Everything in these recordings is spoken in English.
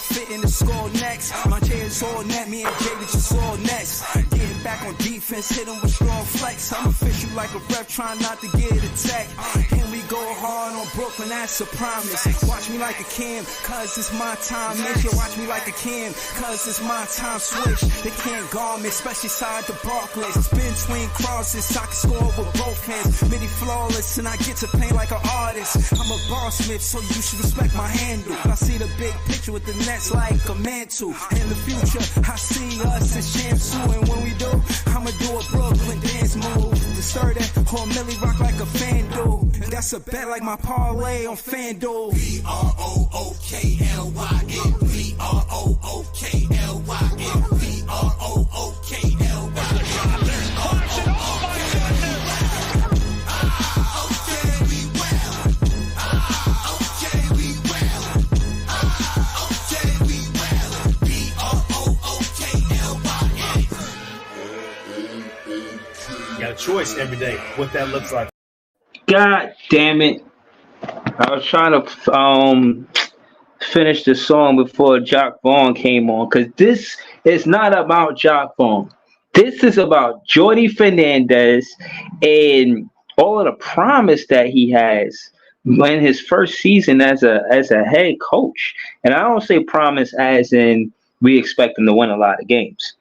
fit in the score next. My J is all net, me and Jay just all next. Getting back on defense, hit him with strong flex. I'm official like a ref, trying not to get attacked. And we go hard on Brooklyn, that's a promise. Watch me like a Cam, cause it's my time. Make you watch me like a Cam, cause it's my time. Switch, they can't guard me, especially side the Barclays. Spin between crosses, I can score with both hands. Midi flawless, and I get to play like an artist. I'm a boss smith, so you should respect my handle. I see the big picture with the Nets like a mantle. In the future, I see us as champs too. And when we do, I'ma do a Brooklyn dance move. The starter or Millie rock like a FanDuel. And that's a bet like my parlay on FanDuel. BROOKLYN, BROOKLYN, Got a choice every day what that looks like. God damn it. I was trying to finish the song before Jock Vaughn came on, because this is not about Jock Vaughn. This is about Jordi Fernandez and all of the promise that he has in his first season as a head coach. And I don't say promise as in we expect him to win a lot of games.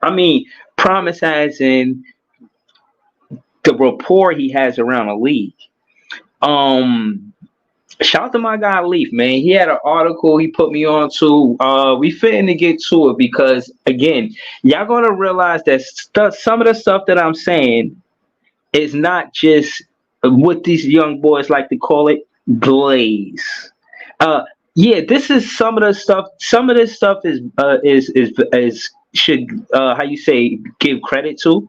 I mean promise as in the rapport he has around the league. Shout out to my guy Leaf, man. He had an article he put me on to. We fitting to get to it because, again, y'all gonna realize that some of the stuff that I'm saying is not just what these young boys like to call it, glaze. Yeah, this is some of the stuff. Some of this stuff is should how you say give credit to.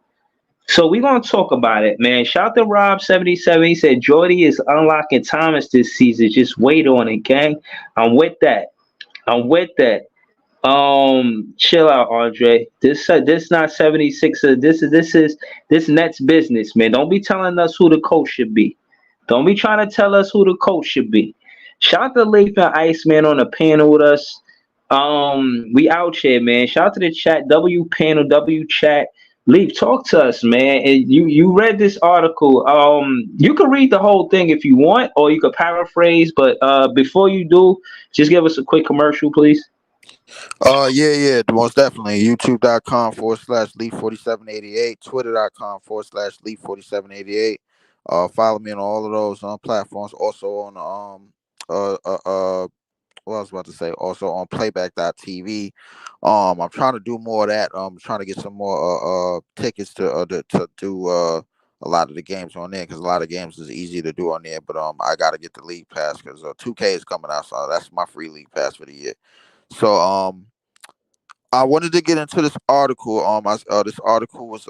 So we're going to talk about it, man. Shout out to Rob77. He said, Jordi is unlocking Thomas this season. Just wait on it, gang. I'm with that. Chill out, Andre. This not 76. This Nets business, man. Don't be telling us who the coach should be. Don't be trying to tell us who the coach should be. Shout out to Leaf and Iceman on the panel with us. We out here, man. Shout out to the chat. W panel, W chat. Leaf, talk to us, man. And you read this article. You can read the whole thing if you want, or you could paraphrase. But before you do, just give us a quick commercial, please. Yeah, most definitely. YouTube.com/Leaf4788, Twitter.com/Leaf4788. Follow me on all of those platforms. Also on what I was about to say, also on playback.tv. I'm trying to do more of that. I'm trying to get some more tickets to do a lot of the games on there, because a lot of games is easy to do on there. But I got to get the league pass because 2K is coming out, so that's my free league pass for the year. So I wanted to get into this article. This article was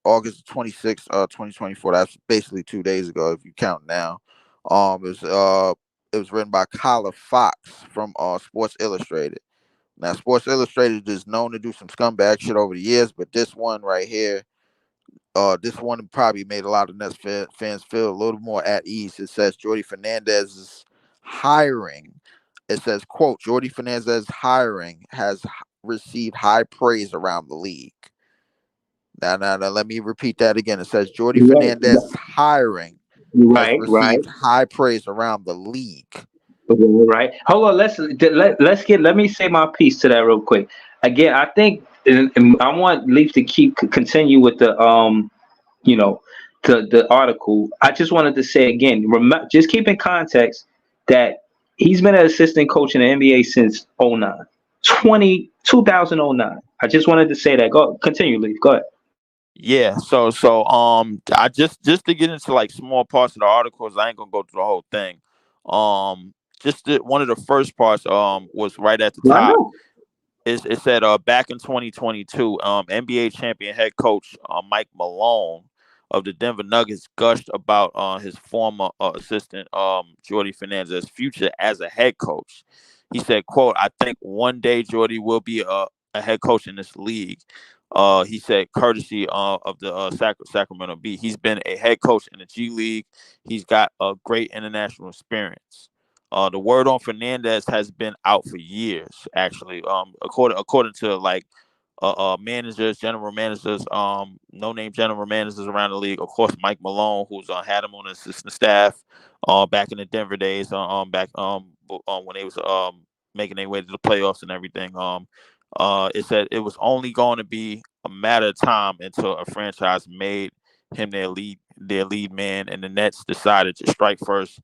August 26th, 2024. That's basically 2 days ago if you count now. It was written by Kyler Fox from Sports Illustrated. Now, Sports Illustrated is known to do some scumbag shit over the years, but this one right here, this one probably made a lot of Nets fans feel a little more at ease. It says Jordi Fernandez's hiring. It says, quote, Jordi Fernandez's hiring has received high praise around the league. Now, let me repeat that again. It says Jordi Fernandez's hiring has received high praise around the league. Right. Hold on. Let me say my piece to that real quick. Again, I think and I want Leaf to continue with the the article. I just wanted to say again, just keep in context that he's been an assistant coach in the NBA since 2009. I just wanted to say that. Go continue, Leaf. Go ahead. Yeah, so I just to get into like small parts of the articles, I ain't gonna go through the whole thing. One of the first parts was right at the top. It said back in 2022, NBA champion head coach Mike Malone of the Denver Nuggets gushed about his former assistant Jordi Fernandez's future as a head coach. He said, quote, I think one day Jordi will be a head coach in this league. He said, courtesy of the Sacramento Bee. He's been a head coach in the G League. He's got a great international experience. The word on Fernandez has been out for years, actually. According to like managers, general managers, no name general managers around the league. Of course, Mike Malone, who's had him on the assistant staff, back in the Denver days, back when they was making their way to the playoffs and everything. It said it was only going to be a matter of time until a franchise made him their lead man, and the Nets decided to strike first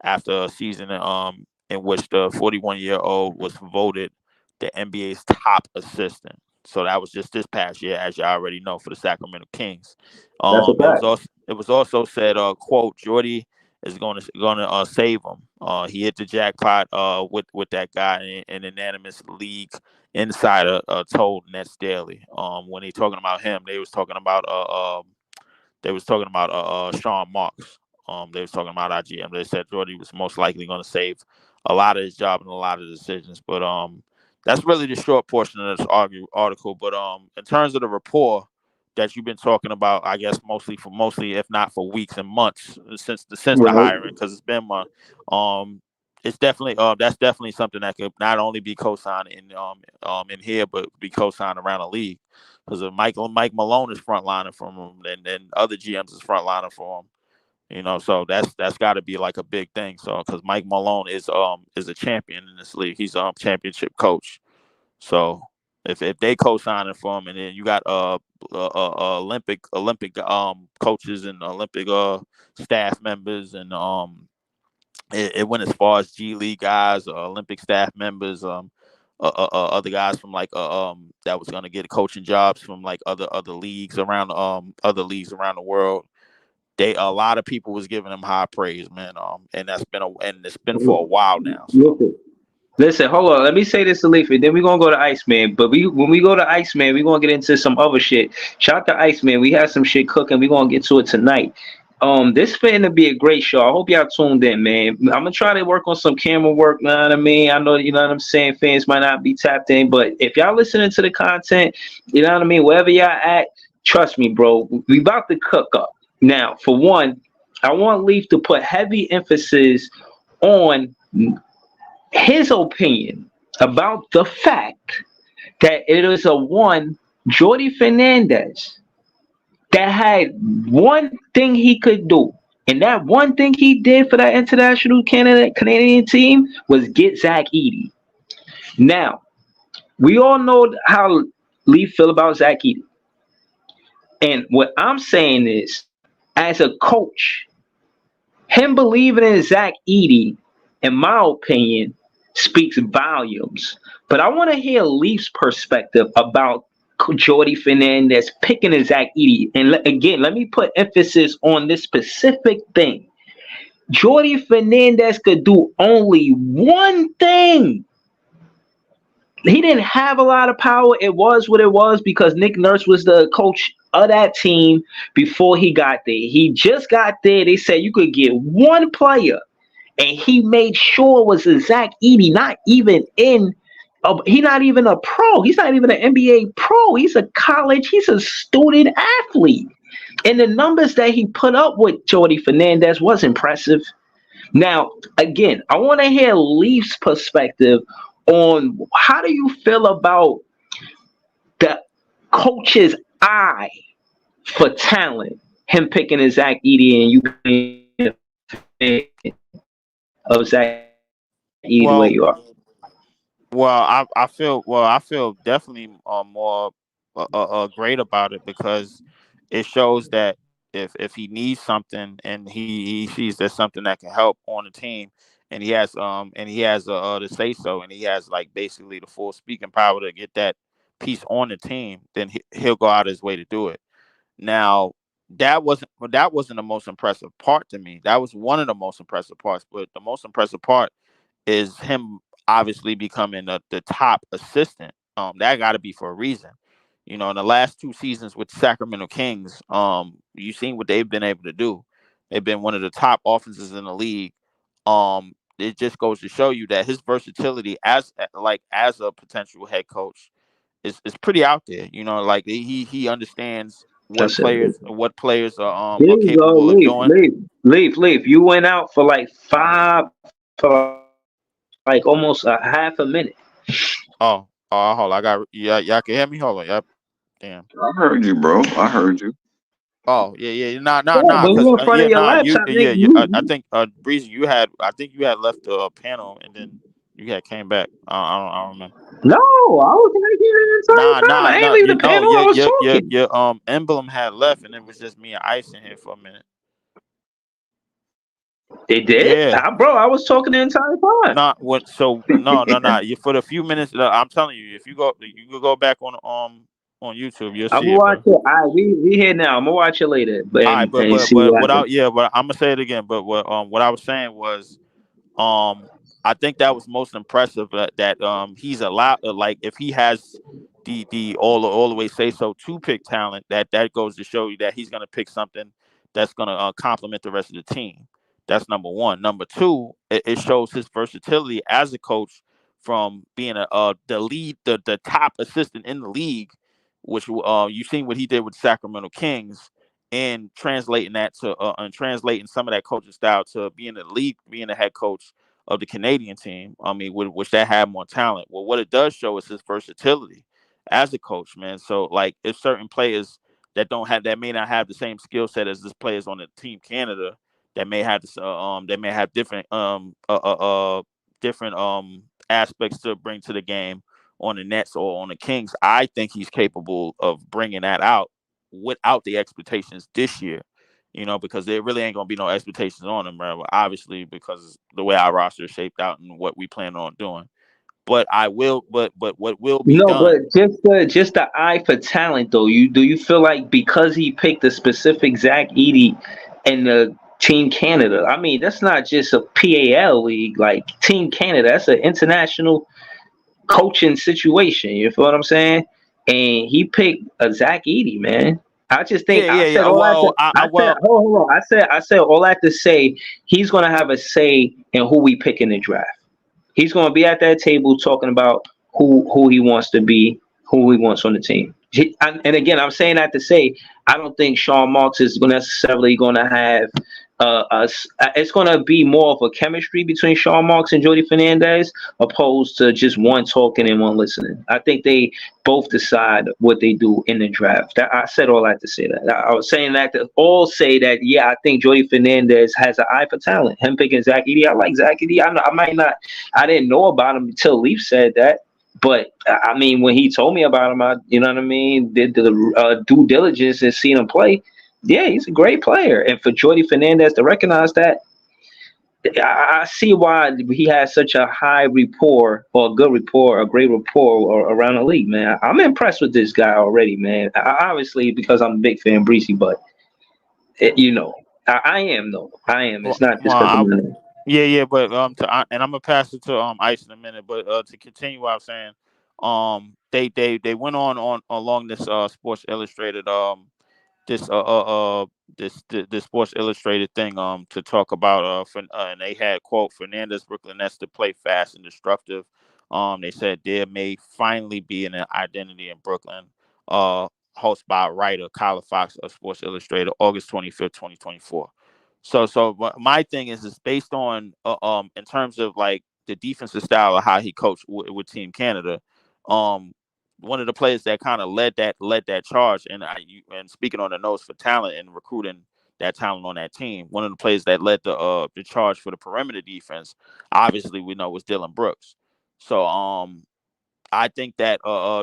after a season in which the 41-year-old was voted the NBA's top assistant. So that was just this past year, as you already know, for the Sacramento Kings. That's a fact. It was also said, quote, Jordy is going to save him. He hit the jackpot with that guy, and an unanimous league insider told Nets Daily. When they talking about him, they was talking about Sean Marks. They was talking about our GM. They said Jordy was most likely going to save a lot of his job and a lot of decisions. But that's really the short portion of this article. But in terms of the rapport that you've been talking about, I guess mostly if not for weeks and months since the Right. hiring, because it's been it's definitely that's definitely something that could not only be co-signed in here, but be co-signed around the league. Because Mike Malone is frontlining for him, and other GMs is frontlining for him. So that's got to be like a big thing. So because Mike Malone is a champion in this league, he's championship coach. So if they co-signing for him, and then you got Olympic coaches and Olympic staff members, and it went as far as G League guys, Olympic staff members, other guys from like that was gonna get coaching jobs from like other leagues around the world. A lot of people was giving him high praise, man. And it's been for a while now. So Listen, hold on. Let me say this to Leafy. Then we're gonna go to Iceman. But when we go to Iceman, we're gonna get into some other shit. Shout out to Iceman. We had some shit cooking. We're gonna get to it tonight. This finna be a great show. I hope y'all tuned in, man. I'm gonna try to work on some camera work, you know what I mean? I know, you know what I'm saying, fans might not be tapped in, but if y'all listening to the content, you know what I mean, wherever y'all at, trust me, bro, we about to cook up. Now, for one, I want Leaf to put heavy emphasis on his opinion about the fact that it is a one Jordi Fernandez that had one thing he could do. And that one thing he did for that international Canadian team was get Zach Edey. Now, we all know how Lee feel about Zach Edey. And what I'm saying is, as a coach, him believing in Zach Edey, in my opinion, speaks volumes. But I want to hear Leaf's perspective about Jordi Fernandez picking a Zach Edey. And again, let me put emphasis on this specific thing. Jordi Fernandez could do only one thing. He didn't have a lot of power. It was what it was because Nick Nurse was the coach of that team before he got there. He just got there. They said you could get one player, and he made sure it was a Zach Edey, not even he's not even a pro. He's not even an NBA pro. He's a student athlete. And the numbers that he put up with Jordi Fernandez was impressive. Now, again, I want to hear Leaf's perspective on how do you feel about the coach's eye for talent, him picking a Zach Edey and you being a fan of Zach Edey the way you are. Well, I feel definitely more great about it because it shows that if he needs something and he sees there's something that can help on the team, and he has to say so, and he has like basically the full speaking power to get that piece on the team, then he'll go out his way to do it. Now that wasn't the most impressive part to me. That was one of the most impressive parts, but the most impressive part is him obviously becoming the top assistant. That got to be for a reason. In the last 2 seasons with Sacramento Kings, you've seen what they've been able to do. They've been one of the top offenses in the league. It just goes to show you that his versatility as a potential head coach is pretty out there. Like he understands what players are capable of doing. Leaf. You went out for like 5 like almost a half a minute. Hold on. I got y'all can hear me? Hold on. Yep. Damn. I heard you, bro. I heard you. Oh yeah. Yeah, but Cause you in front of yeah, your laptop, nigga. I think Breezy, I think you had left the panel and then you had came back. I don't remember. No, I was right here the entire time. I ain't No. leave the panel. I was talking. Your emblem had left and it was just me and Ice in here for a minute. They did, Yeah. bro. I was talking the entire time. Not what? So no. You for the few minutes. I'm telling you, if you could go back on YouTube, you'll I'm see gonna it, watch bro. it. All right, we here now. I'm gonna watch it later, All right, and see what happens. but I'm gonna say it again. But what I was saying was I think that was most impressive that he's allowed like if he has the all the way say so to pick talent that goes to show you that he's gonna pick something that's gonna complement the rest of the team. That's number one. Number two, it shows his versatility as a coach from being the lead the top assistant in the league, which you've seen what he did with Sacramento Kings and translating some of that coaching style to being the lead, being the head coach of the Canadian team. I mean, which that had more talent. Well, what it does show is his versatility as a coach, man. So, like, if certain players that may not have the same skill set as this players on the team Canada, that may have this, they may have different aspects to bring to the game on the Nets or on the Kings. I think he's capable of bringing that out without the expectations this year. Because there really ain't gonna be no expectations on him, right? Obviously, because the way our roster is shaped out and what we plan on doing. But what will be No, but done? just the eye for talent though. Do you feel like because he picked a specific Zach Edey and the Team Canada? I mean, that's not just a PAL league. Like Team Canada, that's an international coaching situation. You feel what I'm saying? And he picked a Zach Edey, man. I just think I said Yeah. all that. Well, I said, well, hold on. I said all that to say he's gonna have a say in who we pick in the draft. He's gonna be at that table talking about who he wants to be, who he wants on the team. And again, I'm saying that to say I don't think Sean Marks is necessarily going to have it's going to be more of a chemistry between Sean Marks and Jordi Fernandez opposed to just one talking and one listening. I think they both decide what they do in the draft. I said all that to say that. I was saying that to all say that, yeah, I think Jordi Fernandez has an eye for talent. Him picking Zach Edey, I like Zach Edey. I didn't know about him until Leaf said that. But I mean, when he told me about him, you know what I mean, did the due diligence and seen him play. Yeah, he's a great player, and for Jordi Fernandez to recognize that, I see why he has such a high rapport or a good rapport, a great rapport around the league, man. I'm impressed with this guy already, man. Obviously, because I'm a big fan, Breezy, but I am though. I am. It's not just because well, I'm in there. yeah. But and I'm gonna pass it to Ice in a minute. But to continue what I was saying, they went on along this Sports Illustrated this this Sports Illustrated thing to talk about and they had quote Fernandez Brooklyn Nets to play fast and destructive. They said there may finally be an identity in Brooklyn. Hosted by writer Kyla Fox of Sports Illustrated, August 25th, 2024. So my thing is based on in terms of like the defensive style of how he coached with Team Canada. One of the players that kind of led that charge, and speaking on the nose for talent and recruiting that talent on that team, one of the players that led the charge for the perimeter defense, obviously we know was Dylan Brooks. So I think that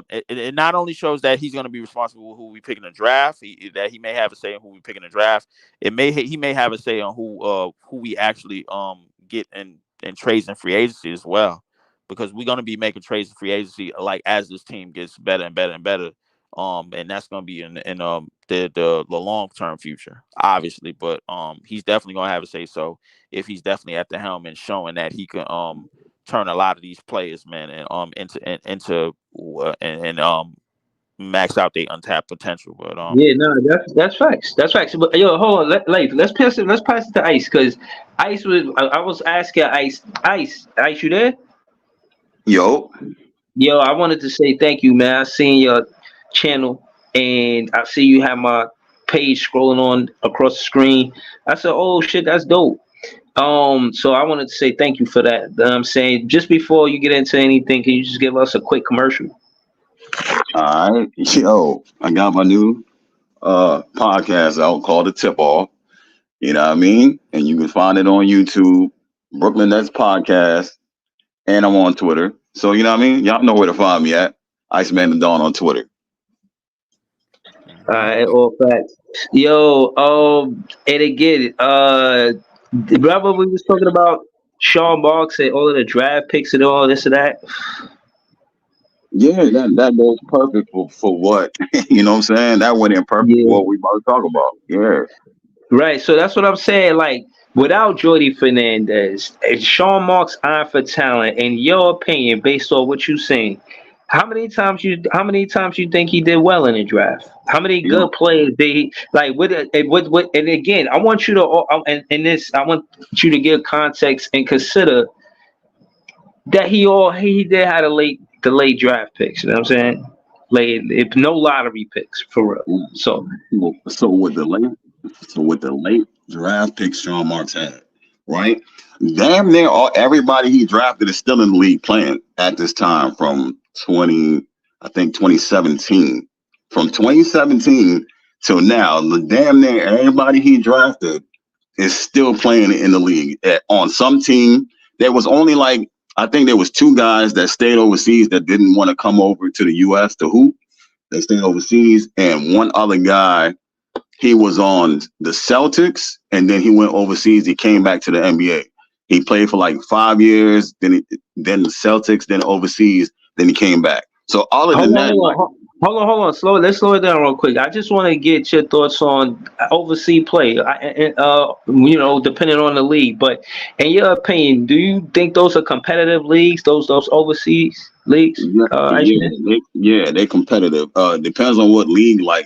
it not only shows that he's going to be responsible for who we pick in the draft, that he may have a say on who we pick in the draft. He may have a say on who we actually get in trades and free agency as well, because we're going to be making trades and free agency like as this team gets better and better and better. And that's going to be in the long term future, obviously. But he's definitely going to have a say. So if he's definitely at the helm and showing that he can turn a lot of these players, man, and into max out their untapped potential. But Yeah, no, that's facts. That's facts. But yo, hold on, let's pass it. Let's pass it to Ice because Ice was. I was asking Ice, you there? Yo, Yo, I wanted to say thank you, man. I seen your channel and I see you have my page scrolling on across the screen. I said, oh shit, that's dope. So I wanted to say thank you for that. I'm saying just before you get into anything, can you just give us a quick commercial? All right, yo, I got my new podcast out called The Tip Off. You know what I mean? And you can find it on YouTube, Brooklyn Nets Podcast, and I'm on Twitter. So you know what I mean? Y'all know where to find me at. Iceman and Dawn on Twitter. All right, all facts. Yo, and again, remember we was talking about Sean Marks and all of the draft picks and all this and that. Yeah, that goes perfect for what you know what I'm saying. That went in perfect for Yeah. what we about to talk about. Yeah, Right, so that's what I'm saying. Like, without Jordi Fernandez and Sean Marks' eye for talent, in your opinion, based on what you've seen, how many times you think he did well in the draft? How many you know, good players did he like? What? And again, I want you to and this I want you to give context and consider that he did have the late draft picks. You know what I'm saying? Late, if no lottery picks for real. So so with the late draft picks Sean Marks had, right? Damn near everybody he drafted is still in the league playing at this time from 2017. From 2017 till now, the damn near everybody he drafted is still playing in the league. On some team, there was only like I think there was two guys that stayed overseas that didn't want to come over to the US to hoop. They stayed overseas, and one other guy, he was on the Celtics, and then he went overseas. He came back to the NBA. He played for like 5 years, then the Celtics, then overseas, then he came back. So other hold than on, that, hold like, on, hold on. Let's slow it down real quick. I just want to get your thoughts on overseas play. Depending on the league. But in your opinion, do you think those are competitive leagues? Those overseas leagues? Iceman? they competitive. Depends on what league. Like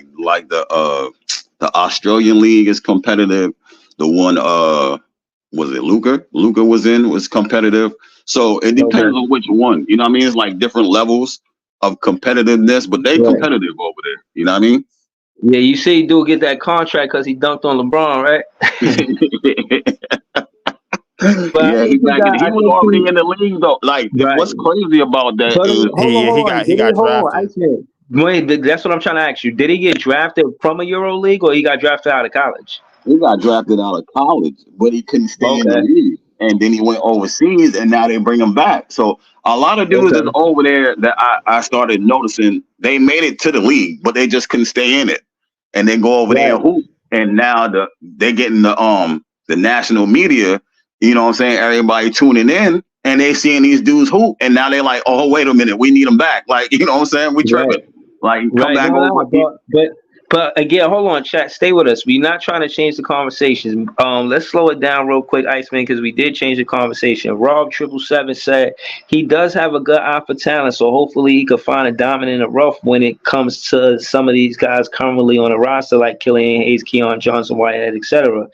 the Australian league is competitive. The one was it Luca? Luca was competitive. So it Okay. depends on which one. You know what I mean? It's like different levels of competitiveness, but they Right. competitive over there. You know what I mean? Yeah, you see, dude get that contract because he dunked on LeBron, right? But I Yeah, think he got. he I was think already he in the league though. Like right. what's crazy about that But is hold on. He Did he got hold on, drafted. Iceman? Wait, that's what I'm trying to ask you. Did he get drafted from a Euro League or he got drafted out of college? he got drafted out of college, but he couldn't stay in the Okay. league. And then he went overseas, and now they bring him back. So a lot of dudes that's Okay. over there that I started noticing, they made it to the league, but they just couldn't stay in it. And they go over there Right. and hoop. And now they're getting the national media, you know what I'm saying? Everybody tuning in and they seeing these dudes hoop. And now they're like, oh, wait a minute, we need them back. Like, you know what I'm saying? We Right. tripping. Like, come Right. back over. No. But again, hold on, chat. Stay with us. We're not trying to change the conversation. Let's slow it down real quick, Iceman, because we did change the conversation. Rob 777 said he does have a good eye for talent, so hopefully he could find a diamond in the rough when it comes to some of these guys currently on the roster, like Killian Hayes, Keon Johnson, Whitehead, etc.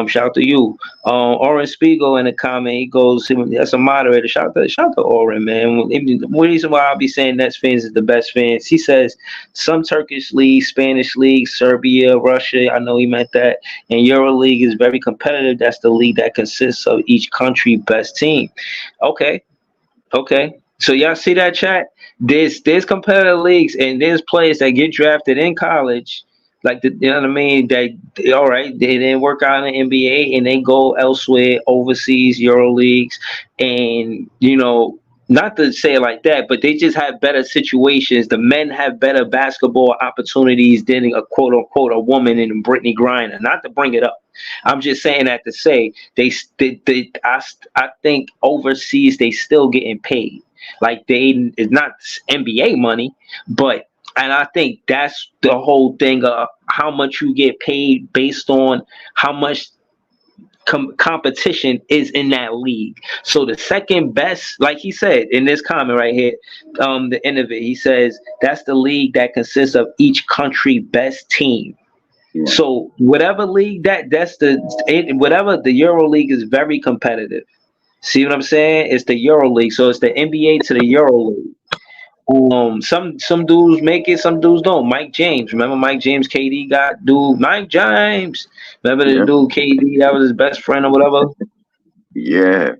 Shout out to you. Oren Spiegel in the comment, he goes, that's a moderator. Shout out to Oren, man. The reason why I'll be saying Nets fans is the best fans. He says some Turkish league, Spanish league, Serbia, Russia, I know he meant that, and Euro League is very competitive. That's the league that consists of each country best team. Okay. So y'all see that, chat? There's competitive leagues and there's players that get drafted in college, like you know what I mean. All right, they didn't work out in the NBA and they go elsewhere, overseas, Euro leagues, and not to say it like that, but they just have better situations. The men have better basketball opportunities than a quote unquote a woman in Brittany Griner. Not to bring it up. I'm just saying that to say I think overseas they still getting paid. Like it's not NBA money, but and I think that's the whole thing of how much you get paid based on how much competition is in that league. So the second best, like he said in this comment right here, the end of it, he says that's the league that consists of each country best team. Right. So whatever league whatever the Euro League is very competitive. See what I'm saying? It's the Euro League, so it's the NBA to the Euro League. Some dudes make it, some dudes don't. Mike James, remember Mike James? KD got dude Mike James. Remember the Yeah. dude KD? That was his best friend or whatever. Yeah.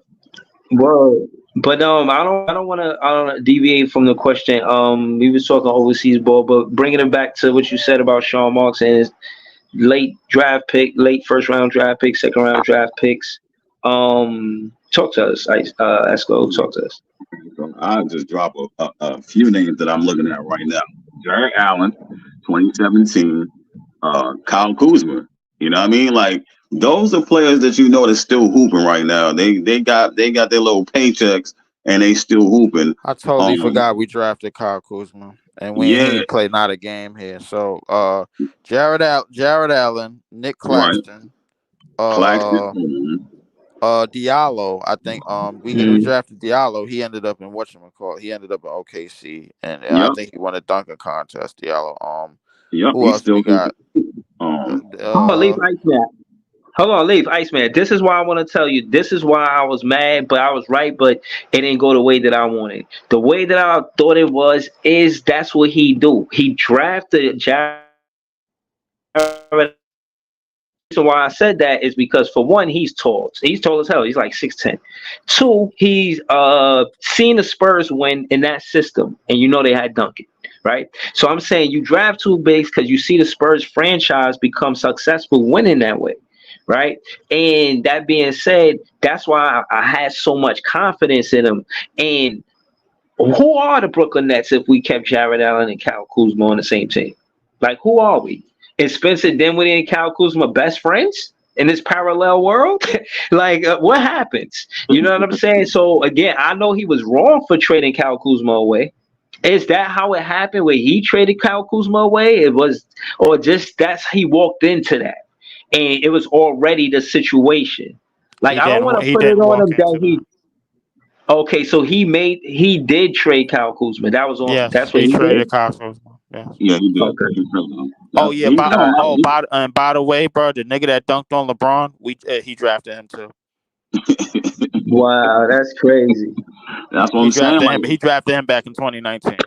Well, but I don't deviate from the question. We was talking overseas ball, but bringing it back to what you said about Sean Marks and his late draft pick, late first round draft pick, second round draft picks. Talk to us, Esco. Talk to us. So I'll just drop a few names that I'm looking at right now. Jared Allen, 2017. Kyle Kuzma. You know what I mean? Like those are players that you know that's still hooping right now. They got their little paychecks and they still hooping. I totally Um, forgot we drafted Kyle Kuzma, and he yeah, ain't played not a game here. So, Jared Allen, Nick right. Claxton, uh, Claxton. Diallo. I think we Mm. drafted Diallo. He ended up in whatchamacallit. He ended up in OKC, and I Yep, think he won a dunking contest. Diallo. yep. Who He's else we still got? hooping. Um, Hold on, leave Iceman. Hold on, leave Iceman. This is why I want to tell you. This is why I was mad, but I was right, but it didn't go the way that I wanted. The way that I thought it was is that's what he do. He drafted Jared. Reason why I said that is because for one, he's tall. He's tall as hell. He's like 6'10". Two, he's seen the Spurs win in that system, and you know they had Duncan, right? So I'm saying you draft two bigs because you see the Spurs franchise become successful winning that way, right? And that being said, that's why I had so much confidence in him. And who are the Brooklyn Nets if we kept Jared Allen and Kyle Kuzma on the same team? Like, who are we? Is Spencer Dinwiddie and Kyle Kuzma best friends in this parallel world? Like, what happens? You know what I'm saying? So, again, I know he was wrong for trading Kyle Kuzma away. Is that how it happened where he traded Kyle Kuzma away? It was, or just that's he walked into that and it was already the situation. Like, I don't want to He put it didn't on walk him that into that. he. Okay, so he did trade Kyle Kuzma. That was on. Yes, That's what he he did. traded Kyle Kuzma. Yes. yeah, he did. Okay. Oh Yep. yeah. He's not. By the way, bro, the nigga that dunked on LeBron, he drafted him too. Wow, that's crazy. That's what He I'm saying. drafted Like, him. He drafted him back in 2019.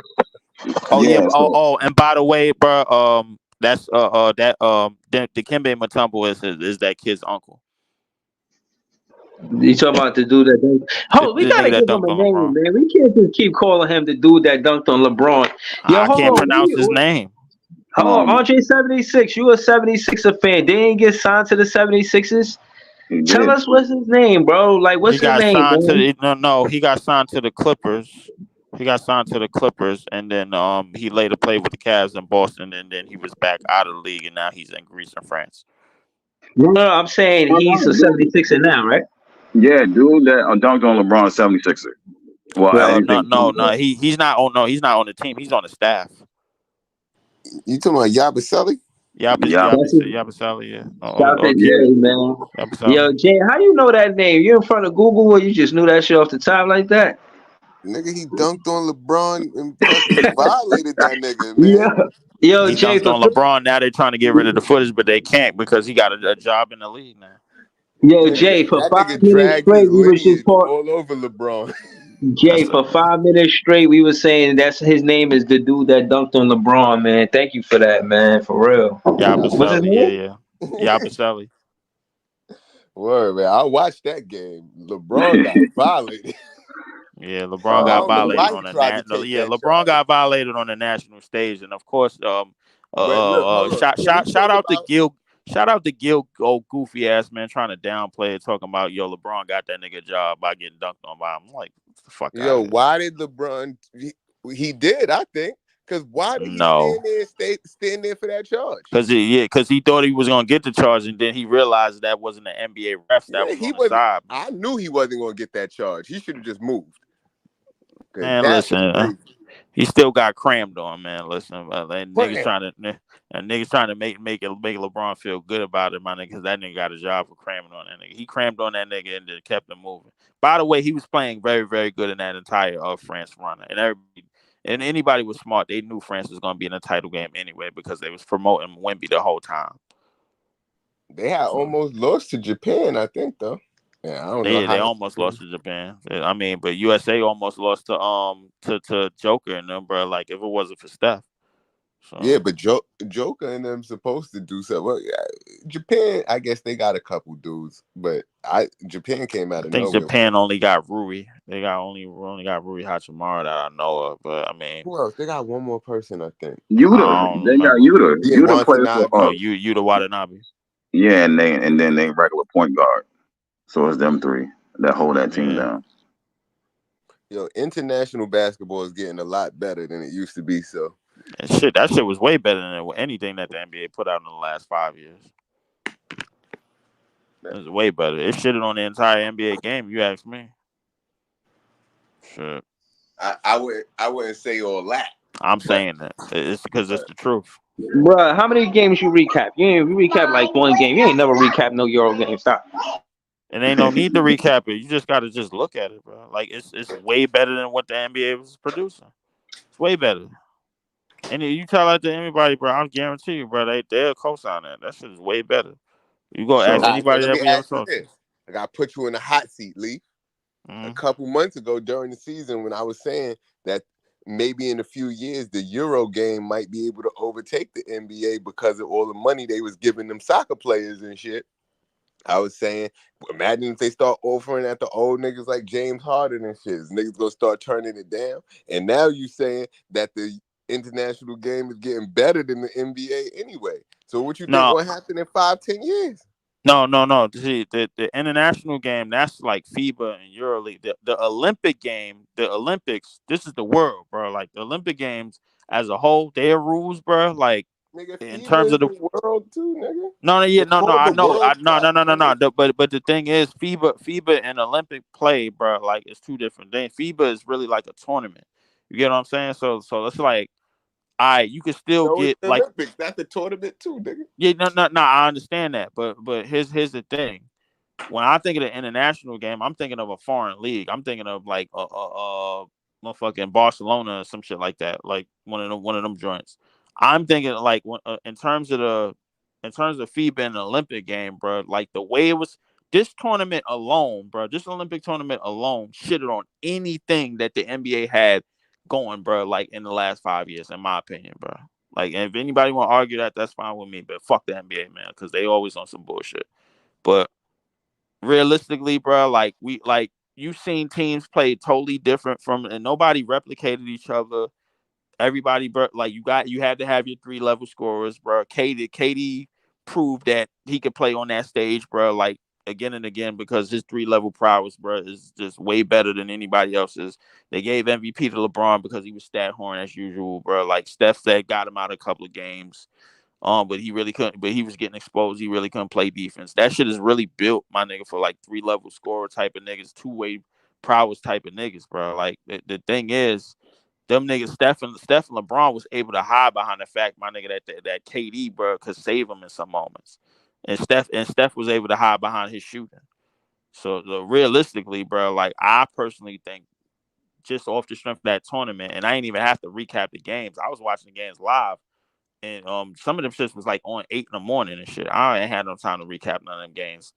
Oh yeah. yeah. So And by the way, bro, that's the Kimbe Mutombo is that kid's uncle. You talking about the dude that dunked? The, Hold, we the gotta nigga that give him dunked a on name, LeBron. man. We can't just keep calling him the dude that dunked on LeBron. Yo, I hold can't on. pronounce his name. Hold on, um, Andre 76. You a 76er fan? They ain't get signed to the 76ers. he Tell did. us what's his name, bro. Like, He what's his got name, signed to man? no. He got signed to the Clippers. He got signed to the Clippers, and then he later played with the Cavs in Boston, and then he was back out of the league, and now he's in Greece and France. No, I'm saying Oh, he's no, a dude. 76er now, right? Yeah, dude that dunked on LeBron 76er. Well, I Well, didn't say dunked on. he's not. Oh no, he's not on the team. He's on the staff. You talking about Yabusele? Yeah, That's his, Yabusele, yeah. Dr. Keep yeah. J, man. Yabusele. Yo, Jay, how you know that name? You in front of Google or you just knew that shit off the top like that? Nigga, he dunked on LeBron and fucking violated that nigga, Yeah. man. Yo, He Jay, dunked on LeBron. Now they're trying to get rid of the footage, but they can't because he got a job in the league now. Yo, Nigga, Jay, for that nigga 5 minutes dragged his straight, we was just lineage called all over LeBron. Jay. That's a For 5 minutes straight, we was saying that's his name is the dude that dunked on LeBron, man. Thank you for that, man. For real. What's his Yabusele. name? Yeah. Yabusele. Word, man. I watched that game. LeBron got violated. Yeah, LeBron I got don't know violated why he on the tried to national. take Yeah, that LeBron charge. got violated on the national stage, and of course, But look, hold on. Can we shout talk out to about Gil. Shout out to Gil, old goofy ass man, trying to downplay it, talking about LeBron got that nigga job by getting dunked on by him. I'm like, get the fuck out yo, of here. why did LeBron he did, I think. Because why did he No, stand there for that charge? because he thought he was gonna get the charge, and then he realized that wasn't the NBA refs that Yeah, was he on the wasn't. side. I knew he wasn't gonna get that charge. He should have just moved. Cause Man, that was listen. crazy. He still got crammed on, man. Listen, and Crammed. niggas trying to make LeBron feel good about it, my nigga, because that nigga got a job for cramming on that nigga. He crammed on that nigga and then kept him moving. By the way, he was playing very, very good in that entire France run, and anybody was smart. They knew France was gonna be in a title game anyway because they was promoting Wemby the whole time. They had So almost lost to Japan, I think, though. Yeah, I don't know they how. almost lost to Japan. I mean, but USA almost lost to Joker and them, bro. Like if it wasn't for Steph. Yeah, So but Joker and them supposed to do something. Well, yeah, Japan, I guess they got a couple dudes, but Japan came I out of think nowhere with Japan only got Rui. They got only got Rui Hachimura that I know of. But I mean, who else? They got one more person, I think. Yuta. I don't They got remember. Yuta. Yeah, Yuta plays for Watanabe. You the Watanabe. yeah, and then they regular point guard. So it's them three that hold that team Yeah. down. Yo, international basketball is getting a lot better than it used to be. So And shit, that shit was way better than anything that the NBA put out in the last 5 years. It was way better. It shitted on the entire NBA game. You ask me. Shit. I wouldn't say all that, I'm but saying that it's because it's the truth. Bruh, how many games you recap? You recap like one game. You ain't never recap no Euro game. Stop. It ain't no need to recap it. You just got to just look at it, bro. Like it's way better than what the NBA was producing. It's way better. And you tell that to anybody, bro, I guarantee you, bro, they'll co-sign that. That shit is way better. You go So ask all right, so anybody let that me we ever ask you talked to. this: I got to put you in the hot seat, Lee. A Mm-hmm. couple months ago during the season, when I was saying that maybe in a few years the Euro game might be able to overtake the NBA because of all the money they was giving them soccer players and shit. I was saying, imagine if they start offering at the old niggas like James Harden and shit. Niggas gonna start turning it down. And now you saying that the international game is getting better than the NBA anyway. So what you think No, will happen in 5-10 years? no. See, the international game, that's like FIBA and EuroLeague. The Olympic game, the Olympics, this is the world, bro. Like the Olympic games as a whole, their rules, bro. Like Nigga, in terms FIBA is of the the world too, nigga. no, yeah, It's no, called I the know, World no, Cup, no, no, no, no. nigga. But the thing is, FIBA and Olympic play, bro, like it's two different things. FIBA is really like a tournament. You get what I'm saying? So it's like, you can still So it's get the like, Olympics. That's a tournament too, nigga. yeah, no, I understand that, but here's the thing. When I think of the international game, I'm thinking of a foreign league. I'm thinking of like motherfucking Barcelona or some shit like that, like one of them joints. I'm thinking like in terms of FIBA and the Olympic game, bro. Like the way it was, this tournament alone, bro. This Olympic tournament alone shitted on anything that the NBA had going, bro. Like in the last 5 years, in my opinion, bro. Like, if anybody want to argue that, that's fine with me. But fuck the NBA, man, because they always on some bullshit. But realistically, bro, like you've seen teams play totally different from, and nobody replicated each other. Everybody, bro, like you had to have your 3 level scorers, bro. KD proved that he could play on that stage, bro, like again and again, because his 3 level prowess, bro, is just way better than anybody else's. They gave MVP to LeBron because he was stat horn as usual, bro. Like Steph said, got him out a couple of games. But he really couldn't. But he was getting exposed. He really couldn't play defense. That shit is really built, my nigga, for like 3 level scorer type of niggas, 2-way prowess type of niggas, bro. Like the thing is, them niggas, Steph and LeBron was able to hide behind the fact, my nigga, that KD, bro, could save him in some moments, and Steph was able to hide behind his shooting. So realistically, bro, like I personally think, just off the strength of that tournament, and I ain't even have to recap the games. I was watching the games live, and some of them shits was like on 8 in the morning and shit. I ain't had no time to recap none of them games,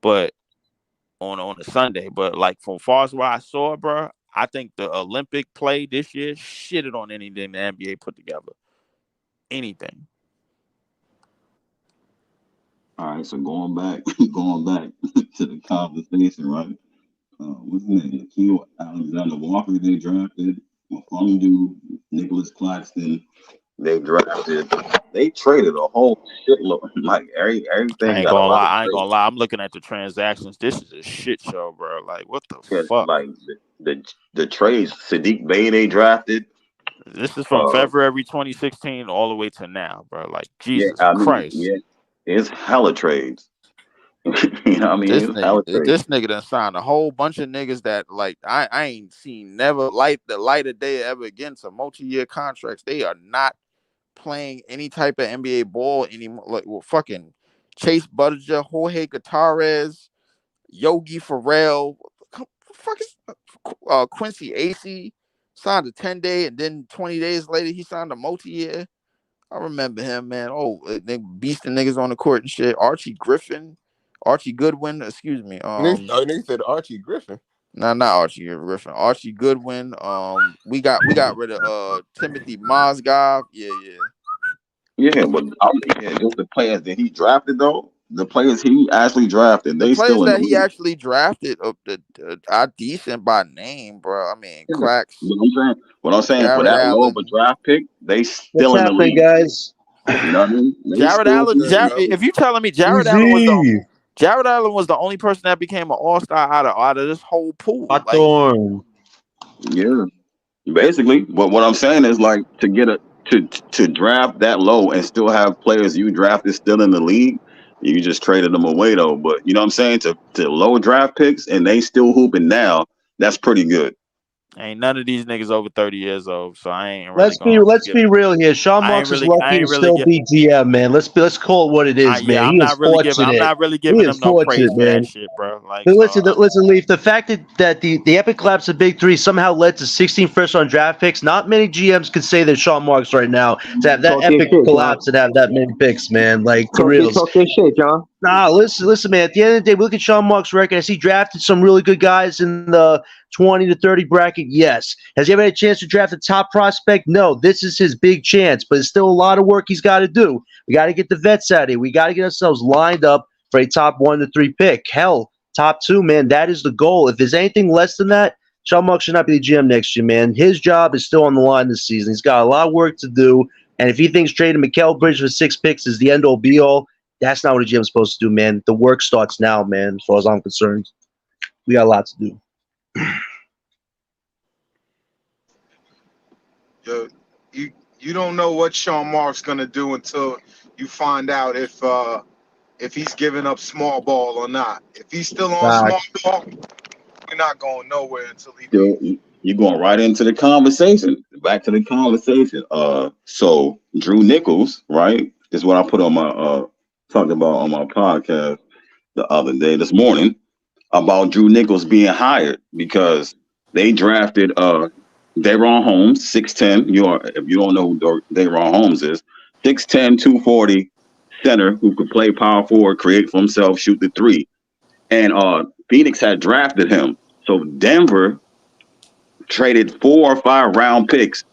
but on a Sunday. But like from far as what I saw, bro, I think the Olympic play this year shitted on anything the NBA put together. Anything. All right, so going back, going back to the conversation, right? What's his name? Nikhil Alexander Walker, they drafted. Mafundu, Nicholas Claxton, they drafted. They traded a whole shitload. Like I everything ain't got a gonna lot of lie. I ain't trades. gonna lie. I'm looking at the transactions. This is a shit show, bro. Like, what the Yeah, fuck? like the trades. Sadiq Bey they drafted. This is from Uh, February 2016 all the way to now, bro. Like, yeah, Jesus I mean, Christ. yeah, it's hella trades. You know what I mean? It's hella trades. This nigga done signed a whole bunch of niggas that like I ain't seen never light of day ever again to multi-year contracts. They are not playing any type of NBA ball anymore. Like, well, fucking Chase Buttigieg, Jorge Gutierrez, Yogi Ferrell, fuck is Quincy AC signed a 10-day, and then 20 days later he signed a multi-year. I remember him, man. Oh, they beasting niggas on the court and shit. Archie Goodwin, excuse me. Nigga said Archie Griffin. Not Archie Griffin. Archie Goodwin. We got rid of Timothy Mozgov. Yeah. Yeah, but just the players that he drafted though, the players he actually drafted, The they players still in the that he league. actually drafted are decent by name, bro. I mean, Yeah. Cracks, What I'm saying for Jared that low of a Allen. draft pick, they What's still in the happening, league. guys? You know what I mean? They Jared still Allen. Good, contribute. bro. If you telling me Easy. Jared Allen was the only person that became an all star out of this whole pool, like. Hawthorne. Yeah, basically. But what I'm saying is like to get a to draft that low and still have players you drafted still in the league. You just traded them away though. But you know what I'm saying? To low draft picks and they still hooping now. That's pretty good. Ain't none of these niggas over 30 years old, so I ain't really Let's be gonna let's give. be real here. Sean I ain't Marks is really. I lucky to ain't really still get. be GM, man. Let's call it what it is, Yeah, man. I'm He is not really giving. I'm fortunate. not really He giving is them no fortunate, praise for man. that shit, bro. Like But so. listen, Leaf. The fact that the epic collapse of Big Three somehow led to 16 first-round draft picks. Not many GMs can say they're Sean Marks right now to have that Talk your epic shit, John. collapse and have that many picks, man. Like for reals. Talk your shit, John. Nah, listen, man. At the end of the day, we look at Sean Marks' record. Has he drafted some really good guys in the 20 to 30 bracket? Yes. Has he ever had a chance to draft a top prospect? No. This is his big chance, but it's still a lot of work he's got to do. We got to get the vets out of here. We got to get ourselves lined up for a top 1 to 3 pick. Hell, top 2, man. That is the goal. If there's anything less than that, Sean Marks should not be the GM next year, man. His job is still on the line this season. He's got a lot of work to do. And if he thinks trading Mikal Bridges for 6 picks is the end-all, be-all, that's not what a GM's supposed to do, man. The work starts now, man, as far as I'm concerned. We got a lot to do. Yo, you don't know what Sean Mark's gonna do until you find out if he's giving up small ball or not. If he's still on small Facts. ball, you're not going nowhere until he Still, leaves. you're going right into the conversation. Back to the conversation. So Drew Nichols, right, is what I put on my talked about on my podcast the other day, this morning, about Drew Nichols being hired because they drafted Daron Holmes, 6'10". If you don't know who Daron Holmes is, 6'10", 240 center who could play power forward, create for himself, shoot the three. And Phoenix had drafted him. So Denver traded 4 or 5 round picks,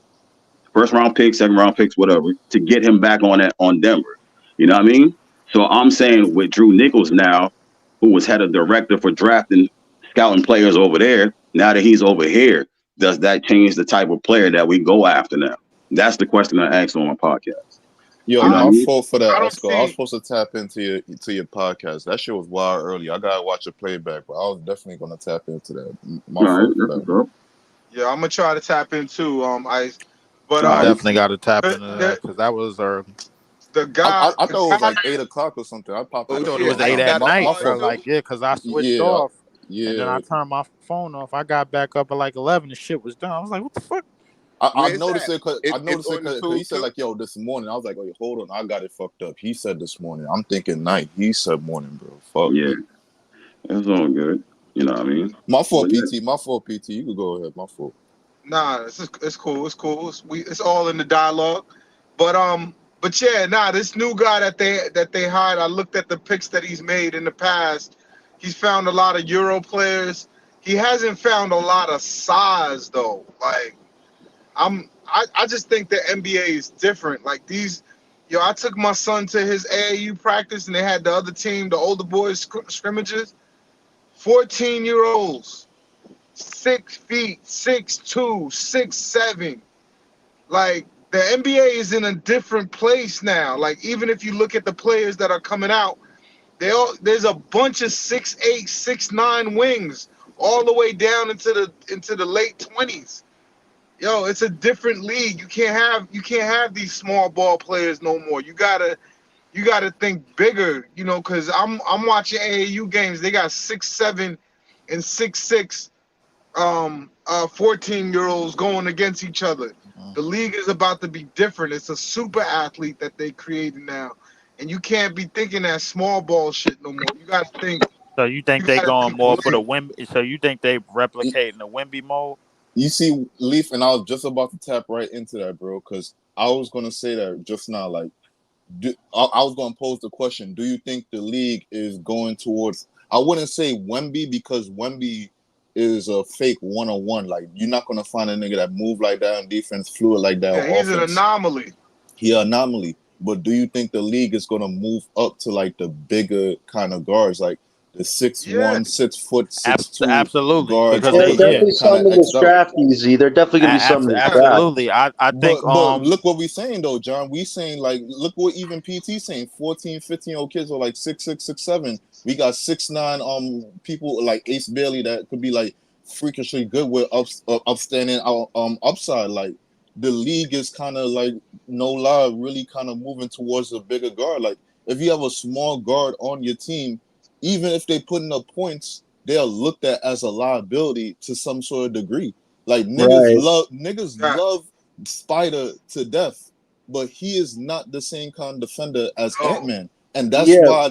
first round picks, second round picks, whatever, to get him back on Denver. You know what I mean? So I'm saying with Drew Nichols now, who was head of director for drafting, scouting players over there, now that he's over here, does that change the type of player that we go after now? That's the question I asked on my podcast. Yo, You know what I my mean? fault for that, I don't Esco. I was see. supposed to tap into your podcast. That shit was wild early. I gotta watch it playback, but I was definitely gonna tap into that. My All right, fault for that's that. what's up. Yeah, I'm gonna try to tap into but All I right. definitely got to tap the into that the, because that was early. the guy I the thought it was guy. like 8 o'clock or something. I popped I in Oh the thought it shit, was room. eight ain't at that My night, far bro. fault. too? Like, yeah, because I switched Yeah, off and then I yeah. turned my phone off. I got back up at like 11. The shit was done. I was like, what the fuck? I Where's noticed that? it because It's on the he tube said too. like, "Yo, this morning." I was like, "Oh, hold on, I got it fucked up." He said this morning. I'm thinking night. He said morning, bro. Fuck. Yeah, it's all good. You know what I mean? My But fault, yeah, PT. My fault, PT. You could go ahead. My fault. Nah, it's cool. It's cool. It's all in the dialogue. But yeah, nah, this new guy that they hired, I looked at the picks that he's made in the past. He's found a lot of Euro players. He hasn't found a lot of size though. Like I just think the NBA is different. Like I took my son to his AAU practice and they had the other team, the older boys scrimmages, 14-year-olds, 6 feet, 6'2", 6'7". Like the NBA is in a different place now. Like even if you look at the players that are coming out, there's a bunch of 6'8", 6'9" wings all the way down into the late 20s. Yo, it's a different league. You can't have these small ball players no more. You gotta think bigger, because I'm watching AAU games. They got 6'7" and 6'6" 14-year-olds going against each other. The league is about to be different. It's a super athlete that they created now. And you can't be thinking that small ball shit no more. So you think You they gotta going think more for the big. Wimby? So you think they replicating the Wimby mode? You see, Leaf, and I was just about to tap right into that, bro, because I was gonna say that just now. Like, I was gonna pose the question: do you think the league is going towards? I wouldn't say Wemby because Wemby is a fake 1-on-1. Like, you're not gonna find a nigga that move like that on defense, fluid like that Yeah, on he's an offense. anomaly. He an anomaly. but do you think the league is gonna move up to like the bigger kind of guards, like the Yeah. 6'1", 6 foot, 6'2" Absolutely, guards, because There'll or is it definitely kind some of in this xed out? draft easy. There definitely gonna be some in this draft. absolutely. I think But look what we saying though, John. We saying like look what even PT saying 14, 15-year-old kids are like 6'6", 6'7". We got 6'9" people like Ace Bailey that could be like freakishly good with upstanding upside. Like the league is kind of like no lie, really kind of moving towards a bigger guard. Like if you have a small guard on your team, even if they putting up points, they are looked at as a liability to some sort of degree. Like Right. niggas Yeah. love Spider to death, but he is not the same kind of defender as No. Ant-Man, and that's Yeah. why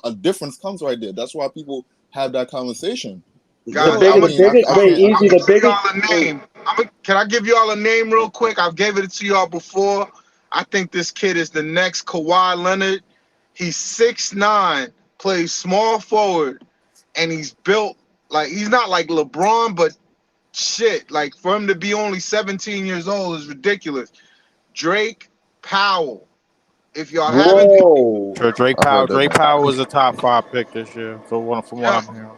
a difference comes right there. That's why people have that conversation. The Guys, Yo, I I'm biggest, mean, biggest, I wait, can't. gonna easy. The give biggest. y'all a name. Can I give y'all a name real quick? I've gave it to y'all before. I think this kid is the next Kawhi Leonard. He's 6'9", plays small forward, and he's built like he's not like LeBron, but shit, like for him to be only 17 years old is ridiculous. Drake Powell. If y'all haven't, Whoa. Drake I Powell. heard that Drake name. Powell was a top 5 pick this year. From what yo, I'm hearing.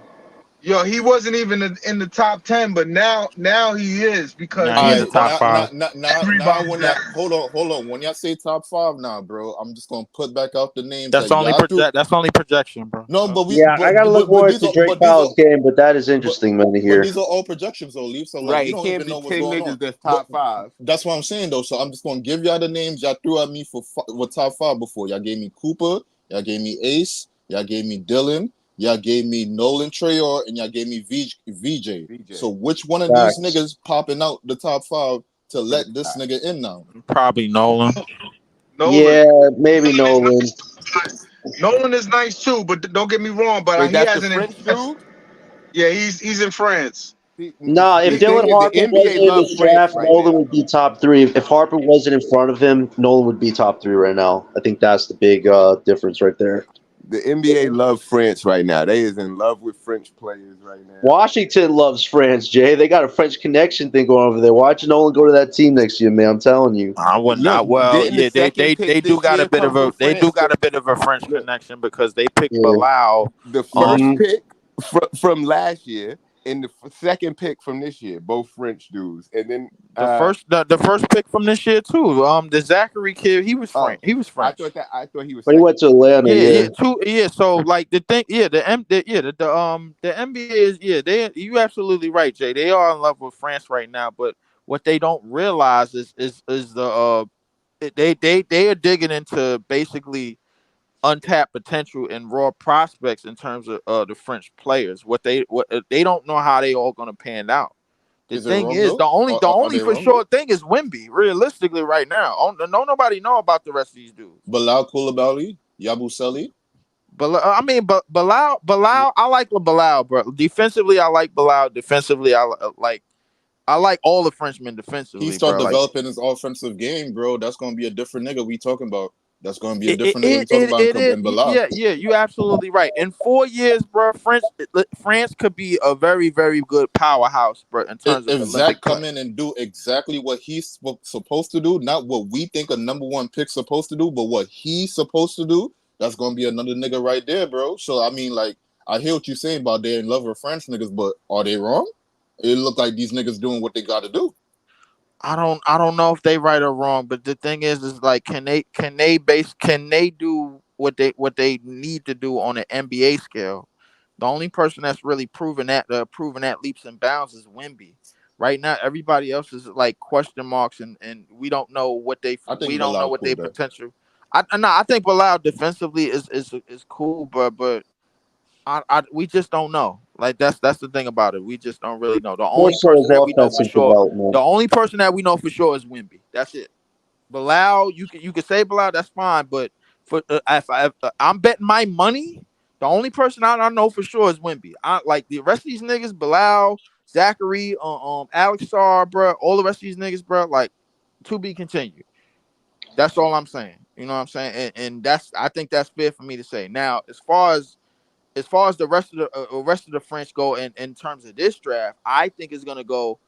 yo, he wasn't even in the top 10, but now he is because Now he he in has the All right, top 5. now rebounds when now. y'all hold on, when y'all say top five now, bro, I'm just gonna put back out the names That's that only y'all threw. project. That's only projection, bro. No, So, Yeah, I gotta look more into Drake but these are Powell's game, but that is but interesting, man, to but hear. these are all projections though, Leaf. So like Right. we It don't can't even be know what's 10 going on. niggas that's But top five. that's what I'm saying though. So I'm just gonna give y'all the names y'all threw at me for top five before. Y'all gave me Cooper, y'all gave me Ace, y'all gave me Dylan, y'all gave me Nolan Trayor, and y'all gave me VJ. So VJ. which one of these Facts. niggas popping out the top five to For the let this top. nigga in now? probably Nolan. Nolan. Yeah, maybe Nolan. Nolan is nice too, but don't get me wrong. But Wait, he that's the hasn't French advanced. dude? Yeah, he's in France. No, if The He, thing Dylan is, the Harper NBA wasn't in loves this France draft, right Nolan now. would be top three. If Harper wasn't in front of him, Nolan would be top three right now. I think that's the big difference right there. The NBA loves France right now. They is in love with French players right now. Washington loves France, Jay. They got a French connection thing going over there. Watch Nolan go to that team next year, man. I'm telling you. I wouldn't. Look, Well, didn't the yeah, second pick they do this got a year bit come of a from France? French Look, connection because they picked Yeah. Bilal. the first hmm pick from last year and the second pick from this year, both French dudes. And then The first pick from this year too. The Zachary kid, he was French. oh, He was French. I thought he was When he went second. to Atlanta, Yeah, yeah. yeah, two, yeah. So like the thing, yeah, the NBA is you absolutely right, Jay. They are in love with France right now, but what they don't realize is the they are digging into basically untapped potential and raw prospects in terms of the French players. What they don't know how they all gonna pan out. The Is it thing wrong is, though? the Are only they for wrong? sure thing is Wimby. Realistically, right now, no nobody know about the rest of these dudes. Bilal Koulibaly, Yabusele. But I mean, but Bilal, I like Bilal, bro. Defensively, I like Bilal. Defensively, I like all the Frenchmen He defensively, start bro. Like developing his offensive game, bro. That's gonna be a different nigga we talking about. That's gonna be a different nigga we talking about it is. in Bilal. Yeah, you absolutely right. In 4 years, bro, France could be a very, very good powerhouse, bro, in terms of If Zach Olympic come play. in and do exactly what he's supposed to do, not what we think a number one pick supposed to do, but what he's supposed to do, that's gonna be another nigga right there, bro. So I mean, like, I hear what you're saying about they in love with French niggas, but are they wrong? It look like these niggas doing what they got to do. I don't know if they right or wrong, but the thing is like can they do what they need to do on an NBA scale? The only person that's really proven that leaps and bounds is Wimby. Right now, everybody else is like question marks, and I we think don't know Bilal what cool their there. potential. No, I think Bilal defensively is cool, but we just don't know. Like that's the thing about it. We just don't really know. The More only so person his that we know for offensive sure, development. the only person that we know for sure is Wimby. That's it. Bilal, you can say Bilal, that's fine. But for if I'm betting my money, the only person I know for sure is Wimby. I like the rest of these niggas, Bilal, Zachary, Alex Sarr, bro, all the rest of these niggas, bro, like to be continued. That's all I'm saying. You know what I'm saying? And that's I think that's fair for me to say. Now, as far as the rest of the French go in terms of this draft, I think it's gonna go.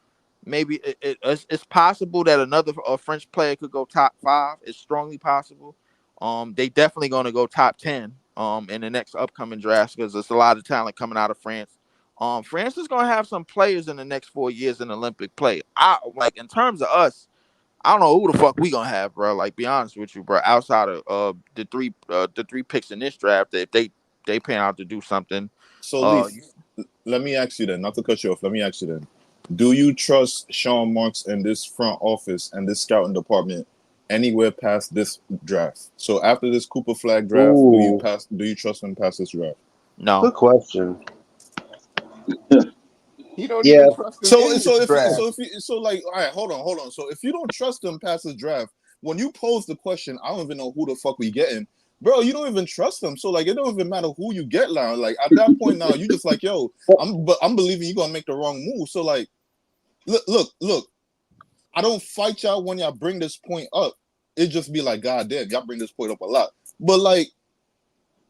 Maybe it's possible that another French player could go top 5. It's strongly possible, They definitely going to go top 10 in the next upcoming drafts because there's a lot of talent coming out of France. France is going to have some players in the next 4 years in Olympic play. Like in terms of us, I don't know who the fuck we gonna have, bro. Like, be honest with you, bro. Outside of the three picks in this draft, if they pan out to do something. So, Leaf, let me ask you then, not to cut you off. Let me ask you then: do you trust Sean Marks and this front office and this scouting department anywhere past this draft? So, after this Cooper Flag draft, do you trust them past this draft? No. Good question. He don't even trust them. So like, all right, hold on. So if you don't trust them past this draft, when you pose the question, I don't even know who the fuck we getting, bro. You don't even trust them. So like, it don't even matter who you get now. Like at that point now, you just like, yo, I'm believing you gonna make the wrong move. So like, look. I don't fight y'all when y'all bring this point up. It just be like, God damn, y'all bring this point up a lot. But like,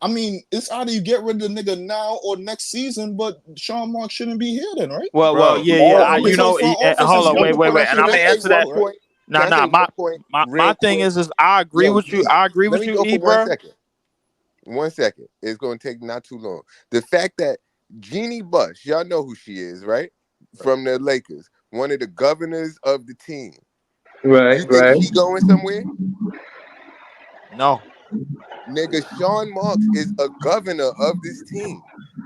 I mean, it's either you get rid of the nigga now or next season, but Sean Marks shouldn't be here then, right? Well, hold on, wait, and I'm gonna answer that. My thing is I agree with you. I agree with you, Ebro. 1 second. It's gonna take not too long. The fact that Jeannie Buss, y'all know who she is, right? From the Lakers, one of the governors of the team. Right, you think she going somewhere? No. Nigga, Sean Marks is a governor of this team.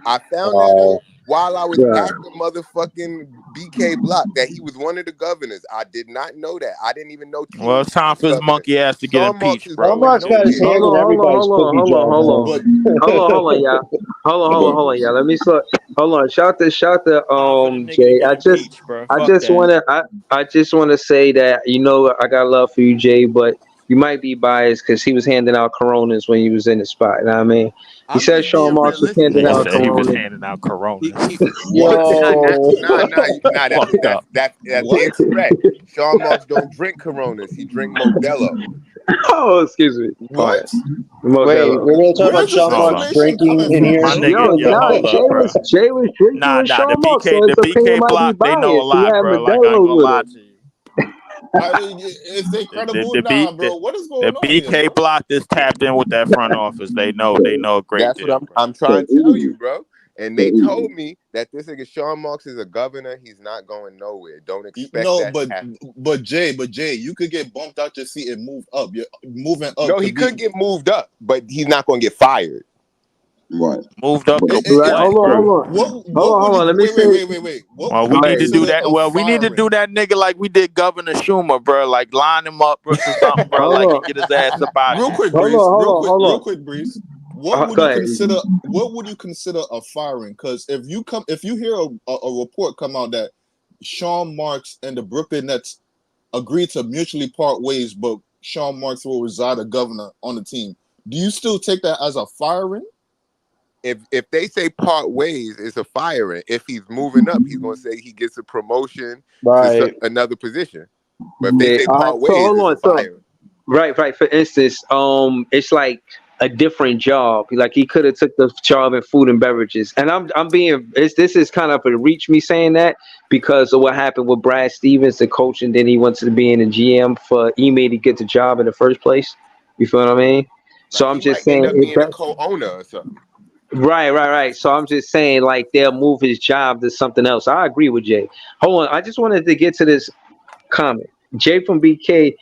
I found that out while I was at the motherfucking BK block that he was one of the governors. I did not know that. I didn't even know. Well, it's time for his monkey ass to get impeached, bro. Sean Marks got his hand in everybody's cookie jar. Hold on, y'all. Hold on, y'all. Let me slow. Hold on. Shout to Jay. I just wanna say that I got love for you, Jay, but you might be biased because he was handing out Coronas when he was in the spot. You know what I mean? He said Sean Marks was handing out Coronas. He was handing out Coronas. That's incorrect. Sean Marks don't drink Coronas. He drink Modelo. Oh, excuse me. What? Wait, we're gonna talk about Sean Marks drinking in here. Jay was drinking with Sean Marks. The BK block, they know a lot, bro. Like, I ain't gonna lie to you. I mean, is they credible? Nah, bro. What is going on? The BK block is tapped in with that front office. They know a great That's deal. what I'm trying to tell you, bro. And they told me that this nigga Sean Marks is a governor. He's not going nowhere. Don't expect but Jay, you could get bumped out your seat and move up. You're moving up. No, he could get moved up, but he's not going to get fired. Right. Moved up. Hold on. Let me say. Wait. Well, we need to do that. Well, we need to do that, nigga, like we did Governor Schumer, bro. Like line him up or something, bro. Like and get his ass up out. Real quick, Breeze. What would you consider a firing? Because if you hear a report come out that Sean Marks and the Brooklyn Nets agreed to mutually part ways, but Sean Marks will reside a governor on the team, do you still take that as a firing? If they say part ways, it's a firing. If he's moving up, he's gonna say he gets a promotion to another position. But if they say part ways, it's a firing. Right. For instance, it's like a different job. Like he could have took the job in food and beverages. And this is kind of a reach me saying that because of what happened with Brad Stevens, the coach, and then he went to being a GM for Ime to get the job in the first place. You feel what I mean? So I'm just saying, being a co-owner or something. Right. So I'm just saying, like, they'll move his job to something else. I agree with Jay. Hold on, I just wanted to get to this comment. Jay from BK,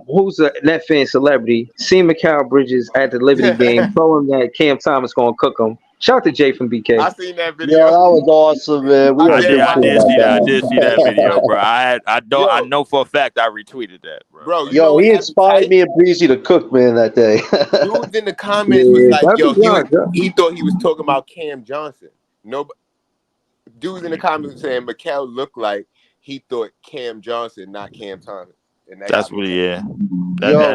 who's a net fan celebrity, seen Mikal Bridges at the Liberty game, told him that Cam Thomas gonna cook him. Shout out to Jay from BK. I seen that video. Yeah, that was awesome, man. I did see that video, bro. I know for a fact I retweeted that, bro. Yo, he inspired me and Breezy to cook, man, that day. Dudes in the comments was like, he thought he was talking about Cam Johnson. Dudes in the comments saying Mikal looked like he thought Cam Johnson, not Cam Thomas. That's what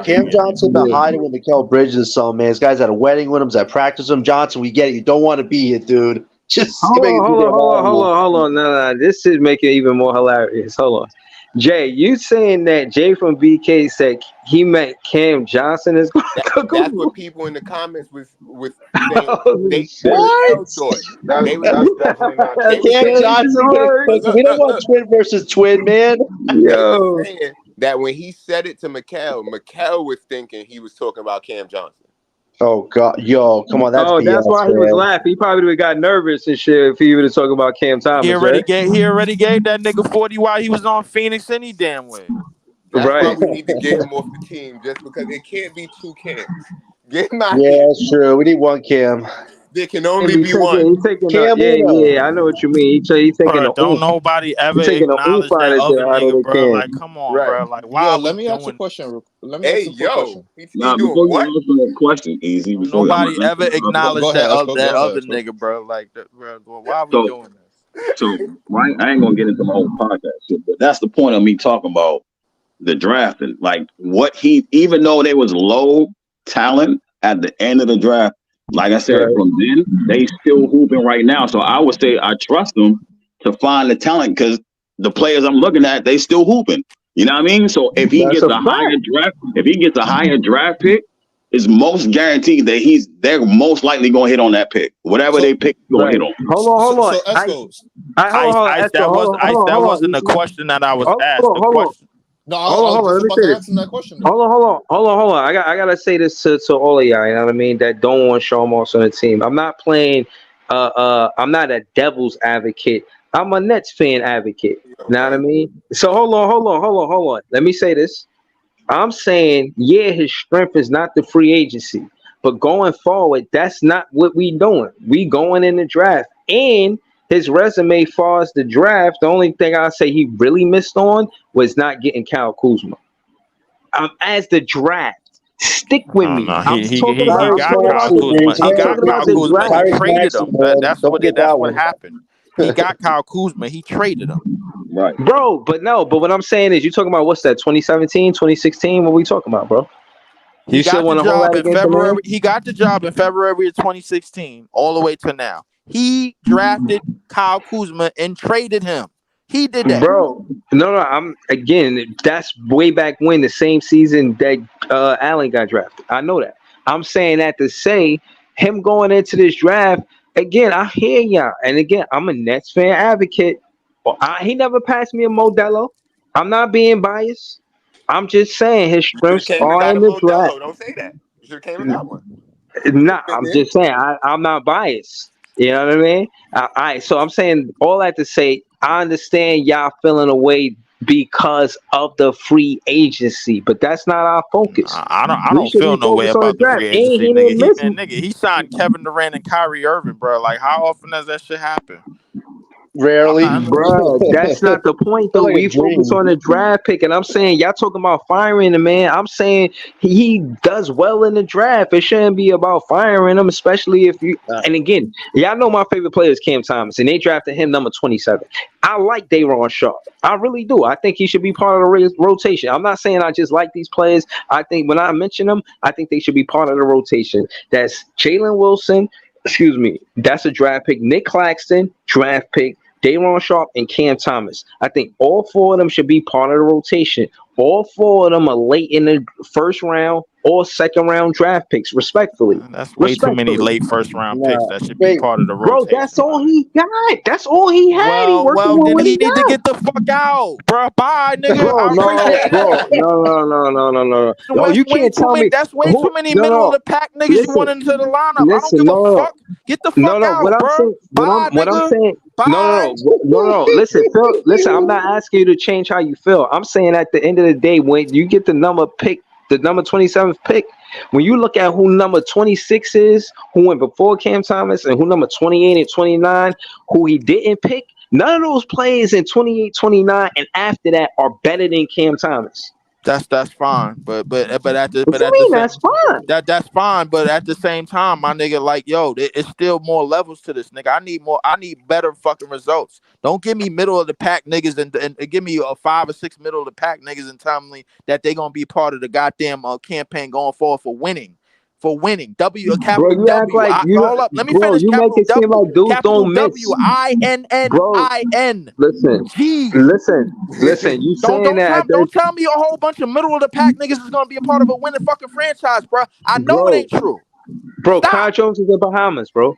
Cam Johnson been hiding with Mikal Bridges, so man, this guy's at a wedding with him, he's at practice with him. Johnson, we get it. You don't want to be here, dude. Just hold on. No. This is making it even more hilarious. Hold on. Jay, you saying that Jay from BK said he meant Cam Johnson is going to cook him? That's what people in the comments was saying. They thought. That's definitely not Cam Johnson. We don't want twin versus twin, man. Yo. that when he said it to Mikal was thinking he was talking about Cam Johnson. Oh God, yo, come on, that's Oh, that's BS, why he was man. laughing. He probably would have got nervous and shit if he would have talking about Cam He Thomas, already right? gave that nigga 40 while he was on Phoenix any damn way. That's why Right. we need to get him off the team, just because it can't be two Cams. Get him out Yeah, here. that's true. We need one Cam. There can He only be be one. he taking Cam yeah, Uno. yeah. I know what you mean. He taking Bro, the don't oomph. nobody ever He taking the oomph acknowledge out that of other out of nigga, the bro. can. Like, come on, Right. bro. Like, why Yo, are we let me ask a doing? question. Let me Hey, ask a quick yo. question. He Nah, doing before what? you answer that question, Easy. Before I'm Nobody gonna ever answer the other. Go acknowledged ahead, Esco. that Go ahead, other Esco. nigga, bro. Like, bro, why are we So, doing this? right, I ain't gonna get into my whole podcast shit, but that's the point of me talking about the drafting. Like what he, even though they was low talent at the end of the draft, like I said, Right. from then they still hooping right now. So I would say I trust them to find the talent because the players I'm looking at, they still hooping. You know what I mean? So if he That's gets a a higher fact. draft, if he gets a higher draft pick, it's most guaranteed that they're most likely gonna hit on that pick. Whatever So, they pick, he's gonna Right. hit on. Hold on. Esco. Hold on. Ice, Esther, that hold on. wasn't the question that I was Hold asked. on, The hold on. question, No, Hold I on, was hold on. just Let me about say to this. answer that question though. Hold on. I gotta say this to all of y'all. You know what I mean? That don't want Sean Moss on the team. I'm not playing. I'm not a devil's advocate. I'm a Nets fan advocate. You know what I Okay. mean? So hold on. Let me say this. I'm saying, yeah, his strength is not the free agency, but going forward, that's not what we doing. We going in the draft, and his resume, far as the draft, the only thing I say he really missed on was not getting Kyle Kuzma. As the draft. Stick with no, me. no, I'm talking about. he Tyrese I'm got talking about Kyle Maxey, the. man. You Kuzma. He I'm can't, got talking about Kyle the Kuzma. He draft. Tyrese traded Maxey, him. man. That's Don't forget that's that what one. happened. He got Kyle Kuzma. He traded him. Right. Bro, but no, but what I'm saying is you talking about what's that, 2017, 2016? What we talking about, bro? He You still got the want to hold job that in against the man? February. He got the job in February of 2016, all the way to now. He drafted Kyle Kuzma and traded him. He did that. Bro, no, I'm again. That's way back when the same season that Allen got drafted. I know that. I'm saying that to say him going into this draft again. I hear y'all, and again, I'm a Nets fan advocate. He never passed me a Modelo. I'm not being biased. I'm just saying his You should have strengths came and are got in a the draft. Modelo. Don't say that. You should have came and got one. Would Nah, have fit I'm in. just saying I'm not biased. You know what I mean? So I'm saying all that to say I understand y'all feeling away because of the free agency, but that's not our focus. I We don't should be feel no way focused on the about the draft. free And agency, he nigga. didn't miss me. He signed Kevin Durant and Kyrie Irving, bro. Like, how often does that shit happen? I'm Rarely. not. Bruh, that's not the point Feel though. like a We focus dream. on the draft pick, and I'm saying y'all talking about firing the man. I'm saying he does well in the draft. It shouldn't be about firing him, especially if you. And again, y'all know my favorite player is Cam Thomas, and they drafted him number 27. I like Day'Ron Sharp. I really do. I think he should be part of the rotation. I'm not saying I just like these players. I think when I mention them, I think they should be part of the rotation. That's Jalen Wilson. Excuse me. That's a draft pick. Nick Claxton, draft pick. Day'Ron Sharp and Cam Thomas. I think all four of them should be part of the rotation. All four of them are late in the first round or second round draft picks, respectfully. That's way too many Respectfully. late first round picks Nah, that should be wait. part of the Bro, that's rotation, all my nigga. he got. That's all he had. He working with Then what he he need to got. get the fuck out, bro. Bye, nigga. Bro, I appreciate it. no. No, That's you way can't too tell many. me That's way too who. many No, middle of no. the pack niggas you Listen, want into the lineup. I don't listen. give a No, fuck. Get the no, fuck no. What out, I'm bro. saying, Bye, what I'm nigga. saying. Bye. No. Listen, Phil. Listen, I'm not asking you to change how you feel. I'm saying at the end of the day, when you get the number 27th pick, when you look at who number 26 is, who went before Cam Thomas, and who number 28 and 29, who he didn't pick, none of those players in 28, 29, and after that are better than Cam Thomas. That's fine, but at What you the mean? same That's fine. that's fine, but at the same time, my nigga, like, yo, it's still more levels to this, nigga. I need better fucking results. Don't give me middle of the pack niggas and give me a 5 or 6 middle of the pack niggas and tell me that they gonna be part of the goddamn campaign going forward for winning. For winning, W, a Bro, capital you act W. like you, Hold up, let me bro. finish. You make Capital it seem W, like dudes capital don't W, miss, bro. INNIN. Listen, G. listen. You saying that, Don't tell me a whole bunch of middle of the pack niggas is gonna be a part of a winning fucking franchise, bro. I know it bro, ain't true. bro. Kyle Stop. Jones is in Bahamas, bro.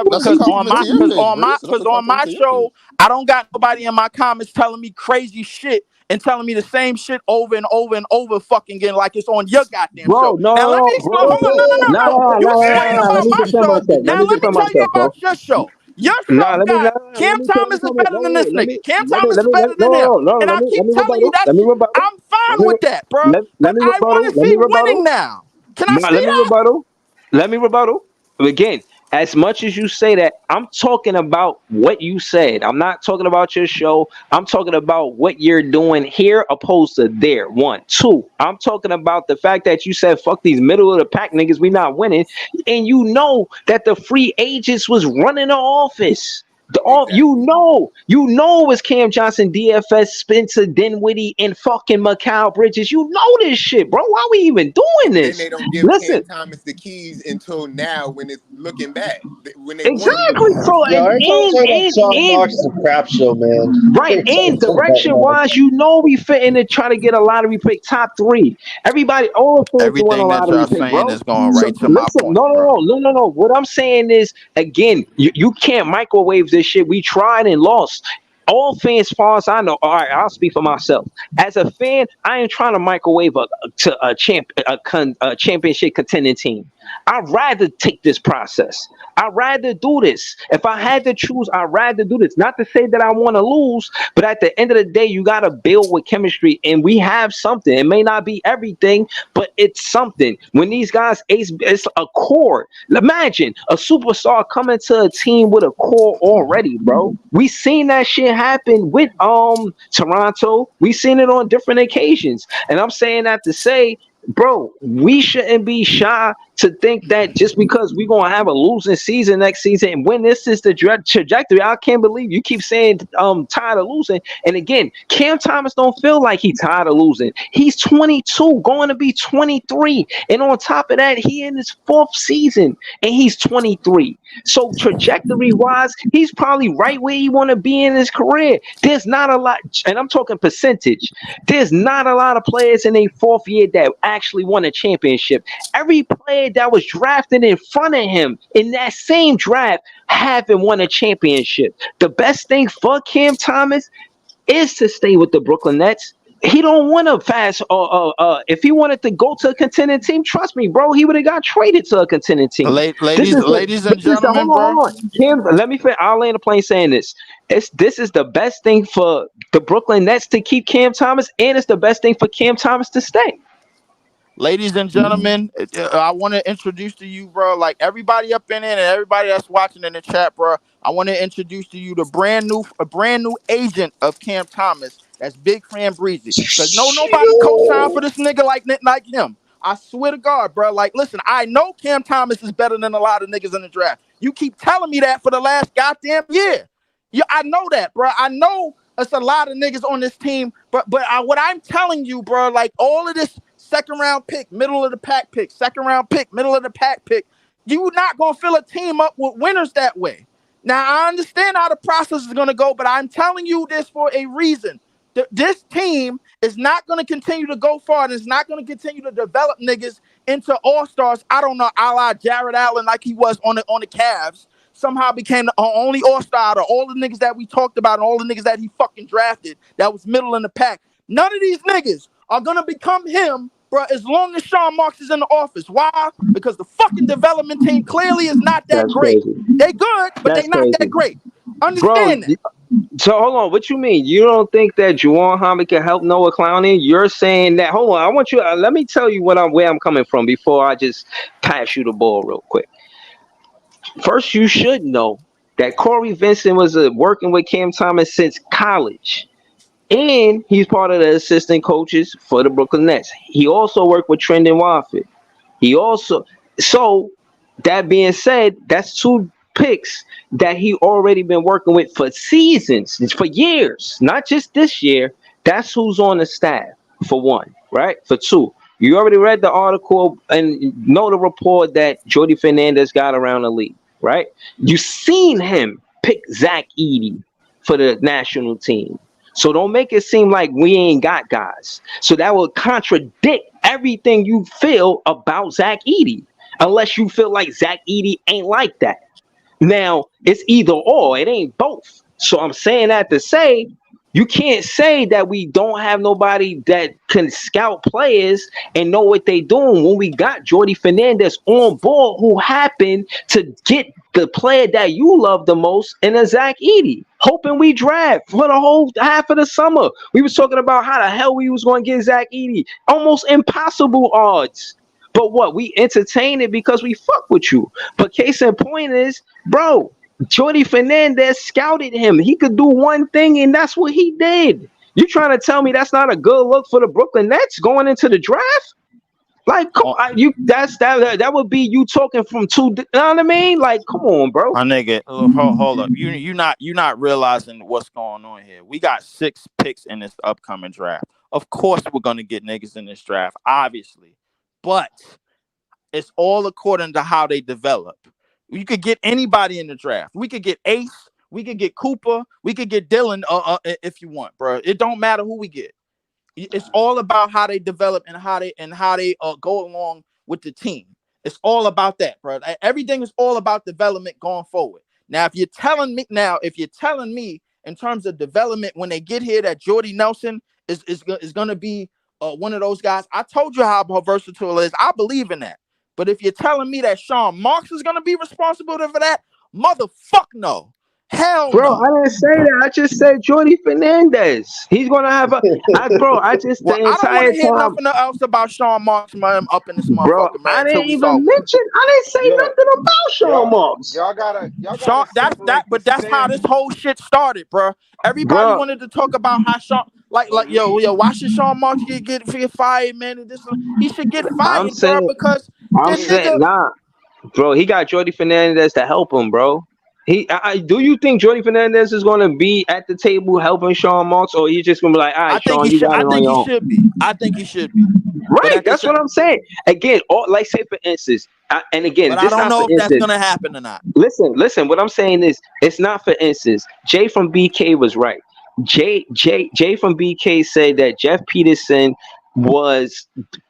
bro, That's a because on compliment my to your page, Breeze. That's a compliment to your show, page. I don't got nobody in my comments telling me crazy shit and telling me the same shit over and over and over fucking again like it's on your goddamn show. Bro, no, Now let me no, explain. bro. Hold on, Nah, no. nah, You nah, nah, explain nah, nah. Let about me my defend show. myself. Let Now me let me defend tell you myself, bro. about your show. Your Nah, show let me got nah, Cam let me tell Thomas is you better than this let nigga. me Cam let me Thomas let is me let better than him. no, And I keep telling you that let me shit. rebuttal. I'm fine Let me with that, bro. let But me I rebuttal. want to Let see me winning rebuttal. now. Can I Nah, see let me that? rebuttal. Let me rebuttal. Again, as much as you say that, I'm talking about what you said. I'm not talking about your show. I'm talking about what you're doing here opposed to there. One. Two, I'm talking about the fact that you said, fuck these middle of the pack niggas, we not winning. And you know that the free agents was running the office. Exactly. You know, it was Cam Johnson, DFS, Spencer Dinwiddie, and fucking Mikal Bridges. You know this shit, bro. Why we even doing Then this? they don't give Cam Listen, Thomas the keys until now when it's looking bad. When they want him to exactly. leave. So Yo, every time I talk about Sean Marks, it's a crap show, man. right, Every time I and talk about direction Marks. wise, you know we fit in to try to get a lottery pick top three. Everybody, all the fans want a Everything that lottery y'all pick, saying bro. is going So right to my listen, point, bro. no. What I'm saying is, again, you can't microwave this shit. We tried and lost. All fans, as far as I know, all right, I'll speak for myself. As a fan, I ain't trying to microwave a championship contending team. I'd rather take this process. I'd rather do this. If I had to choose, I'd rather do this. Not to say that I want to lose, but at the end of the day, you got to build with chemistry, and we have something. It may not be everything, but it's something. When these guys ace, it's a core. Imagine a superstar coming to a team with a core already, bro. We seen that shit happen with Toronto. We seen it on different occasions, and I'm saying that to say, bro, we shouldn't be shy to think that just because we're gonna have a losing season next season, and when this is the trajectory, I can't believe you keep saying tired of losing. And again, Cam Thomas don't feel like he tired of losing. He's 22, going to be 23, and on top of that, he in his fourth season, and he's 23. So trajectory wise, he's probably right where he want to be in his career. There's not a lot, and I'm talking percentage. There's not a lot of players in their fourth year that actually won a championship. Every player that was drafted in front of him in that same draft haven't won a championship. The best thing for Cam Thomas is to stay with the Brooklyn Nets. He don't want to fast. If he wanted to go to a contending team, trust me, bro, he would have got traded to a contending team. This is Ladies and hold gentlemen, on, bro. hold on. Cam, let me finish. I'll land a plane saying this. This is the best thing for the Brooklyn Nets to keep Cam Thomas, and it's the best thing for Cam Thomas to stay. Ladies and gentlemen, I want to introduce to you, bro, like everybody up in it and everybody that's watching in the chat, bro. I want to introduce to you a brand new agent of Cam Thomas. That's Big Fran Breezy. Cause nobody co-signed for this nigga like him. I swear to God, bro. Like, listen, I know Cam Thomas is better than a lot of niggas in the draft. You keep telling me that for the last goddamn year. Yeah, I know that, bro. I know it's a lot of niggas on this team, but what I'm telling you, bro, like all of this second round pick, middle of the pack pick, second round pick, middle of the pack pick, you're not gonna fill a team up with winners that way. Now I understand how the process is gonna go, but I'm telling you this for a reason. This team is not going to continue to go far. And it's not going to continue to develop niggas into all-stars. I don't know, a la Jared Allen, like he was on the Cavs. Somehow became the only all-star out of all the niggas that we talked about and all the niggas that he fucking drafted that was middle in the pack. None of these niggas are going to become him, bro, as long as Sean Marks is in the office. Why? Because the fucking development team clearly is not that That's great. crazy. They good, but they That's not that crazy, great. bro. Understand that. So hold on, what you mean? You don't think that Juwan Hamid can help Noah Clowney? You're saying that. Hold on, I want you. Let me tell you where I'm coming from before I just pass you the ball real quick. First, you should know that Corey Vincent was working with Cam Thomas since college, and he's part of the assistant coaches for the Brooklyn Nets. He also worked with Trendon Watford. He also, so that being said, that's two picks that he already been working with for seasons, for years, not just this year. That's who's on the staff, for one, right? For two, you already read the article and know the report that Jordi Fernandez got around the league, right? You seen him pick Zach Edey for the national team. So don't make it seem like we ain't got guys. So that will contradict everything you feel about Zach Edey, unless you feel like Zach Edey ain't like that. Now, it's either or, it ain't both. So I'm saying that to say, you can't say that we don't have nobody that can scout players and know what they doing when we got Jordi Fernandez on board, who happened to get the player that you love the most in a Zach Edey, hoping we draft for the whole half of the summer. We was talking about how the hell we was going to get Zach Edey. Almost impossible odds. But what, we entertain it because we fuck with you. But case in point is, bro, Jordi Fernandez scouted him. He could do one thing, and that's what he did. You trying to tell me that's not a good look for the Brooklyn Nets going into the draft? Like, come Oh, on, you that would be you talking from two. You know what I mean? Like, come on, bro. my nigga, hold up. You not realizing what's going on here. We got 6 picks in this upcoming draft. Of course, we're gonna get niggas in this draft, obviously, but it's all according to how they develop. You could get anybody in the draft. We could get Ace. We could get Cooper. We could get Dylan. If you want, bro. It don't matter who we get. It's all about how they develop and how they go along with the team. It's all about that, bro. Everything is all about development going forward. Now, if you're telling me in terms of development when they get here that Jordy Nelson is going to be one of those guys, I told you how versatile it is. I believe in that. But if you're telling me that Sean Marks is going to be responsible for that, motherfuck no. Hell Bro, I no. didn't say that. I just said Jordi Fernandez. He's gonna have a. I just Well, the I don't want entire to hear time, nothing else about Sean Marks, man, up in this bro. motherfucker, man, I until didn't we even solve it. mention. I didn't say Yo, nothing about Sean y'all, Marks, Sean, y'all gotta that, separate the but that's how this standard. whole shit started, bro. Everybody bro. wanted to talk about how Sean, like, yo, why should Sean Marks get fired, man? And this, he should get I'm fired, bro, saying. because I'm the saying, nigga. nah, bro. He got Jordi Fernandez to help him, bro. Do you think Jordi Fernandez is gonna be at the table helping Sean Marks, or you just gonna be like, all right, I think Sean, he you should. got I it on think he your own? should be. I think he should be. But Right, at the that's same, what I'm saying. Again, like say for instance, and again, but I this don't not for know if that's instance. gonna happen or not. Listen. What I'm saying is, it's not for instance. Jay from BK was right. Jay from BK said that Jeff Peterson was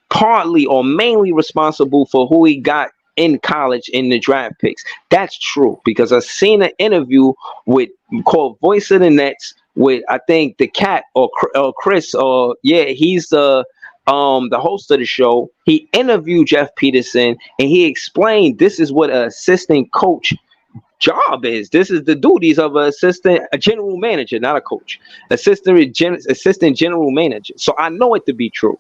partly or mainly responsible for who he got in college in the draft picks. That's true because I've seen an interview with called Voice of the Nets with I think the cat or Chris or yeah, he's the host of the show. He interviewed Jeff Peterson and he explained this is what an assistant coach job is. This is the duties of a general manager, not a coach. Assistant general manager. So I know it to be true.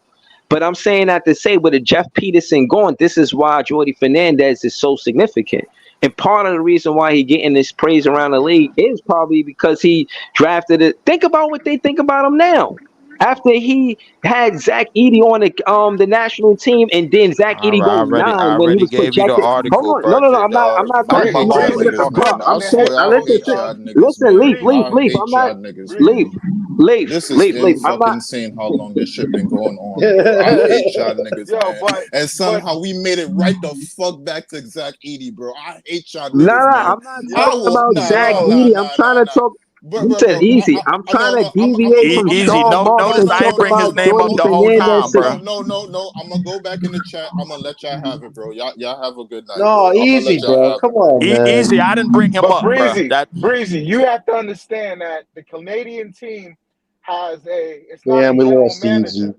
But I'm saying that to say with a Jeff Peterson going, this is why Jordi Fernandez is so significant. And part of the reason why he getting this praise around the league is probably because he drafted it. Think about what they think about him now. After he had Zach Edey on the national team, and then Zach Edey I goes already, I nine when he already was gave you the projected. Hold article, on, bro. no. I'm not I talking. Breezy, hate y'all Listen, Breezy, niggas, bro. from man. from I I'm the saying. head swear I coach hate Listen, y'all of niggas, listen, man. Breezy, I leave. hate I'm not y'all niggas, leave, man. Breezy. leave, This is leave, leave. I'm not. insane how long this shit been going on, bro. I hate y'all niggas, Yo, man. And but somehow we made it right the fuck back to Zach Edey, bro. I hate y'all niggas, Nah. man. I'm not I talking yo, will about Zach nah. yo, Edey. I'm trying to talk. Bro. Listen, easy. I'm trying to No. I'm deviate gonna from Easy. Sean No, Marks notice and I ain't talk bring his about name up Jordy the whole time, Fernandez. bro. No. I'm gonna go back in the chat. I'm gonna let y'all have it, bro. Y'all have a good night, No, bro. I'm gonna easy, let y'all bro. have Come it, bro. on, man. Easy. I didn't bring him but up, bro. Breezy, you have to understand that the Canadian team has it's not a Damn, we general lost easy. manager.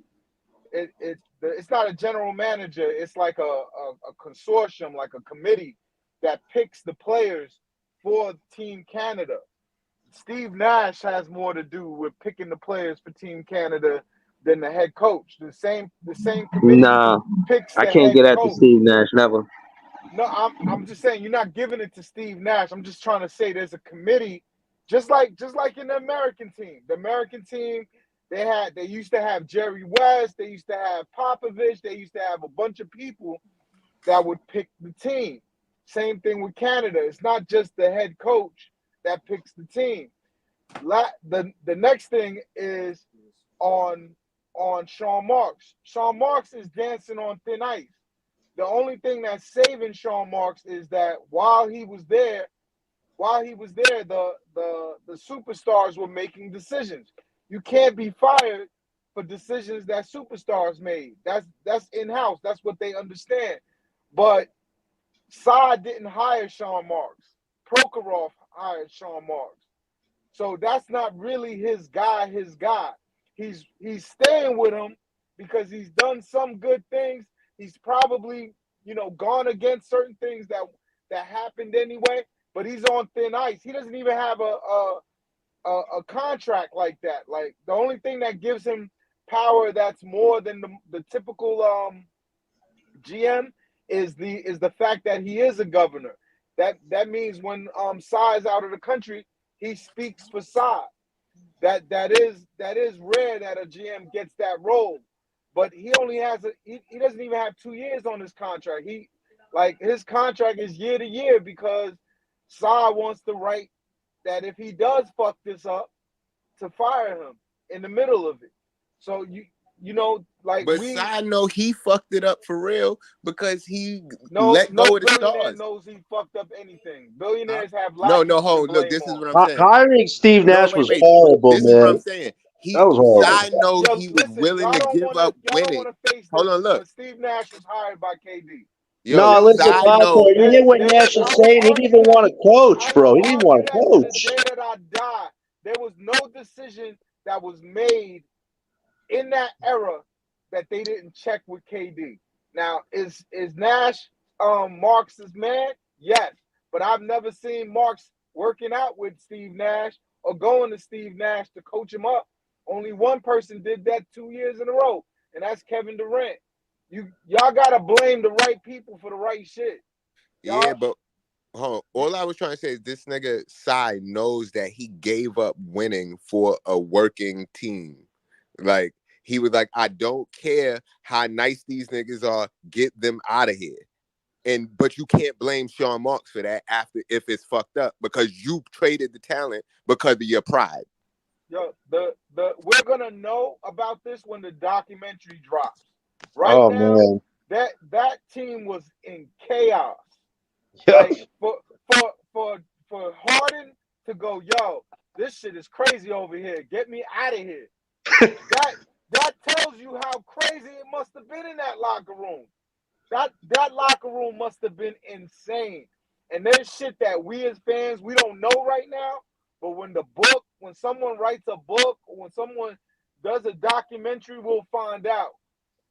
It's not a general manager. It's like a consortium, like a committee that picks the players for Team Canada. Steve Nash has more to do with picking the players for Team Canada than the head coach. The same committee Nah, picks I the can't head get at the coach. Steve Nash. Never. No, I'm just saying you're not giving it to Steve Nash. I'm just trying to say there's a committee, just like in the American team. The American team, they used to have Jerry West, they used to have Popovich, they used to have a bunch of people that would pick the team. Same thing with Canada. It's not just the head coach that picks the team. The next thing is on Sean Marks. Sean Marks is dancing on thin ice. The only thing that's saving Sean Marks is that while he was there, the superstars were making decisions. You can't be fired for decisions that superstars made. That's in house. That's what they understand. But Saad didn't hire Sean Marks. Prokhorov hired Sean Marks. So that's not really his guy. He's staying with him because he's done some good things. He's probably, gone against certain things that happened anyway, but he's on thin ice. He doesn't even have a contract like that. Like the only thing that gives him power that's more than the typical GM is the fact that he is a governor. That means when Psy's out of the country, he speaks for Psy. That is rare that a GM gets that role. But he only has he doesn't even have 2 years on his contract. His contract is year to year because Psy wants to write that if he does fuck this up, to fire him in the middle of it. So but I know he fucked it up for real because he no let go of the billionaire stars. knows he fucked up anything. Billionaires have No, hold. look, this is what I'm saying. Hiring Steve Nash was wait. horrible, This man. is what I'm saying. That was horrible. I know he was willing to give up winning. Hold on, look. But Steve Nash was hired by KD. No, listen, Paco, you hear what Nash is saying? He didn't even want to coach, bro. He didn't even want to coach. To the day that I die, there was no decision that was made in that era that they didn't check with KD. Now, is Nash Marks' man? Yes. But I've never seen Marks working out with Steve Nash or going to Steve Nash to coach him up. Only one person did that 2 years in a row, and that's Kevin Durant. Y'all gotta blame the right people for the right shit. Yeah, but all I was trying to say is this nigga Psy knows that he gave up winning for a working team. Like, he was like, I don't care how nice these niggas are, get them out of here. But you can't blame Sean Marks for that if it's fucked up because you traded the talent because of your pride. Yo, we're gonna know about this when the documentary drops. Right now, man. that team was in chaos. Yeah. Like for Harden to go, yo, this shit is crazy over here. Get me out of here. that tells you how crazy it must have been in that locker room. That locker room must have been insane. And there's shit that we as fans, we don't know right now. But when someone writes a book, or when someone does a documentary, we'll find out.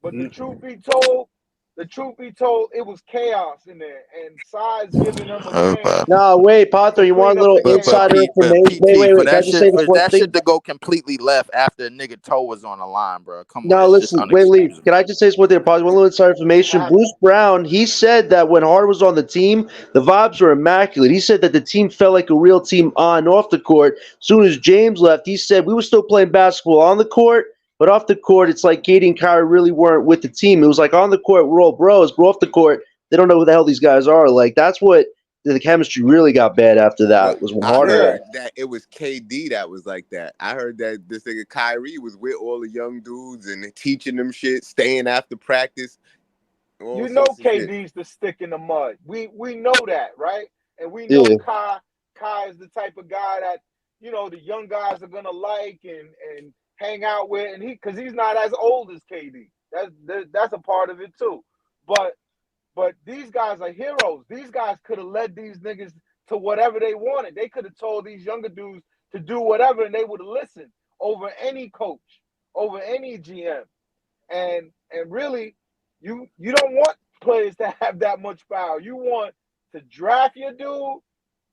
But the truth be told, it was chaos in there, and Psy's giving them a chance. No, wait, Pato, you want a little insider information? Wait. For Can I just say this one that thing? shit to go completely left after a nigga toe was on the line, bro. Come on. No, listen, wait, Lee. Can I just say this one thing? Probably one little insider information. Bruce Brown, he said that when Harden was on the team, the vibes were immaculate. He said that the team felt like a real team on and off the court. As soon as James left, he said we were still playing basketball on the court, but off the court, it's like KD and Kyrie really weren't with the team. It was like on the court, we're all bros, but off the court, they don't know who the hell these guys are. Like, that's what the chemistry really got bad after that. Was when Harden. I heard that it was KD that was like that. I heard that this nigga Kyrie was with all the young dudes and teaching them shit, staying after practice. You know KD's the stick in the mud. We know that, right? And we know Kai is the type of guy that, the young guys are gonna like and hang out with, and because he's not as old as KD. That's a part of it too. But these guys are heroes. These guys could have led these niggas to whatever they wanted. They could have told these younger dudes to do whatever, and they would have listened over any coach, over any GM. And really, you don't want players to have that much power. You want to draft your dude.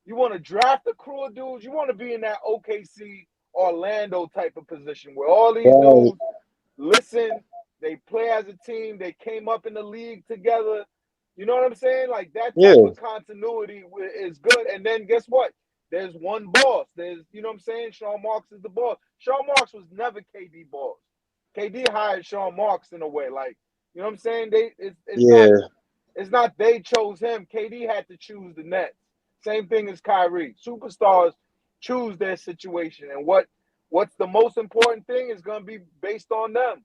You want to draft a crew of dudes. You want to be in that OKC, Orlando type of position where all these dudes listen, they play as a team, they came up in the league together. You know what I'm saying? Like, that type of continuity is good. And then guess what? There's one boss. There's, you know what I'm saying? Sean Marks is the boss. Sean Marks was never KD boss. KD hired Sean Marks in a way. Like, you know what I'm saying? It's not they chose him. KD had to choose the Nets. Same thing as Kyrie. Superstars choose their situation. And what's the most important thing is going to be based on them.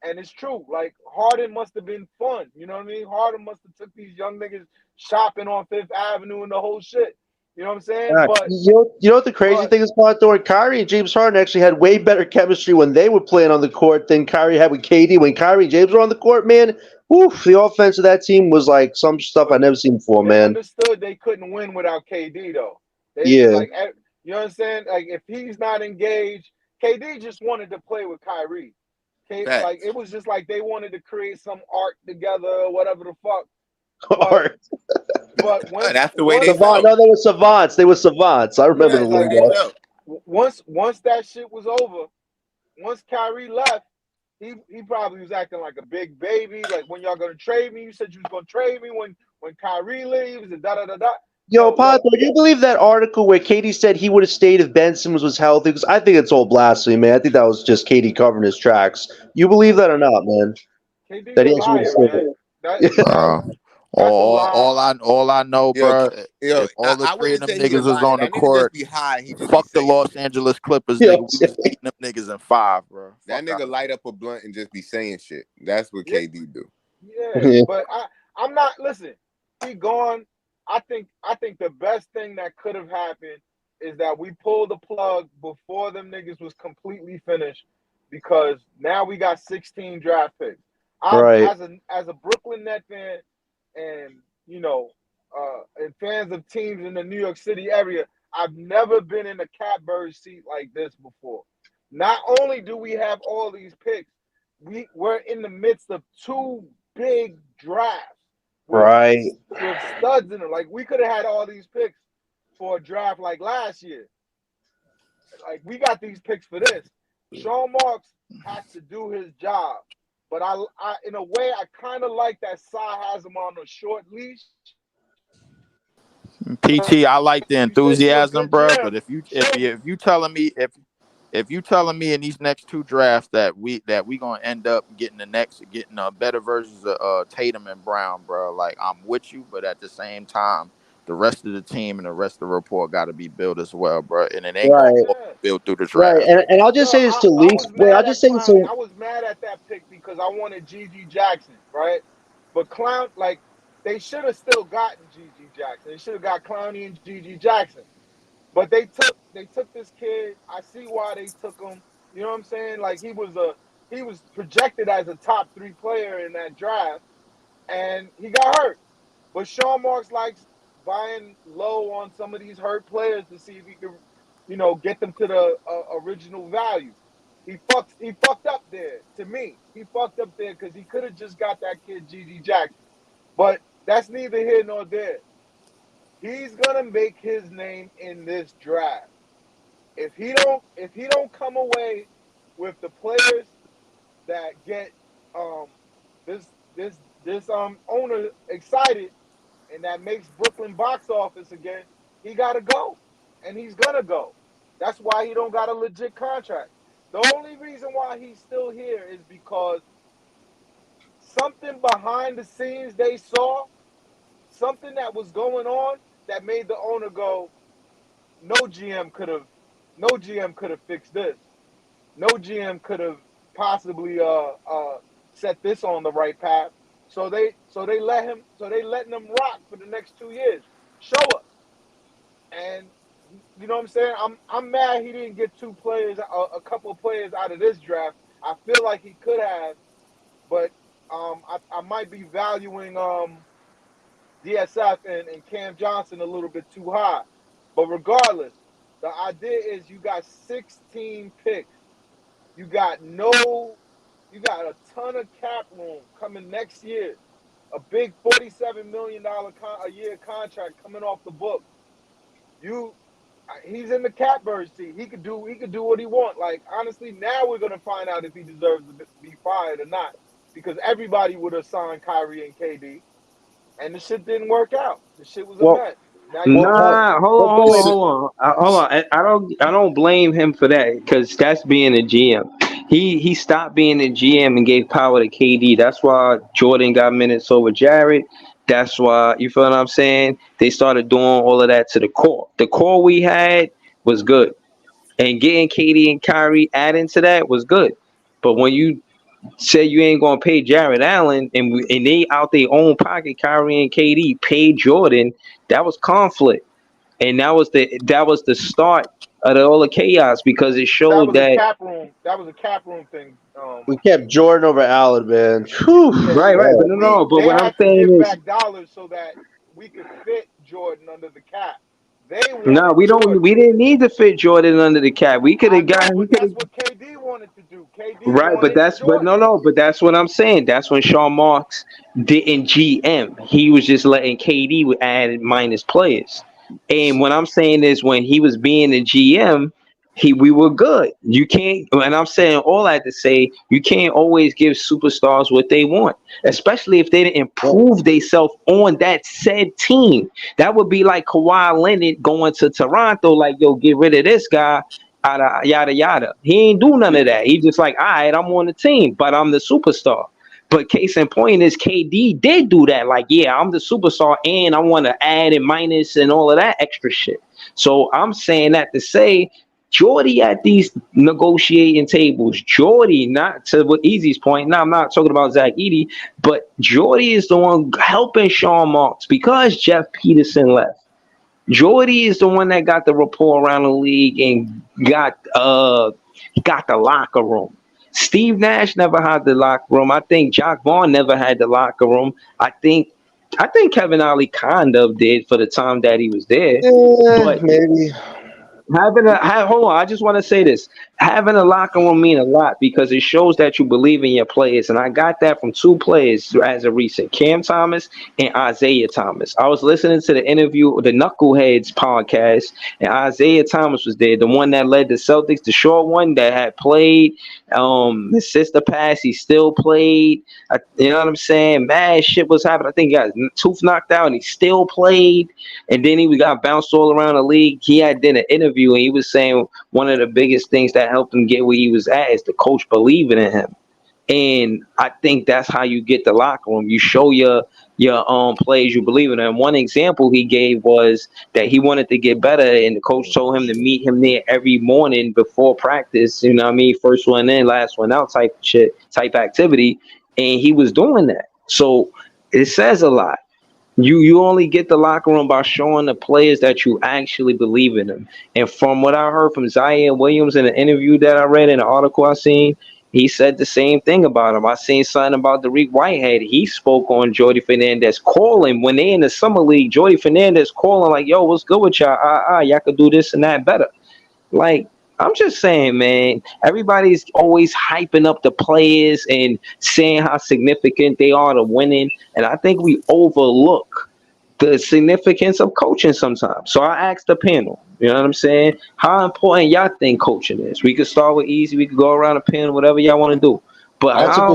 And it's true. Like, Harden must have been fun. You know what I mean? Harden must have took these young niggas shopping on Fifth Avenue and the whole shit. You know what I'm saying? But you know what the crazy thing is, Pato? Kyrie and James Harden actually had way better chemistry when they were playing on the court than Kyrie had with KD. When Kyrie and James were on the court, man, the offense of that team was like some stuff I never seen before, man. Understood they couldn't win without KD though. Like, you know what I'm saying? Like, if he's not engaged, KD just wanted to play with Kyrie. Like, it was just like they wanted to create some art together or whatever the fuck. Art. But that's the way they felt. No, they were savants. They were savants. I remember the lingo. Once that shit was over, once Kyrie left, he probably was acting like a big baby. Like, when y'all gonna trade me? You said you was gonna trade me when Kyrie leaves and da da da da. Yo, Yo, Pato, look, do you believe that article where Katie said he would have stayed if Ben Simmons was healthy? Because I think it's all blasphemy, man. I think that was just Katie covering his tracks. You believe that or not, man? KD That a he actually would liar, man. have stayed. That's a lie. All I know, Yo, bro. yo, If all the I three of wouldn't them say he a niggas was liar. on the That nigga just court, be high. And he just be fuck the saying Los shit. Angeles Clippers, Yo, nigga. We was beating them niggas in 5, bro. That Fuck out nigga of light up a blunt and just be saying shit. That's what Yeah, KD do. yeah. But I'm not. Listen, he gone. I think the best thing that could have happened is that we pulled the plug before them niggas was completely finished, because now we got 16 draft picks. I've Right. as a Brooklyn Net fan, and and fans of teams in the New York City area, I've never been in a catbird seat like this before. Not only do we have all these picks, we're in the midst of two big drafts with Right. with studs in them. Like, we could have had all these picks for a draft like last year. Like, we got these picks for this. Sean Marks has to do his job. But I in a way, I kind of like that Sai has him on a short leash. PT, I like the You said you a enthusiasm, good bro. But GM. Show me. if you telling me if you telling me in these next two drafts that we gonna end up getting better versions of Tatum and Brown, bro, like, I'm with you, but at the same time, the rest of the team and the rest of the report got to be built as well, bro, and it ain't gonna Right. all Yeah. be built through the Right. draft. And I'll just Yo, say this to I Leafs. was Wait, I'll mad just at say this Clowney. to I was mad at that pick because I wanted Gigi Jackson, right? But they should have still gotten Gigi Jackson. They should have got Clowney and Gigi Jackson. But they took this kid. I see why they took him. You know what I'm saying? Like, he was projected as a top 3 player in that draft, and he got hurt. But Sean Marks likes buying low on some of these hurt players to see if he can, get them to the original value. He fucked up there. To me, he fucked up there because he could have just got that kid Gigi Jackson. But that's neither here nor there. He's gonna make his name in this draft. If he don't come away with the players that get um this owner excited, and that makes Brooklyn box office again, he gotta go. And he's gonna go. That's why he don't got a legit contract. The only reason why he's still here is because something behind the scenes they saw, something that was going on, that made the owner go, no GM could have no GM could have fixed this. No GM could have possibly set this on the right path. So they letting him rock for the next 2 years. Show us. And you know what I'm saying? I'm mad he didn't get a couple of players out of this draft. I feel like he could have, but I might be valuing DSF and Cam Johnson a little bit too high. But regardless, the idea is you got 16 picks. You got a ton of cap room coming next year. A big $47 million a year contract coming off the books. He's in the catbird seat. He could do what he want. Like, honestly, now we're gonna find out if he deserves to be fired or not, because everybody would have signed Kyrie and KD, and the shit didn't work out. The shit was a well, mess. Now you well, got Pato, Nah, hold but on, hold on, wait, hold on, hold on. I don't blame him for that, because that's being a GM. He stopped being a GM and gave power to KD. That's why Jordan got minutes over Jarrett. That's why, you feel what I'm saying? They started doing all of that to the core. The core we had was good, and getting KD and Kyrie adding to that was good. But when you say you ain't gonna pay Jared Allen, and they out their own pocket, Kyrie and KD paid Jordan, that was conflict, and that was the start of all the chaos, because it that showed was a that. cap room. That was a cap room thing. we kept Jordan over Allen, man. Whew. Yeah, Right, right, but Yeah. no, but they what I'm had to saying give is, back dollars so that we could fit Jordan under the cap. They no, wanted Jordan. we didn't need to fit Jordan under the cap. We could I have know, got, but that's what KD wanted to do. KD right, but wanted no, Jordan. no, but that's what I'm saying. That's when Sean Marks didn't GM. He was just letting KD add minus players. And what I'm saying is, when he was being the GM, we were good. You can't, and I'm saying all that to say you can't always give superstars what they want, especially if they didn't improve themselves on that said team. That would be like Kawhi Leonard going to Toronto, like, yo, get rid of this guy, yada yada. He ain't do none of that. He just like, all right, I'm on the team, but I'm the superstar. But case in point is KD did do that. Like, yeah, I'm the superstar and I want to add and minus and all of that extra shit. So I'm saying that to say Jordi at these negotiating tables, Jordi, not to what Easy's point. Now, I'm not talking about Zach Edey, but Jordi is the one helping Sean Marks because Jeff Peterson left. Jordi is the one that got the rapport around the league and got the locker room. Steve Nash never had the locker room. I think Jock Vaughn never had the locker room. I think Kevin Ollie kind of did for the time that he was there. But maybe. Hold on, I just want to say this. Having a locker room mean a lot because it shows that you believe in your players. And I got that from two players as of recent, Cam Thomas and Isaiah Thomas. I was listening to the interview, the Knuckleheads podcast, and Isaiah Thomas was there, the one that led the Celtics, the short one that had played. His sister passed, he still played. You know what I'm saying? Mad shit was happening. I think he got his tooth knocked out and he still played. And then he got bounced all around the league. He had done an interview and he was saying one of the biggest things that helped him get where he was at is the coach believing in him. And I think that's how you get the locker room. You show your players you believe in them. One example he gave was that he wanted to get better, and the coach told him to meet him there every morning before practice. You know what I mean? First one in, last one out type activity. And he was doing that. So it says a lot. You only get the locker room by showing the players that you actually believe in them. And from what I heard from Zion Williams in an interview that I read in an article I seen, he said the same thing about him. I seen something about Dariq Whitehead. He spoke on Jordi Fernandez, calling when they in the summer league. Jordi Fernandez calling like, "Yo, what's good with y'all? Y'all could do this and that better." Like, I'm just saying, man, everybody's always hyping up the players and saying how significant they are to winning. And I think we overlook the significance of coaching sometimes. So I asked the panel, you know what I'm saying? How important y'all think coaching is? We could start with Easy. We could go around the panel, whatever y'all want to do. But how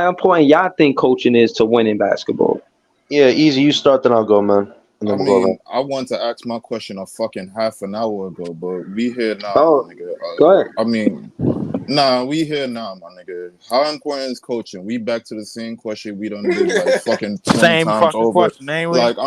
important y'all think coaching is to winning basketball? Yeah, Easy, you start, then I'll go, man. I mean, I wanted to ask my question a fucking half an hour ago, but we here now, my nigga. Go ahead. I mean, we here now, my nigga. How important is coaching? We back to the same question we done did like fucking 20 Same times fucking over. question, ain't we? Like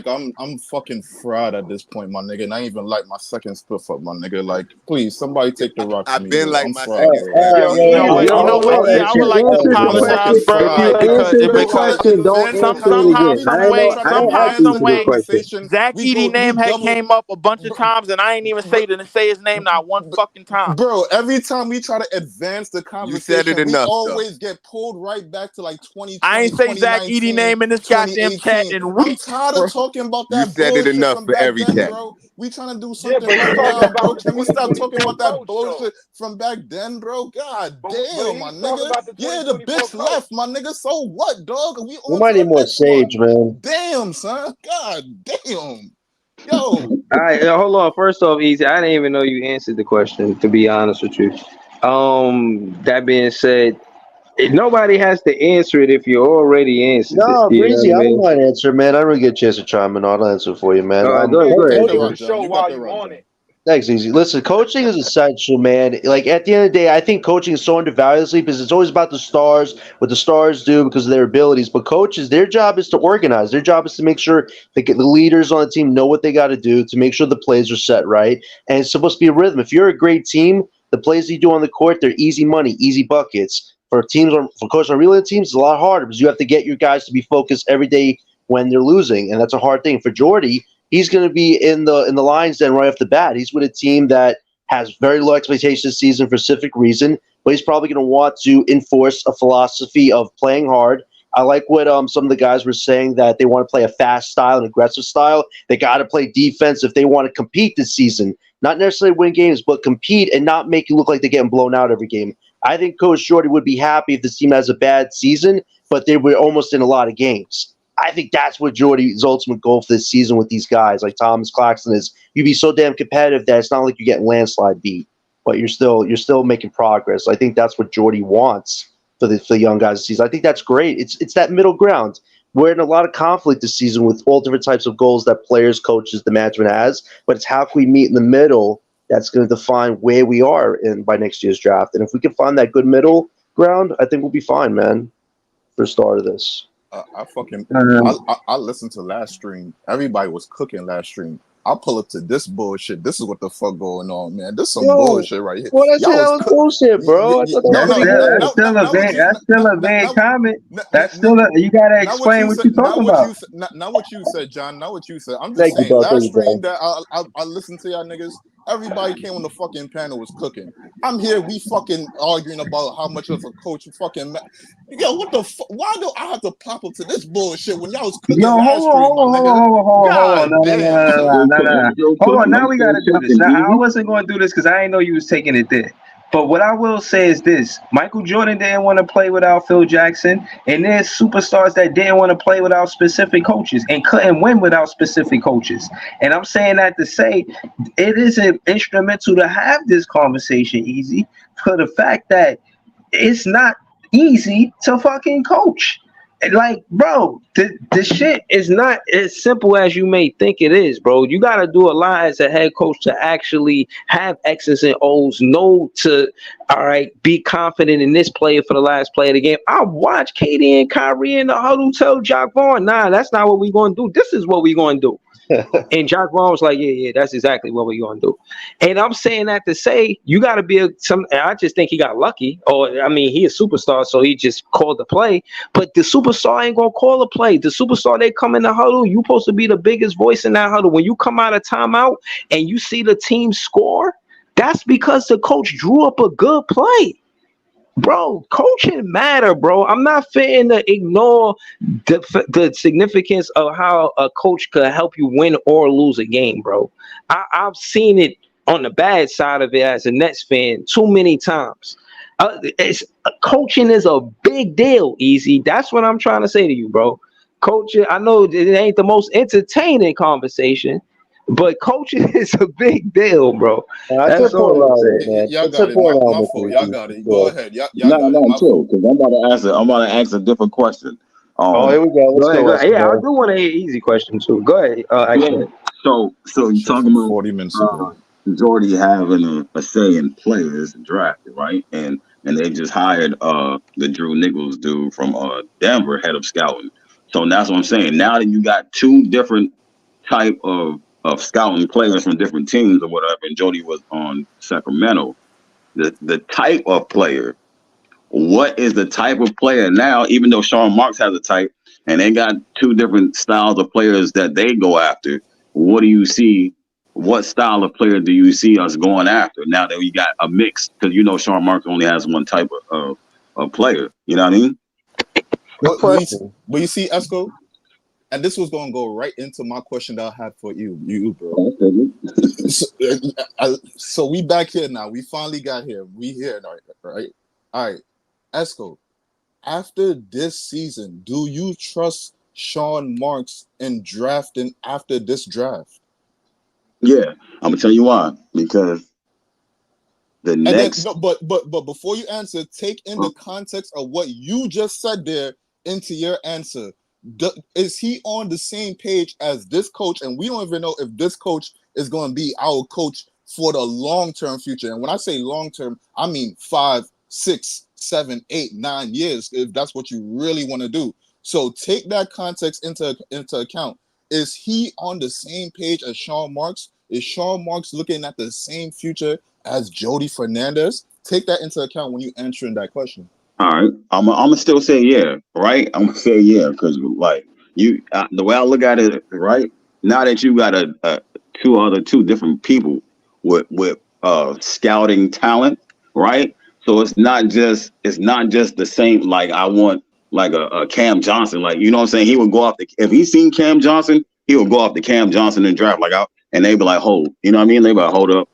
I'm fucking fried at this point, my nigga. And I ain't even like my second spliff up, my nigga. Like, please, somebody take the rocks. I've been like I'm my fried, second bro. spliff. You know what? Yeah, I would like to apologize first, If you answer the question, don't answer it again. some way, question. Zach Edey name had came up a bunch of times, and I ain't even say his name not one fucking time. Bro, every time we try to advance the conversation, You said it enough, we always get pulled right back to like 2020, I ain't say Zach Edey name in this goddamn chat in weeks. I'm tired of talking about You that said it bullshit enough from for back every then, chat. bro. We trying to do something but right you talking now, about bro. the Can we stop talking 2024 about that coach, bullshit from back then, bro? God But damn, my he's talking nigga. about the Yeah, the 2024 bitch coach. left, my nigga. So what, dog? We We on might to need the more next sage, one. man. Damn, son. God damn. Yo. All right, hold on. First off, Easy, I didn't even know you answered the question, to be honest with you. That being said, nobody has to answer it if you already answered it. No, You know Breezy, what I I don't mean? mind answer, man. I don't really get a chance to chime in. I'll answer for you, man. All right, go ahead. Take the Coaching rock, the John. show You got while the you rock, on John. it. Thanks, Easy. Listen, coaching is essential, man. Like, at the end of the day, I think coaching is so undervalued because it's always about the stars, what the stars do because of their abilities. But coaches, their job is to organize. Their job is to make sure the leaders on the team know what they got to do to make sure the plays are set right. And it's supposed to be a rhythm. If you're a great team, the plays that you do on the court, they're easy money, easy buckets. For coaches on real teams, it's a lot harder because you have to get your guys to be focused every day when they're losing, and that's a hard thing. For Jordi, he's going to be in the lines then right off the bat. He's with a team that has very low expectations this season for a specific reason, but he's probably going to want to enforce a philosophy of playing hard. I like what some of the guys were saying, that they want to play a fast style, an aggressive style. They got to play defense if they want to compete this season. Not necessarily win games, but compete and not make it look like they're getting blown out every game. I think Coach Jordi would be happy if this team has a bad season, but they were almost in a lot of games. I think that's what Jordy's ultimate goal for this season with these guys like Thomas Claxton is. You'd be so damn competitive that it's not like you get landslide beat, but you're still making progress. I think that's what Jordy wants for the young guys this season. I think that's great. It's that middle ground. We're in a lot of conflict this season with all different types of goals that players, coaches, the management has, but it's how can we meet in the middle that's going to define where we are by next year's draft. And if we can find that good middle ground, I think we'll be fine, man, for the start of this. I listened to last stream. Everybody was cooking last stream. I'll pull up to this bullshit. This is what the fuck going on, man. This some bullshit right here. Well, that was bullshit, bro. That's still a vague comment. That's still you gotta explain what you're talking about. Not what you said, John. Not what you said. I'm just saying. Last stream that I listened to y'all niggas. Everybody came on the fucking panel was cooking. I'm here. We fucking arguing about how much of a coach fucking. Yo, what the fuck? Why do I have to pop up to this bullshit when y'all was cooking? Yo, hold on. Hold on. Now we gotta do this. Now, I wasn't going to do this because I didn't know you was taking it there. But what I will say is this: Michael Jordan didn't want to play without Phil Jackson, and there's superstars that didn't want to play without specific coaches and couldn't win without specific coaches. And I'm saying that to say it isn't instrumental to have this conversation easy for the fact that it's not easy to fucking coach. Like, bro, the shit is not as simple as you may think it is, bro. You got to do a lot as a head coach to actually have X's and O's, know to, all right, be confident in this player for the last play of the game. I watched KD and Kyrie in the huddle tell Jock Vaughn, nah, that's not what we're going to do. This is what we're going to do. And Jock Vaughn was like, yeah, that's exactly what we're going to do. And I'm saying that to say you got to be I just think he got lucky. Or, I mean, he a superstar, so he just called the play. But the superstar ain't going to call a play. The superstar, they come in the huddle. You supposed to be the biggest voice in that huddle. When you come out of timeout and you see the team score, that's because the coach drew up a good play. Bro, coaching matter, bro. I'm not fitting to ignore the significance of how a coach could help you win or lose a game, bro. I've seen it on the bad side of it as a Nets fan too many times. Coaching is a big deal, Easy. That's what I'm trying to say to you, bro. Coaching, I know it ain't the most entertaining conversation, but coaching is a big deal, bro. That's all I'm saying. Y'all got it. My fault. Y'all got it. Go ahead. Too, because I'm about to ask a different question. Here we go. Let's go. Yeah, I do want to hear an easy question too. Go ahead. So you're talking about 40 minutes ago. Jordy having a say in players drafted, right? And they just hired the Drew Nichols dude from Denver, head of scouting. So that's what I'm saying. Now that you got two different type of scouting players from different teams or whatever, and Jordy was on Sacramento, the type of player, what is the type of player now, even though Sean Marks has a type, and they got two different styles of players that they go after, what do you see? What style of player do you see us going after now that we got a mix? Because you know Sean Marks only has one type of player. You know what I mean? But you see, Esco, and this was going to go right into my question that I had for you, bro. So we back here now. We finally got here. We here, right? All right. Esco, after this season, do you trust Sean Marks in drafting after this draft? Yeah, I'm gonna tell you why. Because but before you answer, take in the context of what you just said there into your answer. Is he on the same page as this coach? And we don't even know if this coach is going to be our coach for the long-term future. And when I say long-term, I mean 5, 6, 7, 8, 9 years, if that's what you really want to do. So take that context into account. Is he on the same page as Sean Marks? Is Sean Marks looking at the same future as Jordi Fernandez? Take that into account when you answering that question. All right, I'm gonna still say yeah, right? I'm gonna say yeah because like you, the way I look at it, right now that you got two different people with scouting talent, right? So it's not just the same. Like I want like a Cam Johnson, like you know what I'm saying. He would go off if he's seen Cam Johnson, he would go off the Cam Johnson and draft and they be like, hold, you know what I mean? They be like, hold up,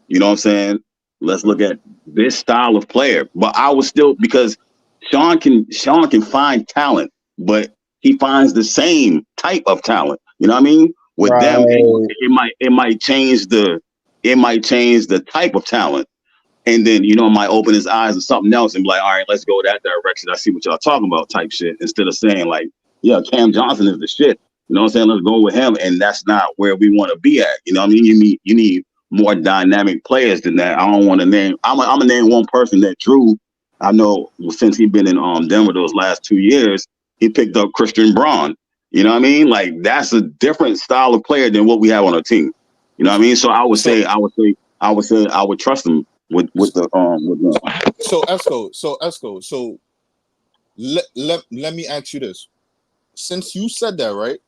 you know what I'm saying? Let's look at this style of player. But I was still, because Sean can find talent, but he finds the same type of talent. You know what I mean? With them, Right. it might change the type of talent. And then, it might open his eyes to something else and be like, all right, let's go that direction. I see what y'all talking about type shit. Instead of saying like, yeah, Cam Johnson is the shit. You know what I'm saying? Let's go with him. And that's not where we want to be at. You know what I mean? You need more dynamic players than that. I don't want to name, I'm going to name one person that Drew, I know since he's been in Denver those last 2 years, he picked up Christian Braun. You know what I mean? Like that's a different style of player than what we have on our team. You know what I mean? So I would trust him with them. So Esco, let me ask you this. Since you said that, right?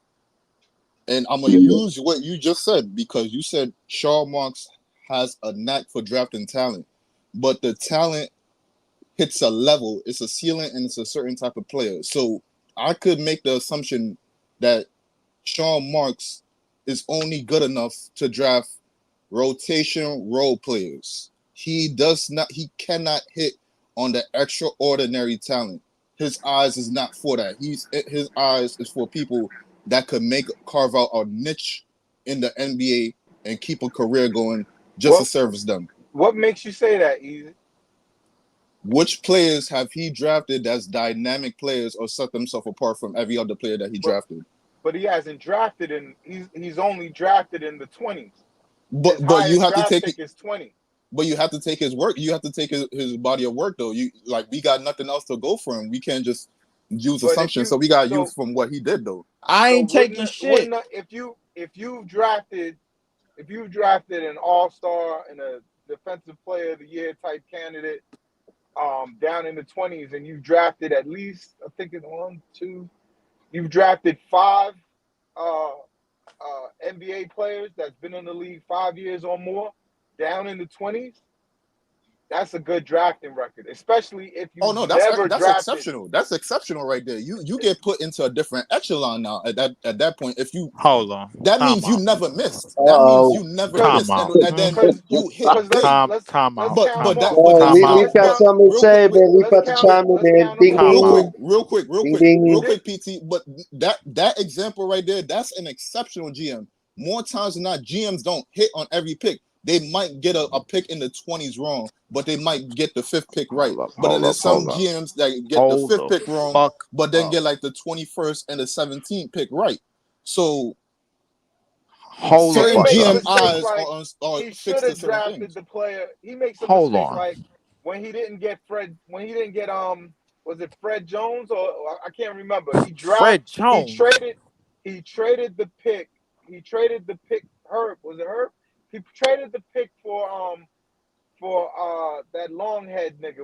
And I'm gonna use what you just said, because you said Sean Marks has a knack for drafting talent, but the talent hits a level, it's a ceiling, and it's a certain type of player. So I could make the assumption that Sean Marks is only good enough to draft rotation role players. He cannot hit on the extraordinary talent. His eyes is not for that. His eyes is for people that could carve out a niche in the NBA and keep a career going just to service them. What makes you say that, Easy? Which players have he drafted that's dynamic players or set themselves apart from every other player that he drafted? But he hasn't drafted he's only drafted in the 20s. But you have to take his 20. But you have to take his work. You have to take his body of work though. We got nothing else to go from. We can't just use assumptions. So we got to use from what he did though. I ain't taking shit. If you've drafted an all-star and a defensive player of the year type candidate down in the 20s, and you've drafted at least, I think it's 1, 2, you've drafted 5 NBA players that's been in the league 5 years or more down in the 20s, that's a good drafting record, especially if you that's exceptional. That's exceptional right there. You get put into a different echelon now at that point. If you hold on, that means you never missed. That means you never missed, and then you hit time out. We've got something to say, man. We've got to chime in, man. Ding, ding. Real quick, PT. But that example right there, that's an exceptional GM. More times than not, GMs don't hit on every pick. They might get a pick in the 20s wrong, but they might get the 5th pick right. But then there's some GMs that get the 5th pick wrong, but then get like the 21st and the 17th pick right. So certain GM eyes are he should have drafted the player. He makes a mistake like when he didn't get was it Fred Jones or I can't remember. Fred Jones. He traded the pick. He traded the pick. Herb, was it Herb? He traded the pick for that long head nigga.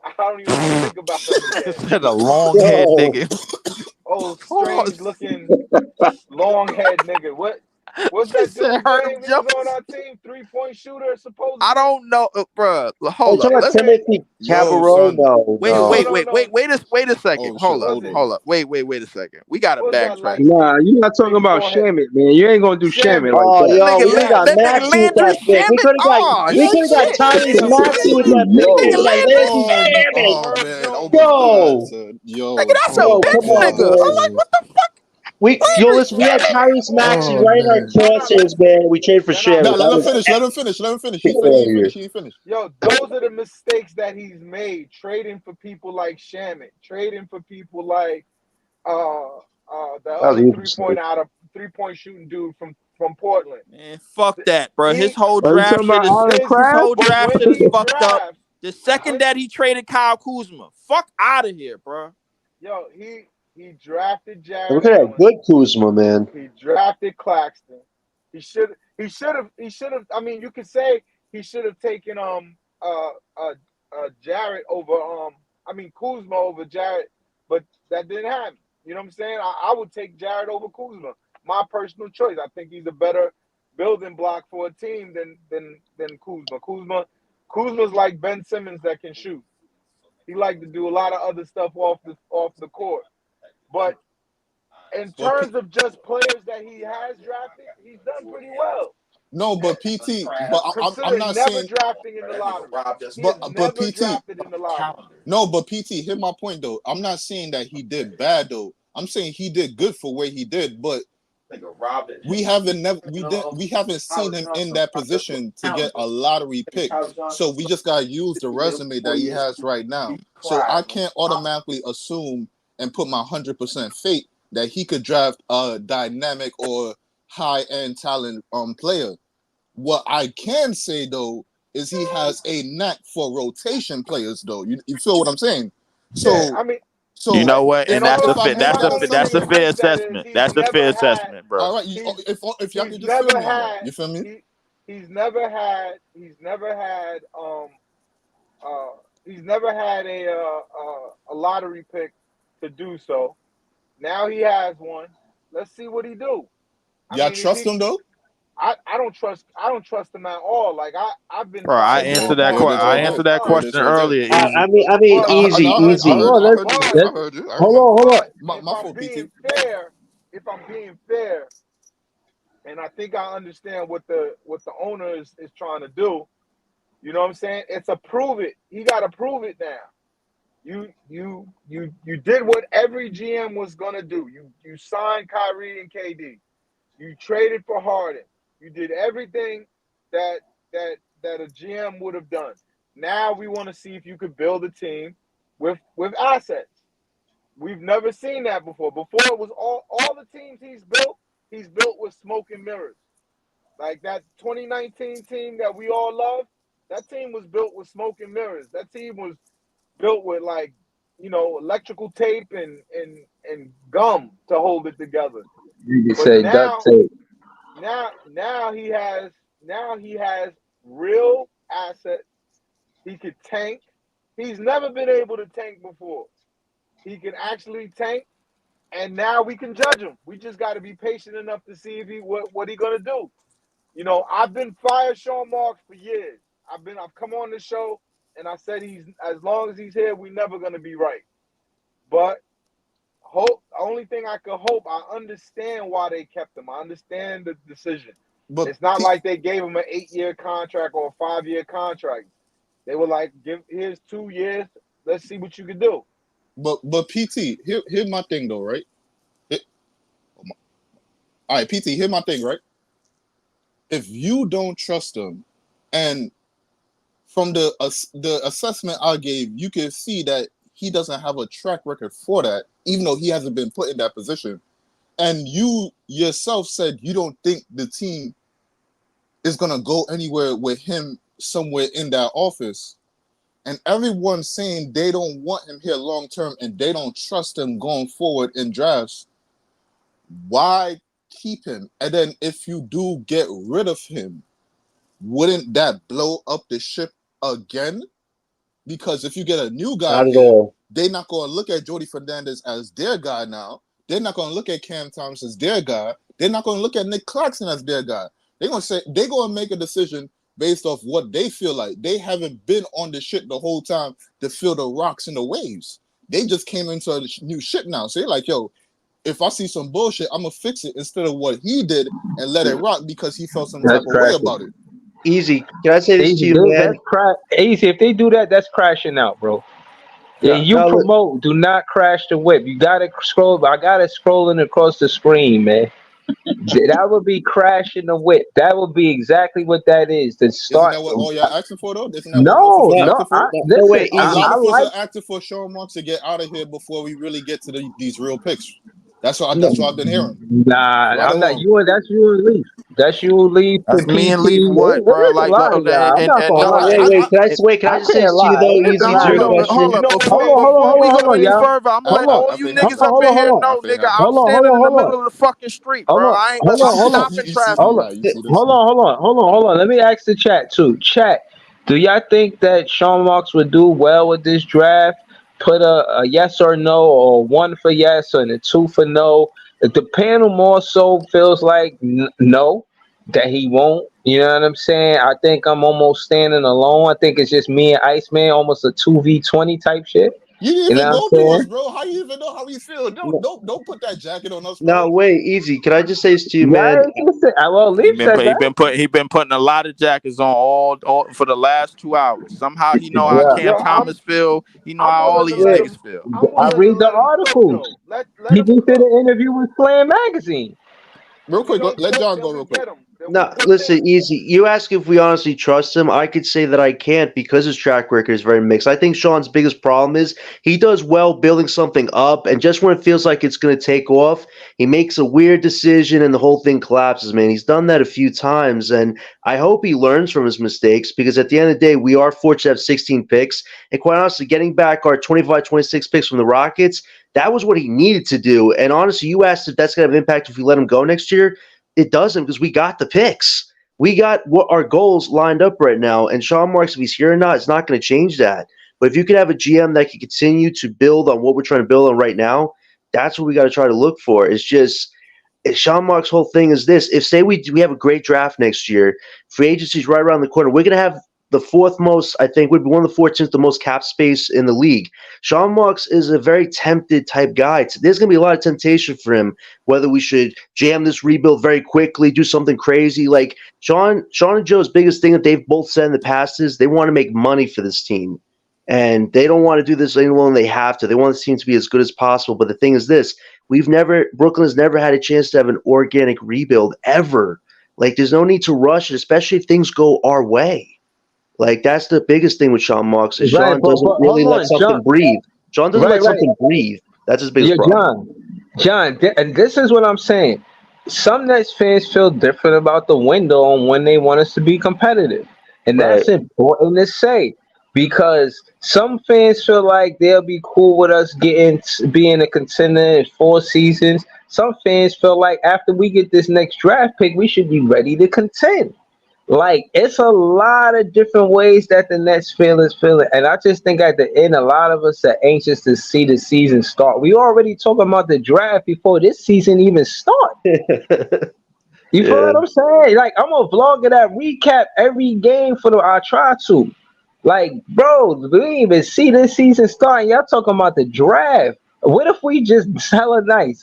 I don't even think about that again. Said a long head nigga. Oh, strange looking long head nigga. What's that dude's name? He was on our team, 3-point shooter, supposedly. I don't know, bro. Hold up. Timothy Cabarro? No. Wait a second. Hold up. Wait a second. We got to backtrack. Nah, you're not talking about Shamit, man. You ain't gonna do Shamit like that. We got Maxey with that pick. We could have got Tyrese Maxey with that pick. Nigga, that's a bitch nigga. I'm like, what the fuck? We had Tyrese Maxey right in our crosshairs, man. We traded for Shamit. No, let him finish. He finished. Yo, those are the mistakes that he's made. Trading for people like Shamit. Trading for people like the other 3-point shooting dude from Portland. Man, fuck that, bro. His whole draft shit is fucked up. The second that he traded Kyle Kuzma, fuck out of here, bro. Yo, he drafted Jared. Look at that good Kuzma, man. He drafted Claxton. He should have. I mean, you could say he should have taken Jared over Kuzma over Jared, but that didn't happen. You know what I'm saying? I would take Jared over Kuzma. My personal choice. I think he's a better building block for a team than Kuzma. Kuzma's like Ben Simmons that can shoot. He like to do a lot of other stuff off the court. But in terms of just players that he has drafted, he's done pretty well. No, but PT, but I'm not saying drafting in the lottery. But PT, no, but PT, hit my point though. I'm not saying that he did bad though. I'm saying he did good for where he did, but Robin. we haven't seen him in that position to get a lottery pick. So we just gotta use the resume that he has right now. So I can't automatically assume and put my 100% faith that he could draft a dynamic or high-end talent player. What I can say though is he has a knack for rotation players though. You feel what I'm saying? So Yeah, I mean, so You know what? if And I that's if a I fair, had that that's a assumption, fair assessment. That's a fair assessment, bro. all right, he's if y'all he's could just feel never me on that, had you feel me? he's never had he's never had a lottery pick to do so. Now he has one. Let's see what he do. I Y'all mean, if trust he him though? I don't trust him at all. Like I've been Bro, I fire Okay, answered Sean that. here Marks it for is a I right long there. answered that Here time. it question is right there. earlier. Easy. I mean, But easy, I easy. heard you. but I heard you. I Hold remember. on. but My fault, PT. if I'm being fair, and I think I understand what the owner is trying to do. You know what I'm saying? It's a prove it. He got to prove it now. You did what every GM was gonna do. You signed Kyrie and KD. You traded for Harden. You did everything that a GM would have done. Now we want to see if you could build a team with assets. We've never seen that before. Before it was all the teams he's built with smoke and mirrors. Like that 2019 team that we all love, that team was built with smoke and mirrors. That team was built with like, electrical tape and gum to hold it together. You can But say duct now tape. now he has real assets. He could tank. He's never been able to tank before. He can actually tank, and now we can judge him. We just got to be patient enough to see if what he gonna do. I've been fire Sean Marks for years. I've come on the show and I said he's as long as he's here, we never gonna be right. But hope only thing I could hope, I understand why they kept him. I understand the decision. But It's not like they gave him an 8-year contract or a 5-year contract. They were like, here's 2 years. Let's see what you can do. but PT, here's my thing though, right? All right, PT, here's my thing, right? If you don't trust him, and from the assessment I gave, you can see that he doesn't have a track record for that, even though he hasn't been put in that position. And you yourself said you don't think the team is gonna go anywhere with him somewhere in that office. And everyone's saying they don't want him here long term and they don't trust him going forward in drafts. Why keep him? And then if you do get rid of him, wouldn't that blow up the ship again? Because if you get a new guy Not at here, all. they're not going to look at Jordi Fernandez as their guy now. They're not going to look at Cam Thomas as their guy. They're not going to look at Nick Claxton as their guy. They're going to say they're going to make a decision based off what they feel like. They haven't been on the shit the whole time to feel the rocks and the waves. They just came into a new shit now. So they're like, yo, if I see some bullshit, I'm going to fix it instead of what he did and let it rock because he felt some type That's of way cracking. about it. Easy. Can I say this to Easy. you, man? That's easy. If they do that, that's crashing out, bro. Yeah, No, you no, promote. Do not crash the whip. You gotta scroll. I got it scrolling across the screen, man. That would be crashing the whip. That would be exactly what that is. To Isn't start. that what all y'all asking for, though? Isn't that what most of No, us no, no. asking I for? no, listen. wait, A easy. lot I of us like. are acting for Sean Marks to get out of here before we really get to these real picks. That's what No, I've been hearing. Nah, Right or I'm not. wrong. You and that's you and Leaf. That's you and Leaf That's and me PT. and Leaf. What, bro? There's a Like, lot of y'all. I'm not gonna no, lie. wait. and, Can I I just say can't this to you lie. though, There's a easy to lot your of y'all. question? hold You up. know what? Before we go any Y'all. further, I'm Hold letting on. all I you feel niggas happy. up in here I know, feel nigga. happy. I'm standing in the middle of the fucking street, bro. I'm stopping You see, traffic. right? You see this? Hold on. Let me ask the chat too. Chat, do y'all think that Sean Marks would do well with this draft? Put a yes or no, or 1 for yes and a 2 for no. The panel more so feels like no, that he won't. You know what I'm saying? I think I'm almost standing alone. I think it's just me and Iceman, almost a 2v20 type shit. You didn't You know even what go I'm through us, saying? bro. How you even know how we feel? Don't put that jacket on us, No, bro. wait, easy. Can I just say this to you, man? Right? Well, He Leaf been said put, he that. been put he been putting a lot of jackets on all for the last 2 hours. Somehow he know how Yeah. Cam Yo, Thomas feel. He know I'm how all willing to these let Yeah. him. niggas feel. I'm I willing to read the let him cook articles. though. Let He him just did cook. an interview with Slam Magazine. Real If he quick, don't let cook, John then go we real quick. get him. Then we No, get him. listen, easy. You ask if we honestly trust him. I could say that I can't because his track record is very mixed. I think Sean's biggest problem is he does well building something up, and just when it feels like it's going to take off, he makes a weird decision and the whole thing collapses, man. He's done that a few times, and I hope he learns from his mistakes because at the end of the day, we are fortunate to have 16 picks. And quite honestly, getting back our 25, 26 picks from the Rockets, that was what he needed to do. And honestly, you asked if that's going to have an impact if we let him go next year. It doesn't because we got the picks. We got what our goals lined up right now. And Sean Marks, if he's here or not, it's not going to change that. But if you could have a GM that can continue to build on what we're trying to build on right now, that's what we got to try to look for. It's just Sean Mark's whole thing is this: if say we have a great draft next year, free agency's right around the corner, we're gonna have the fourth most. I think we'd be one of the 14th, the most cap space in the league. Sean Marks is a very tempted type guy. There's gonna be a lot of temptation for him. Whether we should jam this rebuild very quickly, do something crazy like Sean and Joe's biggest thing that they've both said in the past is they want to make money for this team. And they don't want to do this any longer than they have to. They want the team to be as good as possible. But the thing is this: Brooklyn has never had a chance to have an organic rebuild ever. Like, there's no need to rush it, especially if things go our way. Like, that's the biggest thing with Sean Marks is Right, Sean doesn't but really hold let on, something John. breathe. Sean doesn't Right, let right. something breathe. That's his biggest Yeah, problem. And this is what I'm saying. Some Nets fans feel different about the window on when they want us to be competitive, and Right. that's important to say because some fans feel like they'll be cool with us being a contender in 4 seasons. Some fans feel like after we get this next draft pick, we should be ready to contend. Like it's a lot of different ways that the Nets feel is feeling, and I just think at the end, a lot of us are anxious to see the season start. We already talking about the draft before this season even start. You feel Yeah. what I'm saying? Like I'm a vlogger that recap every game for the. I try to. Like, bro, we didn't even see this season starting. Y'all talking about the draft. What if we just hella nice?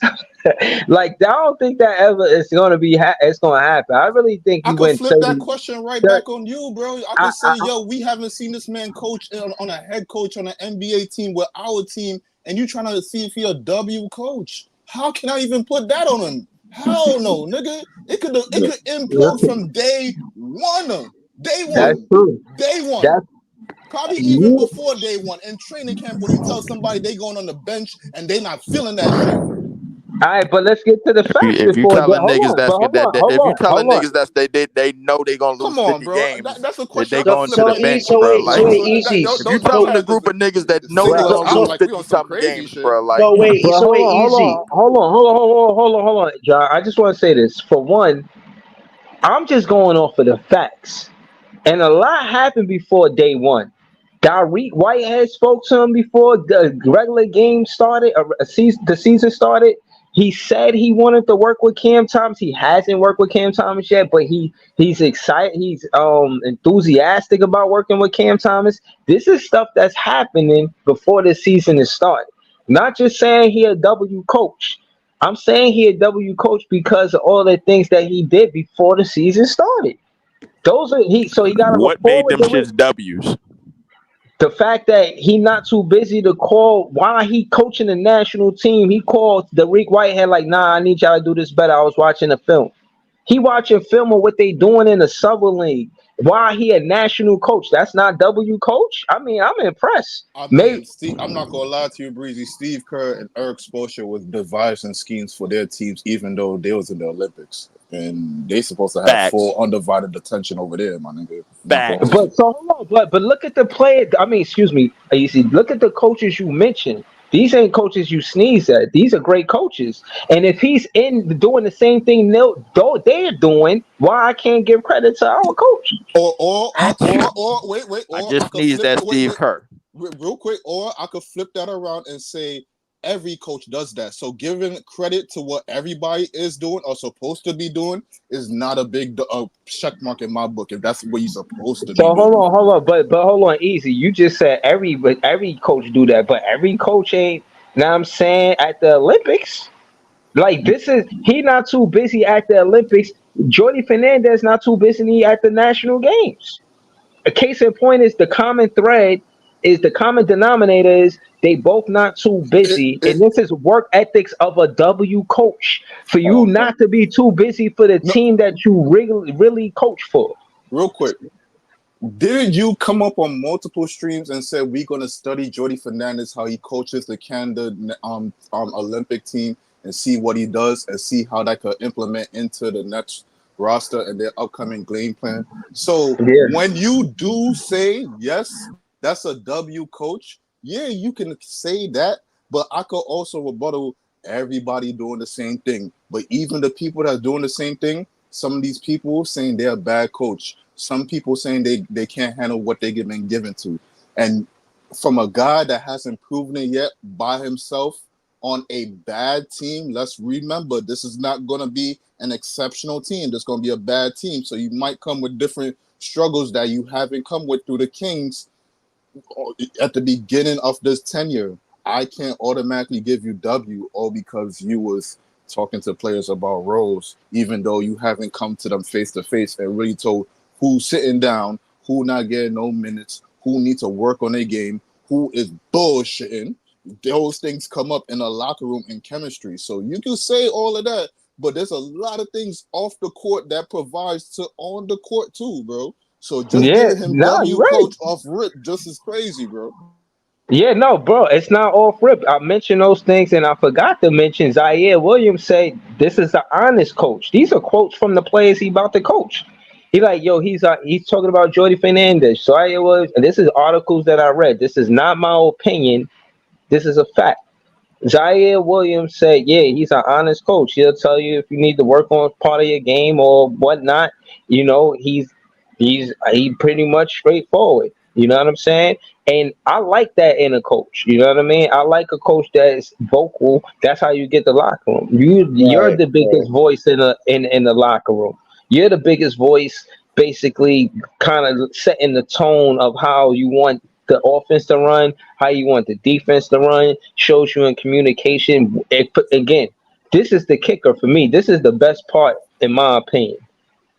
Like, I don't think that ever is gonna be. It's gonna happen. I really think I you could went flip that 30. question right 30 back on you, bro. I I, could say, I, yo, we haven't seen this man coach on a head coach on an NBA team with our team, and you trying to see if he a W coach. How can I even put that on him? Hell no, nigga. It could implode from day one. Day that's one. true. Day one. That's Probably even you. before day one. In training camp, when you tell somebody they going on the bench and they not feeling that shit. All right, but let's get to the facts If you before that. telling niggas that's if you telling Hold on. niggas that they know they gonna lose Come on, 50 bro. games, That's a that question they I could So going flip to so the it e bench, so bro. wait so Like wait easy. if you Don't So telling try a to group of niggas that know single they us so gonna out lose so like we 50 on some something crazy games, shit. bro, like so wait But so wait easy. hold on, John. I just want to say this. For one, I'm just going off of the facts. And a lot happened before day one. Tyreek Whitehead spoke to him before the regular game started, the season started. He said he wanted to work with Cam Thomas. He hasn't worked with Cam Thomas yet, but he's excited. He's enthusiastic about working with Cam Thomas. This is stuff that's happening before the season is started. Not just saying he a W coach. I'm saying he a W coach because of all the things that he did before the season started. Those are he got a what rapport made with them the shits W's? the fact that he not too busy to call while he coaching the national team. He called the Rick Whitehead like, nah, I need y'all to do this better. I was watching the film. He watching film of what they doing in the summer league. Why he a national coach? That's not W coach. I mean, I'm impressed. I Maybe mean, Steve, I'm not gonna lie to you, Breezy. Steve Kerr and Eric Spoelstra was devising schemes for their teams, even though they was in the Olympics, and they supposed to have Facts. full undivided attention over there, my nigga. I'm not gonna Facts. lie. But so hold on, but look at the player. I mean, excuse me. You see, look at the coaches you mentioned. These ain't coaches you sneeze at. These are great coaches. And if he's in doing the same thing they're doing, why I can't give credit to our coach? Wait, I or I just could sneezed flip. at Wait, Steve Kerr. real quick, or I could flip that around and say every coach does that. So giving credit to what everybody is doing or supposed to be doing is not a big check mark in my book if that's what you're supposed to be So doing. hold on, but hold on, easy. You just said every coach do that, but every coach ain't. Now I'm saying at the Olympics, like this is he not too busy at the Olympics. Jordi Fernandez not too busy at the national games. A case in point is the common thread is the common denominator is they both not too busy, and this is work ethics of a W coach for you Okay. not to be too busy for the No, team that you really coach for. real quick. Didn't you come up on multiple streams and said we're gonna study Jordi Fernandez, how he coaches the Canada Olympic team, and see what he does and see how that could implement into the next roster and their upcoming game plan? So Yeah. when you do say yes, that's a W coach. Yeah, you can say that, but I could also rebuttal everybody doing the same thing. But even the people that are doing the same thing, some of these people saying they're a bad coach. Some people saying they can't handle what they've been given to. And from a guy that hasn't proven it yet by himself on a bad team, let's remember this is not going to be an exceptional team. There's going to be a bad team. So you might come with different struggles that you haven't come with through the Kings at the beginning of this tenure. I can't automatically give you W all because you was talking to players about roles, even though you haven't come to them face to face and really told who's sitting down, who not getting no minutes, who needs to work on their game, who is bullshitting. Those things come up in a locker room in chemistry. So you can say all of that, but there's a lot of things off the court that provides to on the court too, bro. So just Yeah, giving him nah, you're W right. coach off rip just as crazy, bro. Yeah, no, bro, it's not off rip. I mentioned those things, and I forgot to mention Zaire Williams say this is an honest coach. These are quotes from the players he about to coach. He like, yo, he's talking about Jordi Fernandez, Zaire Williams, and this is articles that I read. This is not my opinion. This is a fact. Zaire Williams said, yeah, he's an honest coach. He'll tell you if you need to work on part of your game or whatnot. You know, he pretty much straightforward. You know what I'm saying? And I like that in a coach. You know what I mean? I like a coach that's vocal. That's how you get the locker room. You're Right, the biggest voice in the locker room. You're the biggest voice, basically, kind of setting the tone of how you want the offense to run, how you want the defense to run. Shows you in communication. Again, this is the kicker for me. This is the best part, in my opinion.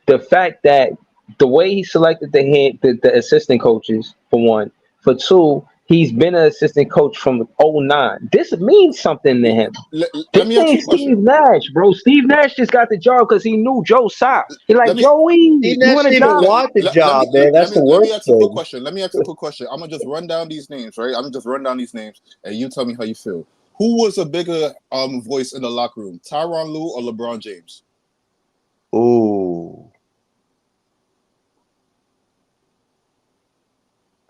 The fact that the way he selected the assistant coaches, for one, for two, he's been an assistant coach from '09. This means something to him. Let This me ask you ain't a question. Steve Nash, bro. Steve Nash just got the job because he knew Joe Tsai. He like, Let me Joey, Steve you Nash want a didn't even job? want the let job, me man. That's the let me worst ask a quick thing. question. Let me ask a quick question. I'm gonna just run down these names, right? I'm gonna just run down these names, and you tell me how you feel. Who was a bigger voice in the locker room, Tyronn Lue or LeBron James? Ooh,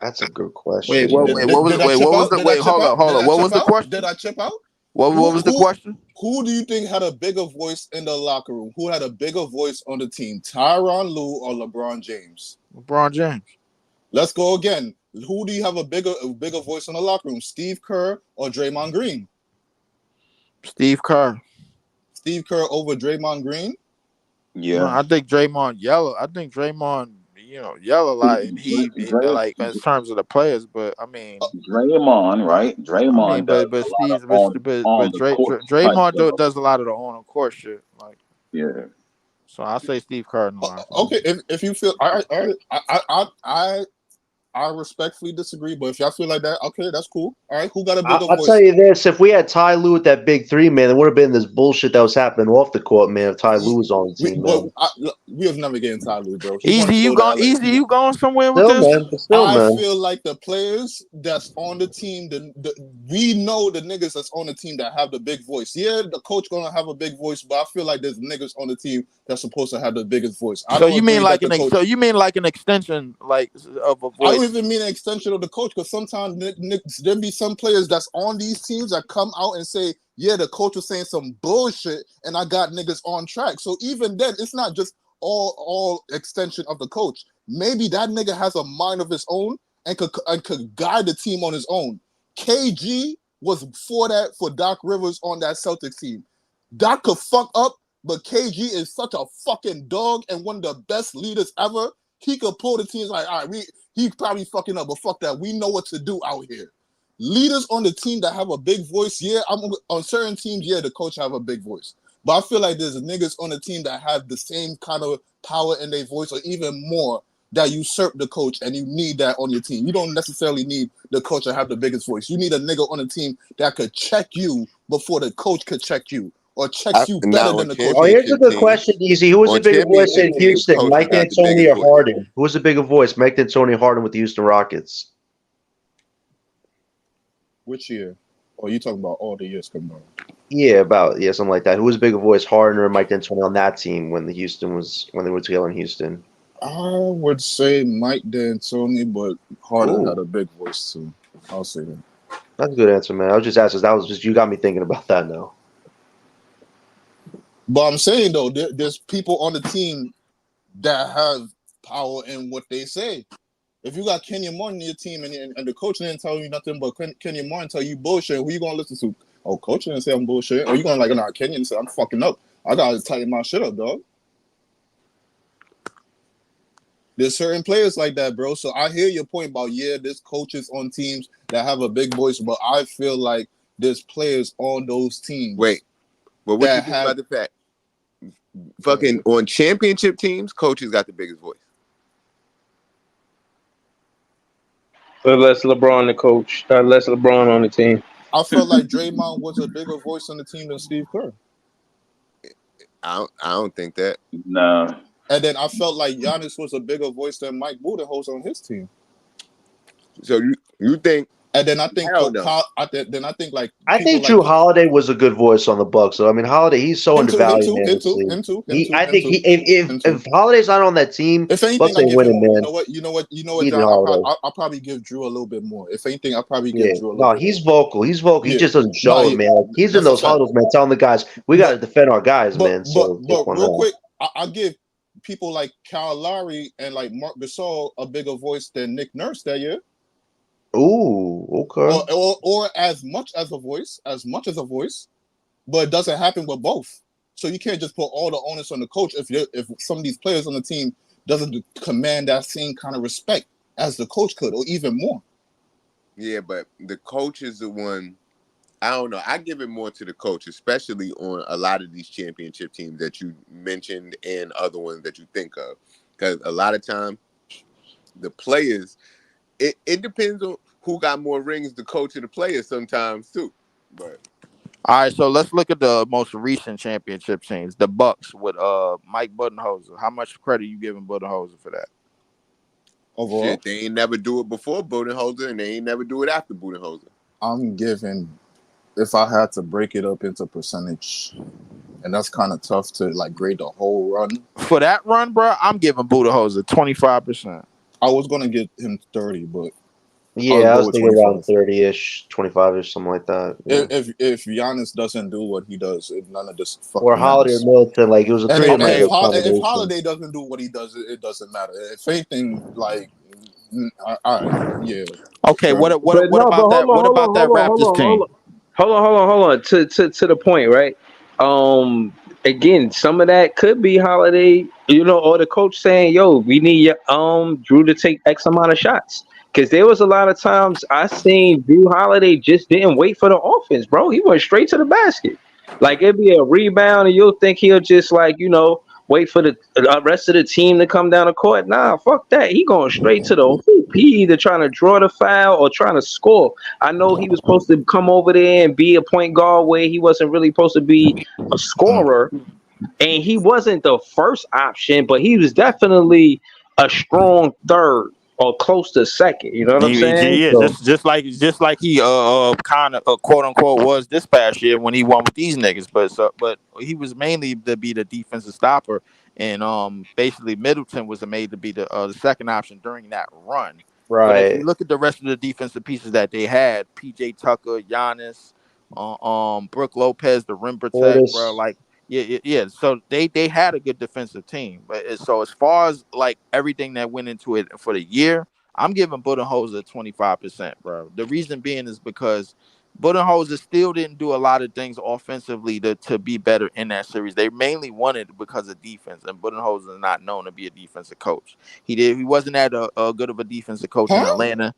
that's a good Wait, question, what? man. Wait, what was? Did I Wait, chip what was out? the? Did I Wait, chip hold out? on, hold Did on. I What was chip the out? question? Did I chip out? What Who was the question? who do you think had a bigger voice in the locker room? Who had a bigger voice on the team, Tyronn Lue or LeBron James? LeBron James. Let's go again. Who do you have a bigger voice in the locker room, Steve Kerr or Draymond Green? Steve Kerr. Steve Kerr over Draymond Green? No, Yeah. I think Draymond yellow. I think Draymond, yell a lot, and like in terms of the players. But Draymond, right? Draymond does but a lot of Steve, but on the court type Draymond stuff. does a lot of the on court shit. Like, Yeah. so I say Steve Kerr in the locker room. Okay, if you feel I respectfully disagree, but if y'all feel like that, okay, that's cool. All right, who got a bigger I'll tell voice? you this: if we had Ty Lue with that big three, man, there would have been this bullshit that was happening off the court, man. If Ty Lue was on the team, man. We have never getting Ty Lue, bro. He wanted Easy, to go to LA. you going somewhere with Still, this? man. But still, I man. feel like the players that's on the team, we know the niggas that's on the team that have the big voice. Yeah, the coach gonna have a big voice, but I feel like there's niggas on the team that's supposed to have the biggest voice. I So don't you mean agree that like the coach. an extension like of a I don't voice? even mean an extension of the coach because sometimes there be some players that's on these teams that come out and say, yeah, the coach was saying some bullshit and I got niggas on track. So even then, it's not just all extension of the coach. Maybe that nigga has a mind of his own and could guide the team on his own. KG was for Doc Rivers on that Celtics team. Doc could fuck up, but KG is such a fucking dog and one of the best leaders ever. He could pull the teams like, all right, he's probably fucking up, but fuck that. We know what to do out here. Leaders on the team that have a big voice, yeah, on certain teams, yeah, the coach have a big voice. But I feel like there's niggas on the team that have the same kind of power in their voice or even more that usurp the coach, and you need that on your team. You don't necessarily need the coach to have the biggest voice. You need a nigga on the team that could check you before the coach could check you or checks you better than the coach. Oh, here's a good question, Easy. Who was the bigger voice in Houston, Mike D'Antoni or Harden? Who was the bigger voice, Mike D'Antoni or Harden with the Houston Rockets? Which year? Oh, you talking about all the years combined? Yeah, something like that. Who was a bigger voice, Harden or Mike D'Antoni on that team when they were together in Houston? I would say Mike D'Antoni, but Harden had a big voice too. I'll say that. That's a good answer, man. I was just asking. That was just you got me thinking about that now. But I'm saying though, there's people on the team that have power in what they say. If you got Kenyon Martin in your team and the coach didn't tell you nothing but Kenyon Martin tell you bullshit, who you gonna listen to? Oh, coach didn't say I'm bullshit. Or you gonna nah, Kenyon said I'm fucking up. I gotta tighten my shit up, dog. There's certain players like that, bro. So I hear your point about, there's coaches on teams that have a big voice, but I feel like there's players on those teams. Wait, but what you think about the fact? Fucking on championship teams, coaches got the biggest voice. Less LeBron the coach, less LeBron on the team. I felt like Draymond was a bigger voice on the team than Steve Kerr. I don't think that. No. And then I felt like Giannis was a bigger voice than Mike Budenholzer on his team. So you think? And then I think I think Drew Holiday was a good voice on the Bucks. So I mean, Holiday, he's so undervalued, man. I think if Holiday's not on that team, if anything, Bucks ain't winning, man. You know what, John, I'll probably give Drew a little bit more. If anything, I'll probably give Drew a little bit he's vocal. He's vocal. He just doesn't show it, man. Like, he's in those huddles, man, telling the guys, we got to defend our guys, man. So but real quick, I'll give people like Kyle Lowry and like Marc Gasol a bigger voice than Nick Nurse that year. Ooh, okay. Or as much as a voice, but it doesn't happen with both. So you can't just put all the onus on the coach if some of these players on the team doesn't command that same kind of respect as the coach could, or even more. Yeah, but the coach is the one. I don't know. I give it more to the coach, especially on a lot of these championship teams that you mentioned and other ones that you think of, because a lot of time the players. It depends on who got more rings, the coach or the players sometimes too. But all right, so let's look at the most recent championship teams. The Bucks with Mike Budenholzer. How much credit you giving Budenholzer for that? Overall, shit, they ain't never do it before Budenholzer, and they ain't never do it after Budenholzer. I'm giving, if I had to break it up into percentage, and that's kind of tough to like grade the whole run. For that run, bro, I'm giving Budenholzer 25%. I was gonna give him 30, but I was thinking around 30-ish, 25-ish, something like that. Yeah. If Giannis doesn't do what he does, none of this fucking or Holiday or Middleton, like it was a three. If Holiday doesn't do what he does, it doesn't matter. If anything, like, all right, yeah. Okay, what about that? What about that Raptors team? Hold on. To the point, right? Again, some of that could be Holiday, or the coach saying, "Yo, we need Drew to take X amount of shots." Because there was a lot of times I seen Drew Holiday just didn't wait for the offense, bro. He went straight to the basket. Like it'd be a rebound, and you'll think he'll just wait for the rest of the team to come down the court. Nah, fuck that. He going straight to the hoop. He either trying to draw the foul or trying to score. I know he was supposed to come over there and be a point guard where he wasn't really supposed to be a scorer. And he wasn't the first option, but he was definitely a strong third or close to second. You know what I'm saying? Yeah, so, just like he kind of quote unquote was this past year when he won with these niggas, but he was mainly to be the defensive stopper, and basically Middleton was made to be the second option during that run. Right. But if you look at the rest of the defensive pieces that they had, PJ Tucker, Giannis, Brook Lopez, the rim protect, bro, like. Yeah. So they had a good defensive team, but so as far as like everything that went into it for the year, I'm giving Budenholzer 25%, bro. The reason being is because Budenholzer still didn't do a lot of things offensively to be better in that series. They mainly won it because of defense, and Budenholzer is not known to be a defensive coach. He wasn't that good of a defensive coach in Huh? Atlanta.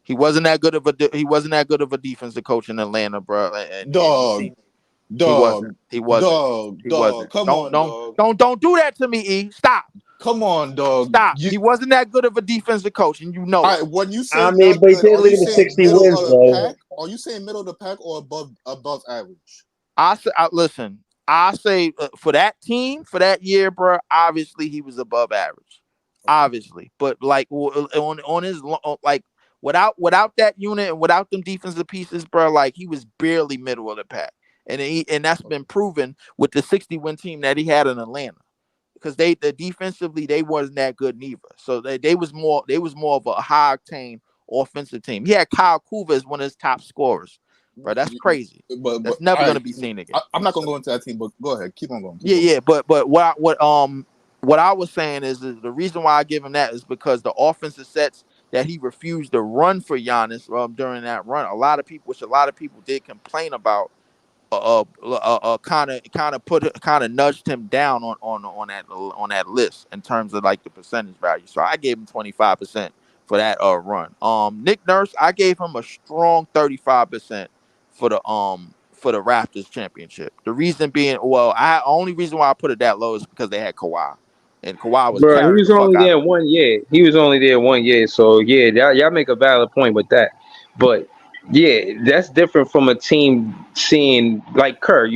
He wasn't that good of a defensive coach in Atlanta, bro. And you Dog, see, he dog, wasn't. He wasn't. dog, He dog. wasn't. Come Don't on, don't dog. don't do that to me, E. Stop. Come on, dog. Stop. He wasn't that good of a defensive coach, and you know it. When you I say mean, not but he good, did are you lead him to saying 60 middle wins, of the though. pack? Are you saying middle of the pack or above average? Listen. I say for that team for that year, bro. Obviously, he was above average. Obviously, but like on his like without that unit and without them defensive pieces, bro, like he was barely middle of the pack, and that's been proven with the 60-win team that he had in Atlanta. Because the defensively they wasn't that good neither. So they was more of a high octane offensive team. He had Kyle Kuzma as one of his top scorers, bro. That's crazy. But That's never I gonna be seen again. I'm not gonna go into that team, but go ahead, keep on going. Yeah. But what I was saying is the reason why I give him that is because the offensive sets that he refused to run for Giannis during that run, a lot of people did complain about kind of nudged him down on that list in terms of like the percentage value. So I gave him 25% for that run. Nick Nurse, I gave him a strong 35% for the Raptors championship. The reason being, only reason why I put it that low is because they had Kawhi, and Kawhi was Bro, he carrying was the fuck only out there of them. 1 year. He was only there 1 year. So yeah, y'all make a valid point with that. But yeah, that's different from a team seeing like Kerr.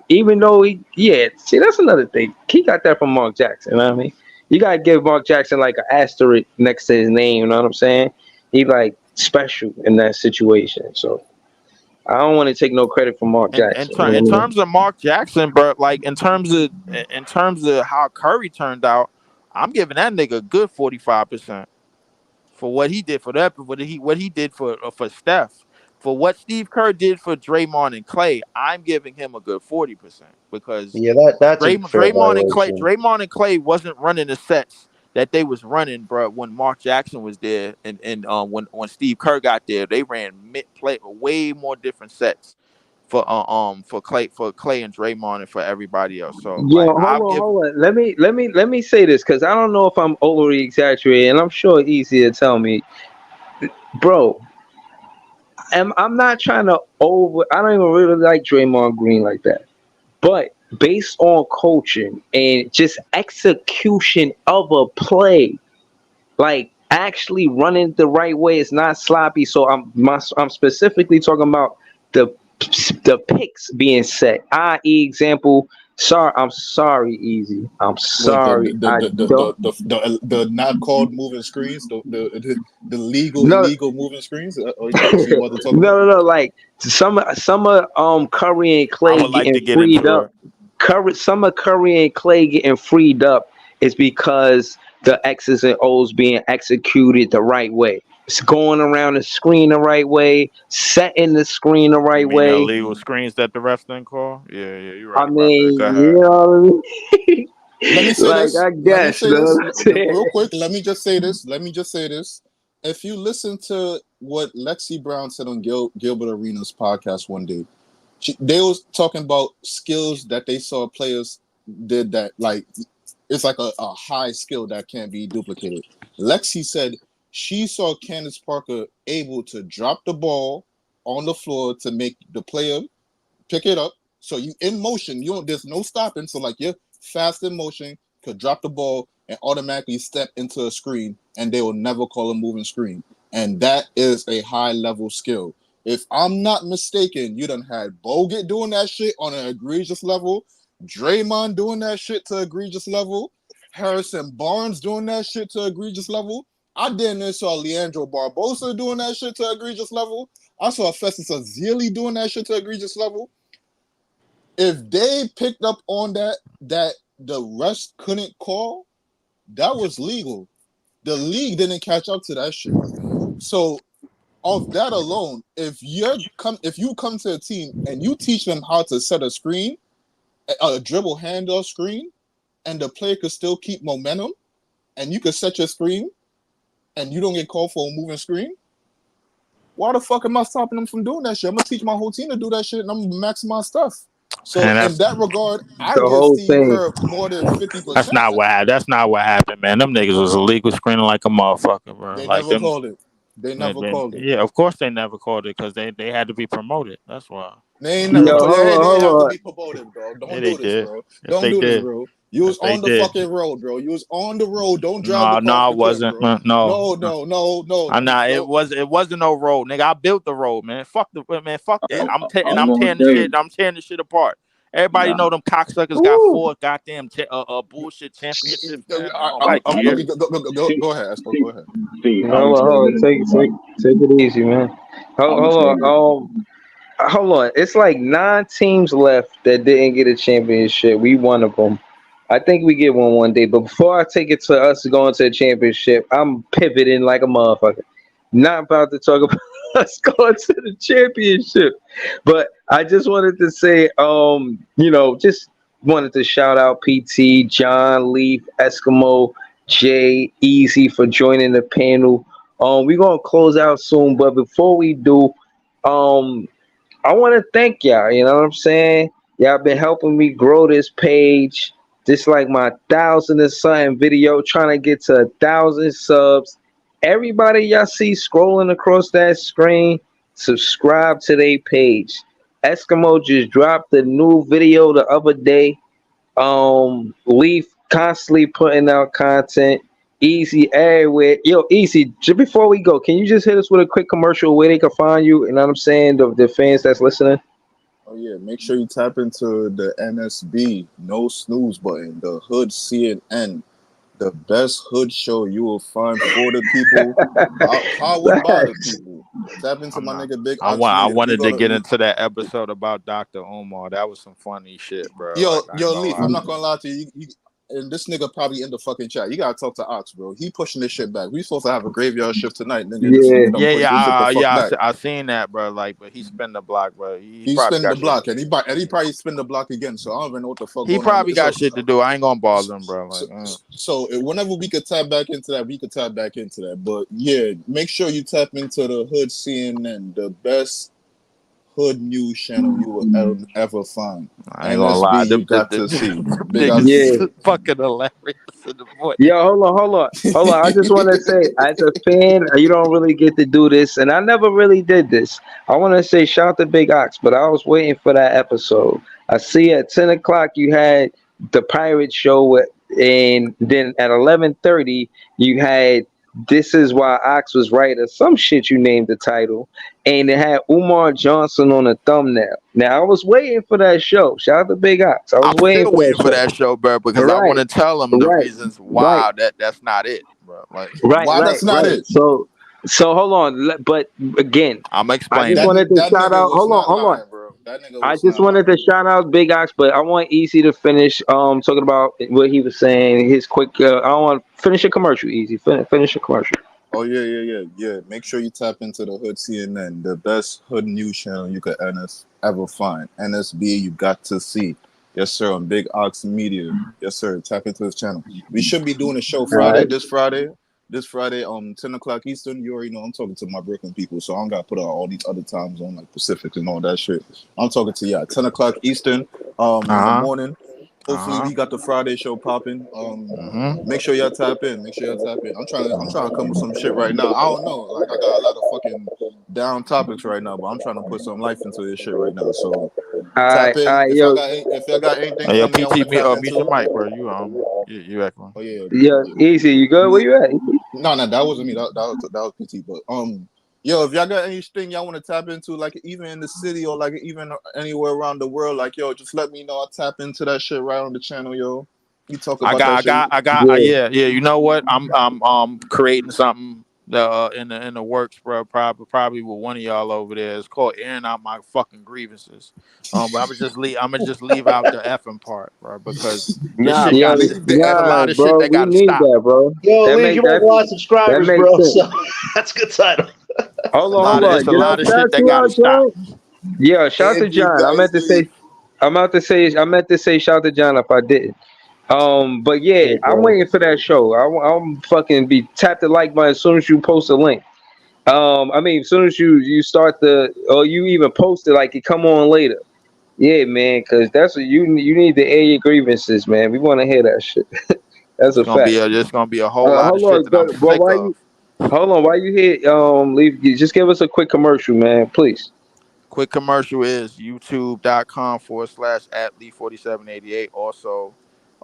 Even though see that's another thing. He got that from Mark Jackson. You know what I mean? You gotta give Mark Jackson like an asterisk next to his name. You know what I'm saying? He like special in that situation. So I don't want to take no credit from Mark In, Jackson. You know in what I mean? terms of Mark Jackson, bro, like in terms of how Curry turned out, I'm giving that nigga a good 45% for what he did for that, what he did for Steph, for what Steve Kerr did for Draymond and Clay. I'm giving him a good 40% because Yeah, that's a fair valuation. Draymond and Clay wasn't running the sets that they was running, bro. When Mark Jackson was there, and when Steve Kerr got there, they ran mid play way more different sets for Clay and Draymond and for everybody else. So Yo, like I'll hold give on. Let me say this because I don't know if I'm overly exaggerating, and I'm sure it's easy to tell me, bro. I'm not trying to over. I don't even really like Draymond Green like that, but based on coaching and just execution of a play, like actually running the right way, it's not sloppy. So I'm specifically talking about the the picks being set. I.e. example. I'm sorry, Easy. I'm What sorry. I don't. the not called moving screens, the legal No, illegal moving screens? That's what you about to talk about? no. Like some of Curry and I Clay would like getting to get freed into up. it. Some of Curry and Clay getting freed up is because the X's and O's being executed the right way. It's going around the screen the right way, setting the screen the You right mean the way. illegal screens that the refs didn't call? Yeah, you're I right about that. Go mean, you ahead. know what I mean? Let me say Like this. I Let me guess, say you know this what I'm saying? real quick. Let me just say this. If you listen to what Lexi Brown said on Gilbert Arenas' podcast one day, they was talking about skills that they saw players did that like it's like a high skill that can't be duplicated. Lexi said she saw Candace Parker able to drop the ball on the floor to make the player pick it up. So you in motion, there's no stopping. So like you're fast in motion, could drop the ball and automatically step into a screen, and they will never call a moving screen. And that is a high level skill. If I'm not mistaken, you done had Bogut doing that shit on an egregious level, Draymond doing that shit to egregious level, Harrison Barnes doing that shit to egregious level. I didn't saw Leandro Barbosa doing that shit to egregious level. I saw Festus Ezeli doing that shit to egregious level. If they picked up on that the rest couldn't call, that was legal. The league didn't catch up to that shit. So of that alone, if you come to a team and you teach them how to set a screen, a dribble handoff screen, and the player could still keep momentum, and you could set your screen, and you don't get called for a moving screen, Why the fuck am I stopping them from doing that shit? I'm gonna teach my whole team to do that shit, and I'm gonna maximize stuff. So And in that regard, I the give whole Steve thing. Kerr more than 50%. that's not what happened. That's not what happened, man. Them niggas was illegal screening like a motherfucker, bro. They Like never them. called it. They never called it. Yeah, of course they never called it because they had to be promoted. That's why. They ain't never. Yo, hold They on, have hold to on. be promoted, bro. Yeah, Don't they do this, did. bro. Yes, Don't they do this, did. bro. You was Yes, they on the did. fucking road, bro. You was on the road. Don't drive No, the car no, off it the cliff, wasn't. bro. No. No. Nah, it No. wasn't no road, nigga. I built the road, man. Fuck that. I'm I'm gonna tearing the tell shit. you. I'm tearing the shit apart. Everybody Nah. know them cocksuckers got 4 goddamn bullshit championships, man. Nobody care. Go ahead, Esco. Go ahead. See, I'm Hold on, telling you. Take it easy, man. I'm Hold telling you. on. Hold on. It's like 9 teams left that didn't get a championship. We one of them. I think we get one day. But before I take it to us going to a championship, I'm pivoting like a motherfucker. Not about to talk about us going to the championship. But I just wanted to say, just wanted to shout out PT, John, Leaf, Eskimo, Jay, Easy for joining the panel. We're gonna close out soon, but before we do, um, I want to thank y'all. You know what I'm saying? Y'all been helping me grow this page. This like my 1,000 and something video, trying to get to 1,000 subs. Everybody y'all see scrolling across that screen, subscribe to their page. Eskimo just dropped a new video the other day. Leaf constantly putting out content. Easy everywhere. Yo, Easy, just before we go, can you just hit us with a quick commercial where they can find you? You know what I'm saying? The fans that's listening. Oh yeah, make sure you tap into the NSB No Snooze button, the Hood CNN, the best hood show you will find for the people, powered by the people. Tap into my nigga Big Ox I Media. wanted to get into that episode about Dr. Umar. That was some funny shit, bro. Yo, Like, I ain't gonna Leaf, lie. I'm not gonna lie to you. And this nigga probably in the fucking chat. You gotta talk to Ox, bro. He pushing this shit back. We supposed to have a graveyard shift tonight, nigga. This Yeah. nigga done push this shit the fuck back. I seen that, bro. Like, but he spin the block, bro. He He probably spin the got shit. block, and he probably spin the block again. So I don't even know what the fuck He going on. probably got shit to do. I ain't gonna bother him, bro. Like, So whenever we could tap back into that, we could tap back into that. But yeah, make sure you tap into the Hood CNN, the best hood news channel you will ever find. I ain't gonna lie. NSB, you got to see. Big up. Yeah. Fucking hilarious in the voice. Yo, hold on. I just want to say, as a fan, you don't really get to do this, and I never really did this. I want to say shout out to Big Ox, but I was waiting for that episode. I see at 10 o'clock you had the pirate show, and then at 11:30 you had This Is Why Ox Was Right, or some shit you named the title, and it had Umar Johnson on the thumbnail. Now I was waiting for that show. Shout out to Big Ox. I was I'm waiting still for waiting that for show. that show, bro, because I want to tell him the reasons why that's not it, bro. Like, why that's not it. So hold on, but again, I'm I explaining. just wanted to that shout nigga out. was Hold not on. lying, bro. That nigga I was just not wanted lying. to shout out Big Ox, but I want Easy to finish talking about what he was saying. His quick. I don't want to finish a commercial. Easy, finish a commercial. Oh yeah. Make sure you tap into the Hood CNN, the best hood news channel you could ever find. NSB, you got to see. Yes, sir. On Big Ox Media. Yes, sir. Tap into this channel. We should be doing a show this Friday, 10 o'clock Eastern. You already know I'm talking to my Brooklyn people, so I don't got to put out all these other times on like Pacific and all that shit. I'm talking to y'all 10 o'clock Eastern in the morning. Hopefully we got the Friday show popping. Make sure y'all tap in. I'm trying to come with some shit right now. I don't know. Like I got a lot of fucking down topics right now, but I'm trying to put some life into this shit right now. So tap in. If y'all got anything Yo, for me, I want to tap mute your into. mic, bro. You echoing. Oh yeah. Yeah, Easy. You good? Where you at? No, that wasn't me. That was PT. But yo, if y'all got anything y'all want to tap into, like even in the city or like even anywhere around the world, like yo, just let me know. I'll tap into that shit right on the channel, yo. You talk about Yeah. You know what? I'm creating something in the works, bro. Probably with one of y'all over there. It's called airing out my fucking grievances. But I'm gonna just leave out the effing part, bro, because this shit got there's a lot of shit bro. that We gotta need stop. that, bro. Yo, That Lee, make you want a lot of subscribers, makes bro. sense. So that's a good title. Hold on. It's a lot of shit that gotta stop. Yeah, shout to If you John. I guys meant to say shout to John if I didn't. But yeah, I'm waiting for that show. I'm fucking be tap the like button as soon as you post a link. I mean, as soon as you start the, or you even post it, like it come on later. Yeah, man, because that's what you need to air your grievances, man. We want to hear that shit. That's a fact. There's gonna be a whole lot of Hold shit on, that I'm but sick why of. you hold on? Why you here? Leave. Just give us a quick commercial, man, please. Quick commercial is youtube.com/ at Lee4788. Also,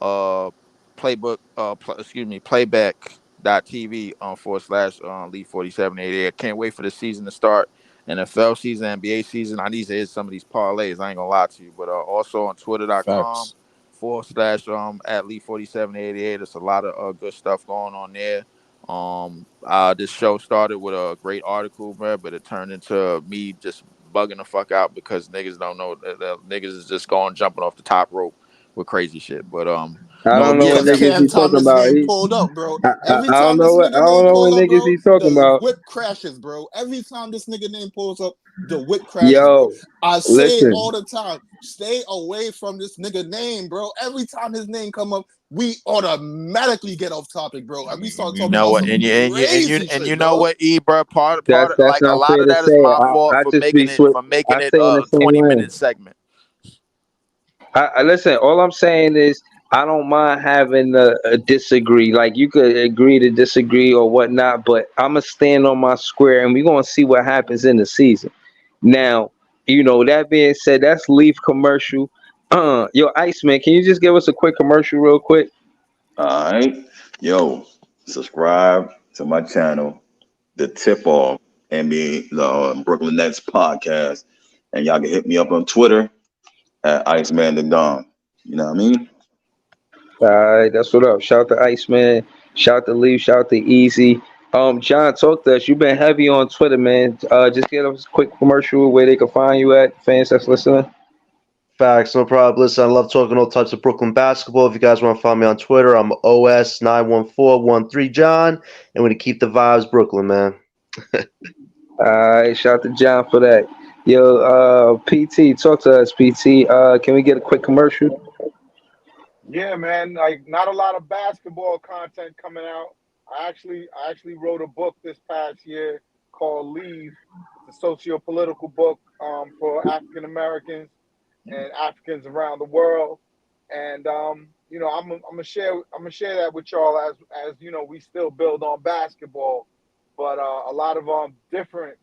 uh, playback.tv / Lee4788. I can't wait for the season to start. NFL season, NBA season. I need to hit some of these parlays. I ain't gonna lie to you, but also on twitter.com Facts. / at Lee4788. It's a lot of good stuff going on there. This show started with a great article, man, but it turned into me just bugging the fuck out because niggas don't know that niggas is just going jumping off the top rope with crazy shit. But I No, don't know what because niggas Cam he talking Thomas about. name pulled up, bro. Every I don't time know this what nigga name pull up, niggas bro, he talking the about. whip crashes, bro. Every time this nigga name pulls up, the whip crashes, bro. Yo, I say it all listen. the time. Stay away from this nigga name, bro. Every time his name come up, we automatically get off topic, bro, and we start you talking know about what, some crazy and crazy you shit, know dog. what, bro, part of That's like a not lot fair of to that is say. my fault I for just be making it swift. I a stay in the same 20-minute lane. segment. I listen. All I'm saying is I don't mind having a disagree. Like you could agree to disagree or whatnot, but I'm gonna stand on my square, and we're gonna see what happens in the season. Now, that being said, that's Leaf commercial. Yo, Iceman, can you just give us a quick commercial real quick? All right. Yo, subscribe to my channel, The Tip Off NBA, the Brooklyn Nets podcast. And y'all can hit me up on Twitter at Iceman the Dom. You know what I mean? All right, that's what up. Shout to Iceman. Shout to Leaf. Shout to Easy. John, talk to us. You've been heavy on Twitter, man. Just give us a quick commercial where they can find you at, fans that's listening. Facts, no problem. Listen, I love talking all types of Brooklyn basketball. If you guys want to follow me on Twitter, I'm OS91413John, and we're gonna keep the vibes Brooklyn, man. All right, shout to John for that. Yo, PT, talk to us, PT. Can we get a quick commercial? Yeah, man. Like not a lot of basketball content coming out. I actually wrote a book this past year called Leave. It's a socio-political book for African Americans and Africans around the world. And I'm gonna share that with y'all as we still build on basketball, but a lot of different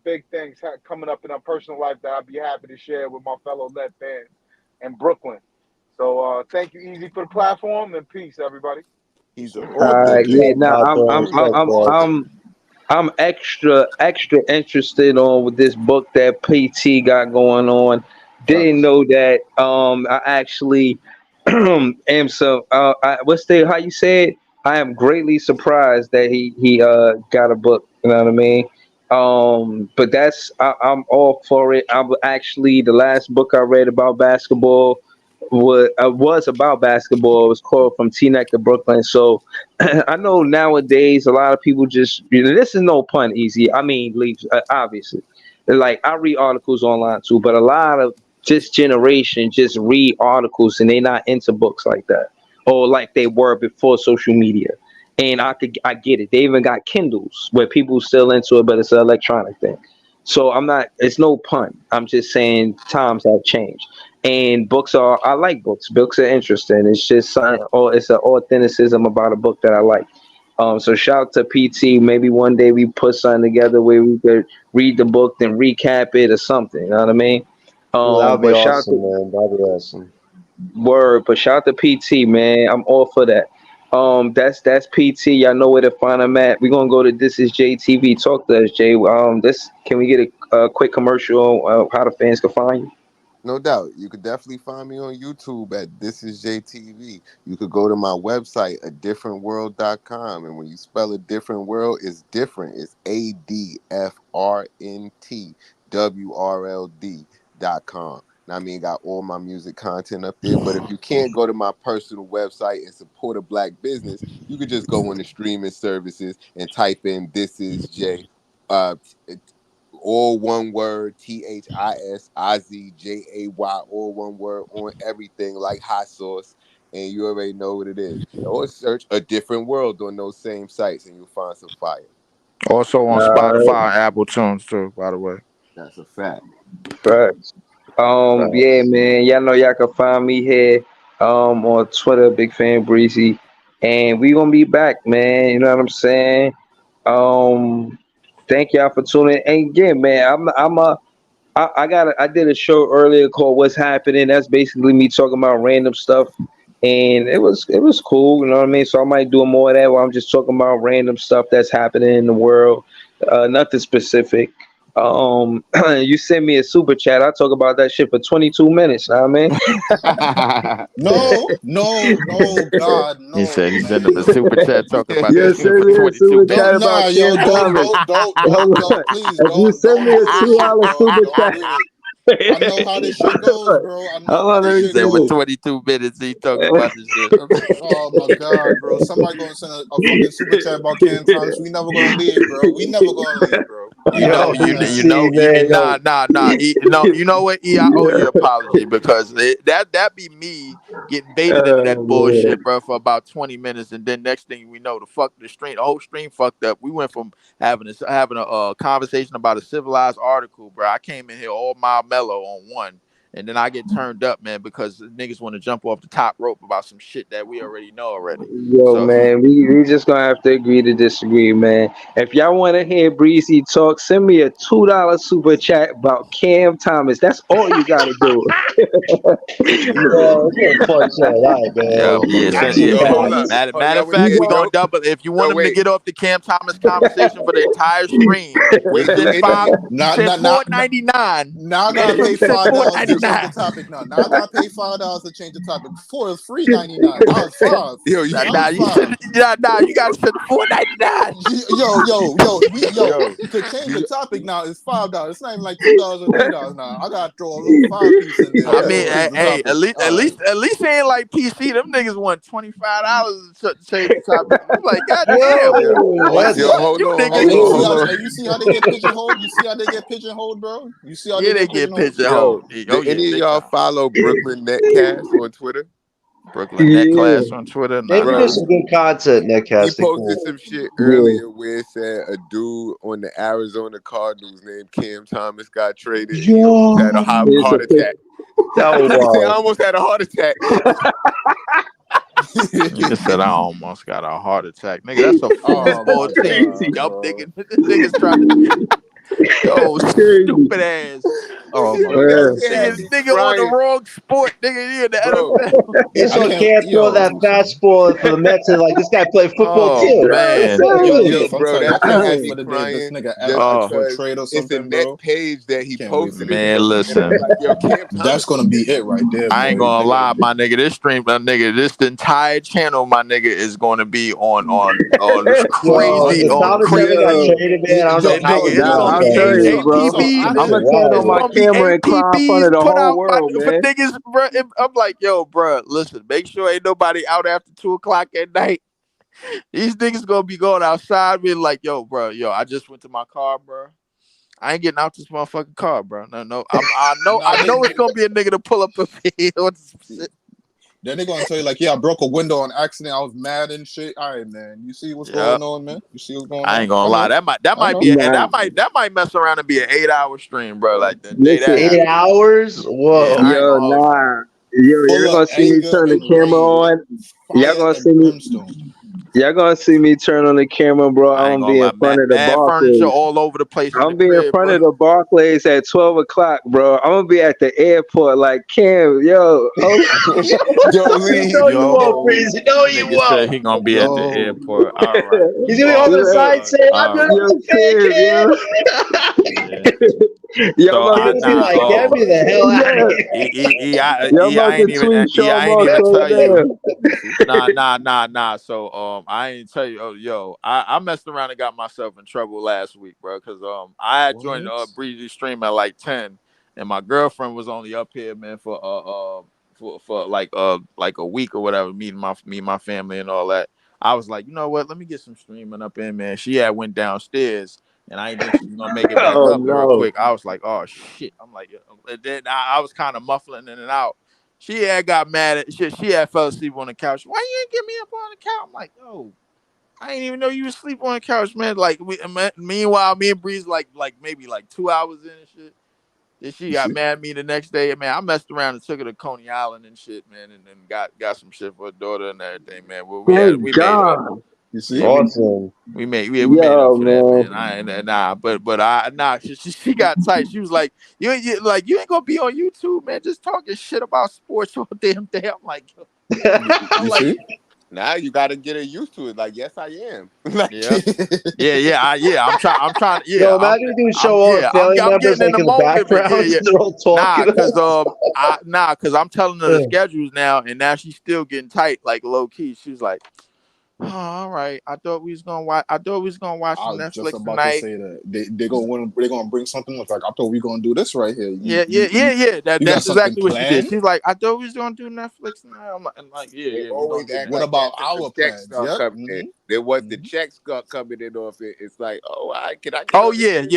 big things coming up in our personal life that I'd be happy to share with my fellow Net fans in Brooklyn. So thank you, Easy, for the platform, and peace, everybody. He's an All author, right, yeah. G. Now My I'm bad, I'm I'm respect, I'm boss. I'm I'm extra interested on with this book that PT got going on. Didn't Facts. know that. I actually am so. What's the how you say it? I am greatly surprised that he got a book. You know what I mean? But I'm all for it. I'm actually the last book I read about basketball was about basketball. It was called From Teaneck to Brooklyn. So I know nowadays a lot of people just this is no pun easy. I mean, leaves obviously. Like I read articles online too, but a lot of this generation just read articles and they not into books like that or like they were before social media. And I get it. They even got Kindles where people still into it, but it's an electronic thing. So I'm not. It's no pun. I'm just saying times have changed, and books are. I like books. Books are interesting. It's just something. Or it's an authenticism about a book that I like. So shout out to PT. Maybe one day we put something together where we could read the book, then recap it or something. You know what I mean? Ooh, that would be But shout awesome, to man. That would be awesome. Word. But shout out to PT, man. I'm all for that. That's PT. Y'all know where to find him at. We're gonna go to This Is JTV. Talk to us, Jay. This can we get a quick commercial on how the fans can find you? No doubt. You could definitely find me on YouTube at This Is JTV. You could go to my website, adifferentworld.com. And when you spell a different world, it's different. It's ADFRNTWRLD.com. And I mean, got all my music content up there. But if you can't go to my personal website and support a black business, you could just go on the streaming services and type in This Is J. Uh, all one word, THISIZJAY, all one word on everything like hot sauce, and you already know what it is. Or search A Different World on those same sites and you'll find some fire. Also on Alright, Spotify, Apple Tunes too. By the way. That's a fact. facts. Yeah, Facts. man. Y'all know y'all can find me here on Twitter, Big Fan Breezy, and we gonna be back, man. You know what I'm saying? Um, thank y'all for tuning. And yeah, man, I did a show earlier called "What's Happening." That's basically me talking about random stuff, and it was cool. You know what I mean? So I might do more of that where I'm just talking about random stuff that's happening in the world, nothing specific. You send me a super chat, I talk about that shit for 22 minutes. Know what I mean? No, God, He no, said he sent him a man. super chat talking about You that shit send for me a 22 super Don't chat minutes. about nah, Cam yo, don't Thomas. don't don't don't Hold yo, on. please If you send me don't a do this shit, $2 bro. super Don't chat, do it. I know how this shit goes, bro. I know hold how on, this let He me shit see said for goes. this. 22 minutes he talking about this shit. Oh my God, bro. Somebody gonna send a fucking super chat about Cam Thomas. We never gonna leave, bro. We never gonna leave, bro. You Nah, know, Yo, we you not. you see, know, man, yo, no, you know what? E, I owe Yeah. you an apology because that be me getting baited into that Man. bullshit, bro, for about 20 minutes, and then next thing we know, the whole stream fucked up. We went from having a conversation about a civilized article, bro. I came in here all mild mellow on one. And then I get turned up, man, because niggas want to jump off the top rope about some shit that we already know already. Yo, So man, we just gonna have to agree to disagree, man. If y'all want to hear Breezy talk, send me a $2 super chat about Cam Thomas. That's all you gotta do. yo, it's gonna punch that. All right, yeah, man. Oh my yeah. Have God. some Yo, hold facts. up. Oh, Matter y'all of want to fact, hear You we want? gonna dope? double. If you want Yo, him to wait, get off the Cam Thomas conversation for the entire stream, you wait, send wait. you Not send not not four ninety nine. Now I gotta You pay send five four dollars ninety to change the nine. topic. Now I gotta pay $5 to change the topic. Before it was $3.99. Now it's five. Yo, Now Nah, it's you five. send you gotta send $4.99. To change do the you, topic now is $5. It's not even like $2 or $3 now. I gotta throw a little five piece in there I just to mean, yo, change the hey, topic. All right. at least they ain't like PC. Them niggas want $25 to change the topic. You like, goddamn, yeah. Whoa, Oh, you that's see Yo, how hold you on, hey, hold niggas. you on, see hold how on. they get pigeonholed? You see how they get pigeonholed, bro? You see how they Yeah, they get get pigeonholed? Yo, pigeonholed. Oh did yeah, any of big y'all time. follow Brooklyn Netcast on Twitter? Brooklyn Net Yeah, Class on Twitter. Nah, maybe nah. there's Bro, some good content, he Netcast. They posted cool. some shit yeah. earlier where it said a dude on the Arizona Cardinals named Cam Thomas got traded and he almost had a Yo, It's a heart pic- attack. that was He said, I wild. almost had a heart attack. Nigga said I almost got a heart attack. Nigga, that's a Oh football my team. You god, crazy. dumb bro. nigga. Niggas trying to yo Crazy. stupid ass. Oh my Yo, that Man. god, shit had Nigga, bro. me nigga on the crying. wrong sport. Nigga, you in the Bro, NFL. They I saw can't Cam throw that yo. fastball for the Mets, and like this guy played football Oh too. That's man. Yo, yo, bro, sometimes I that can't shit wait had crazy. me for the day this crying nigga just ask Oh for a because trade or it's a something, net bro. page that he Can't wait for posted the it day. man, in. And it's listen. like, yo, Cam That's Thomas gonna is be getting it right there, I ain't boy. gonna Nigga. lie, my nigga. This stream, my nigga. This entire channel, my nigga, is gonna be on this Yo, crazy if on Thomas ever got Yo, traded, man, I don't know Yo, if I nigga. yo, would It's do nah, it, gonna I'll be tell man. you, bro. ATVs. I'm This is gonna turn on wild. my It's gonna be camera and cry in front ATVs of the put whole out by world, for man. niggas, bro. I'm like, yo, bro. Listen, make sure ain't nobody out after 2 o'clock at night. These niggas gonna be going outside, being like, yo, bro, yo, I just went to my car, bro. I ain't getting out this motherfucking car, bro. No. nah, I they, know it's gonna be a nigga to pull up a field. then they gonna tell you like, yeah, I broke a window on accident. I was mad and shit. All right, man. You see what's Yeah. going on, man? You see what's going I ain't on? gonna I lie. know. That I might know. be Nah, that might mess around and be an 8 hour stream, bro. Like the day that listen, happens. 8 hours? Yeah, I Whoa. ain't yo, gonna hold you. nah, yo, Full you're of gonna see me anger turn the and camera rage, on. Y'all fire gonna see and me. brimstone. Y'all gonna see me turn on the camera, bro. I I'm ain't gonna gonna be in lie. front of the Mad furniture Barclays. all over the place in I'm the gonna be in crib, front bro. of the Barclays at 12 o'clock, bro. I'm gonna be at the airport, like Cam, yo, hold Jolene. No, you won't, Yo, Breezy. No, you nigga said won't. he gonna be at the Yo, airport. All right. He's gonna be Oh holding the my yo, sign god. saying, I'm All your right. yo, fan, Cam, yo, Yeah. y'all So about I to Cam's be tweet nah. like, get me the hell out of yeah, here. y'all about to tweet Sean I ain't Marks even right tell you. now. Nah. So I ain't tell you. Oh, yo, I messed around and got myself in trouble last week, bro. Cause I had joined what? Breezy stream at like 10, and my girlfriend was only up here, man, for like a week or whatever, meeting my family and all that. I was like, you know what? Let me get some streaming up in, man. She had went downstairs, and I didn't think she was gonna make it back Oh up real no. quick. I was like, oh shit. I'm like, and then I was kind of muffling in and out. She had got mad at shit. She had fell asleep on the couch. Why you ain't get me up on the couch? I'm like, yo, I didn't even know you was sleep on the couch, man. Like meanwhile, me and Breeze like maybe like 2 hours in and shit. Then she You got see? mad at me the next day. Man, I messed around and took her to Coney Island and shit, man, and then got some shit for her daughter and everything, man. Well, Thank we made up. God. You see? Yeah, Awesome. we made up Yo, for that, man. man. I ain't nah, she got tight. She was like, you ain't gonna be on YouTube, man, just talking shit about sports all damn day. I'm like, I'm You like, see? Now you got to get her used to it. Like, yes, I am. Like, yeah, yeah. I'm trying. Yo, imagine you do show all the I'm family members getting in like the in the moment, but background, yeah. and they're all talking. Cause I'm telling her the schedules now, and now she's still getting tight, like low key. She's like, oh, all right. I thought we was gonna watch I some was just Netflix about to tonight. say that they're gonna bring something like I thought we gonna do this right here. Yeah. You got That's something exactly what she did. planned? She's like, I thought we was gonna do Netflix tonight. I'm like, they we gonna always do act What Netflix. like that about until our the checks plans? start Yep. coming in. Then once the checks start coming in off it, it's like, oh, can I get Oh on this?